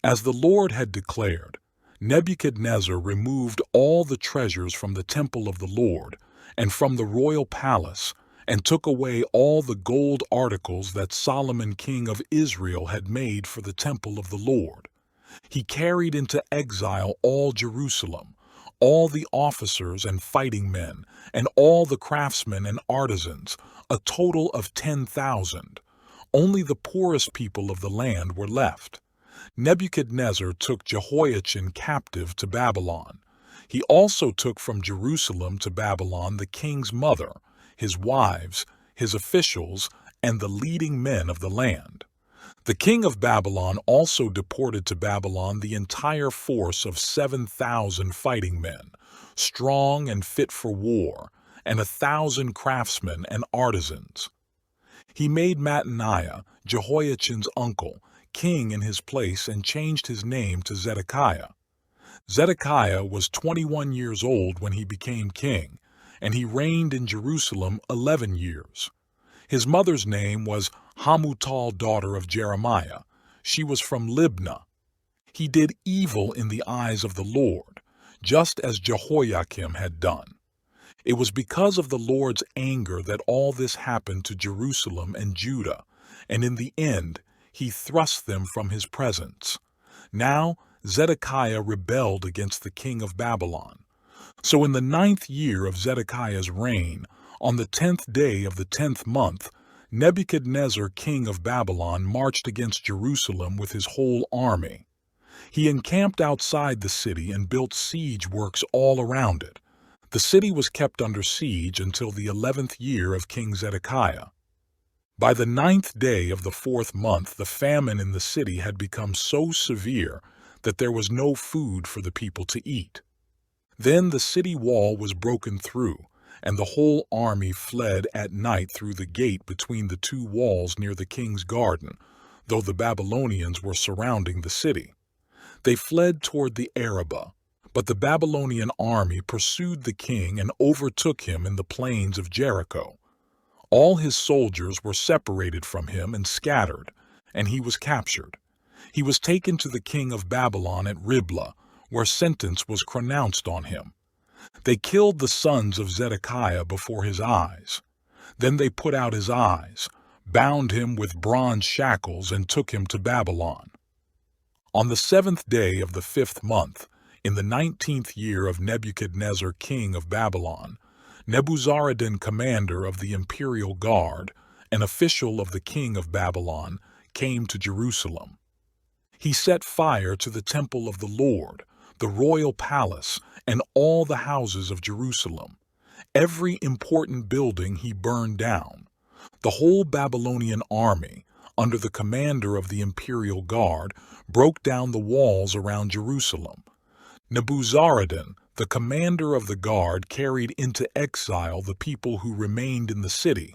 As the Lord had declared, Nebuchadnezzar removed all the treasures from the temple of the Lord and from the royal palace, and took away all the gold articles that Solomon king of Israel had made for the temple of the Lord. He carried into exile all Jerusalem, all the officers and fighting men, and all the craftsmen and artisans, a total of 10,000. Only the poorest people of the land were left. Nebuchadnezzar took Jehoiachin captive to Babylon. He also took from Jerusalem to Babylon the king's mother, his wives, his officials, and the leading men of the land. The king of Babylon also deported to Babylon the entire force of 7,000 fighting men, strong and fit for war, and 1,000 craftsmen and artisans. He made Mattaniah, Jehoiachin's uncle, king in his place and changed his name to Zedekiah. Zedekiah was 21 years old when he became king, and he reigned in Jerusalem 11 years. His mother's name was Hamutal, daughter of Jeremiah. She was from Libnah. He did evil in the eyes of the Lord, just as Jehoiakim had done. It was because of the Lord's anger that all this happened to Jerusalem and Judah, and in the end he thrust them from his presence. Now Zedekiah rebelled against the king of Babylon. So in the 9th year of Zedekiah's reign, on the 10th day of the 10th month, Nebuchadnezzar king of Babylon marched against Jerusalem with his whole army. He encamped outside the city and built siege works all around it. The city was kept under siege until the 11th year of King Zedekiah. By the 9th day of the 4th month, the famine in the city had become so severe that there was no food for the people to eat. Then the city wall was broken through, and the whole army fled at night through the gate between the 2 walls near the king's garden, though the Babylonians were surrounding the city. They fled toward the Arabah, but the Babylonian army pursued the king and overtook him in the plains of Jericho. All his soldiers were separated from him and scattered, and he was captured. He was taken to the king of Babylon at Riblah, where sentence was pronounced on him. They killed the sons of Zedekiah before his eyes. Then they put out his eyes, bound him with bronze shackles, and took him to Babylon. On the 7th day of the 5th month, in the 19th year of Nebuchadnezzar king of Babylon, Nebuzaradan, commander of the imperial guard, an official of the king of Babylon, came to Jerusalem. He set fire to the temple of the Lord, the royal palace, and all the houses of Jerusalem. Every important building he burned down. The whole Babylonian army, under the commander of the imperial guard, broke down the walls around Jerusalem. Nebuzaradan, the commander of the guard, carried into exile the people who remained in the city,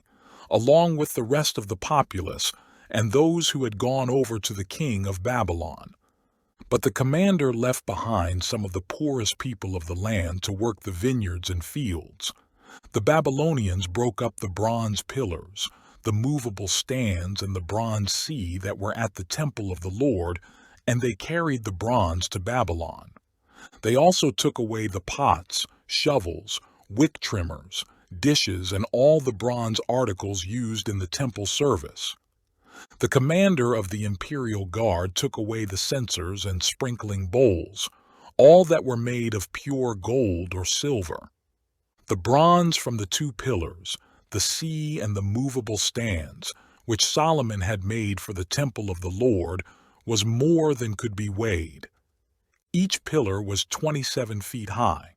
along with the rest of the populace and those who had gone over to the king of Babylon. But the commander left behind some of the poorest people of the land to work the vineyards and fields. The Babylonians broke up the bronze pillars, the movable stands, and the bronze sea that were at the temple of the Lord, and they carried the bronze to Babylon. They also took away the pots, shovels, wick trimmers, dishes, and all the bronze articles used in the temple service. The commander of the imperial guard took away the censers and sprinkling bowls, all that were made of pure gold or silver. The bronze from the two pillars, the sea, and the movable stands, which Solomon had made for the temple of the Lord, was more than could be weighed. Each pillar was 27 feet high.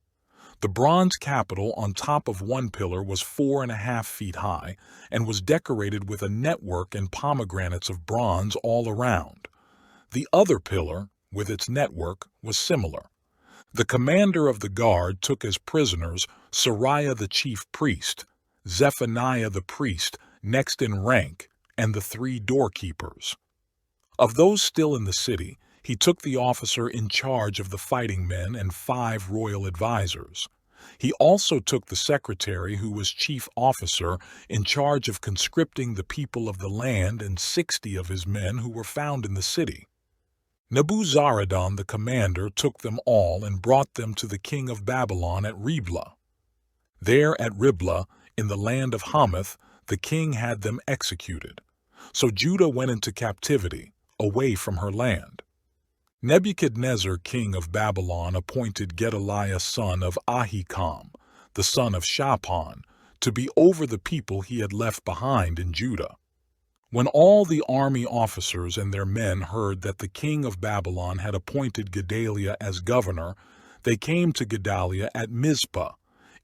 The bronze capital on top of one pillar was 4.5 feet high and was decorated with a network and pomegranates of bronze all around. The other pillar, with its network, was similar. The commander of the guard took as prisoners Sariah the chief priest, Zephaniah the priest, next in rank, and the 3 doorkeepers. Of those still in the city, he took the officer in charge of the fighting men and 5 royal advisers. He also took the secretary, who was chief officer, in charge of conscripting the people of the land, and 60 of his men who were found in the city. Nebuzaradan the commander took them all and brought them to the king of Babylon at Riblah. There at Riblah, in the land of Hamath, the king had them executed. So Judah went into captivity, away from her land. Nebuchadnezzar, king of Babylon, appointed Gedaliah son of Ahikam, the son of Shaphan, to be over the people he had left behind in Judah. When all the army officers and their men heard that the king of Babylon had appointed Gedaliah as governor, they came to Gedaliah at Mizpah.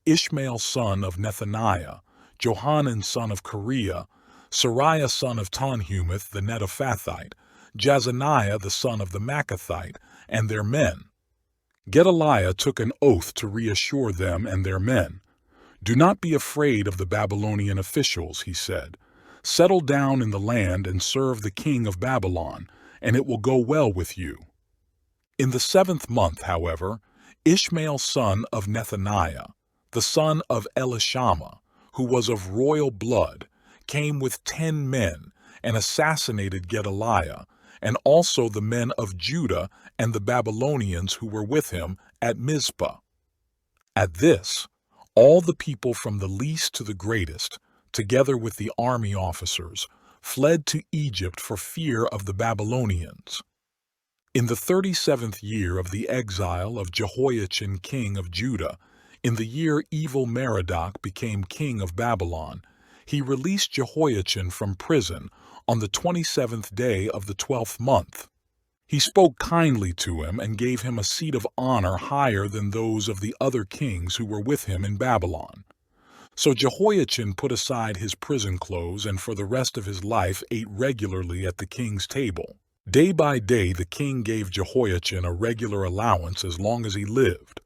Ishmael son of Nethaniah, Johanan son of Kareah, Sariah son of Tanhumeth the Netophathite, Jazaniah the son of the Maacathite, and their men. Gedaliah took an oath to reassure them and their men. "Do not be afraid of the Babylonian officials," he said. "Settle down in the land and serve the king of Babylon, and it will go well with you." In the 7th month, however, Ishmael son of Nethaniah, the son of Elishama, who was of royal blood, came with 10 men and assassinated Gedaliah, and also the men of Judah and the Babylonians who were with him at Mizpah. At this, all the people from the least to the greatest, together with the army officers, fled to Egypt for fear of the Babylonians. In the 37th year of the exile of Jehoiachin king of Judah, in the year Evil-Merodach became king of Babylon, he released Jehoiachin from prison on the 27th day of the 12th month. He spoke kindly to him and gave him a seat of honor higher than those of the other kings who were with him in Babylon. So Jehoiachin put aside his prison clothes and for the rest of his life ate regularly at the king's table. Day by day the king gave Jehoiachin a regular allowance as long as he lived.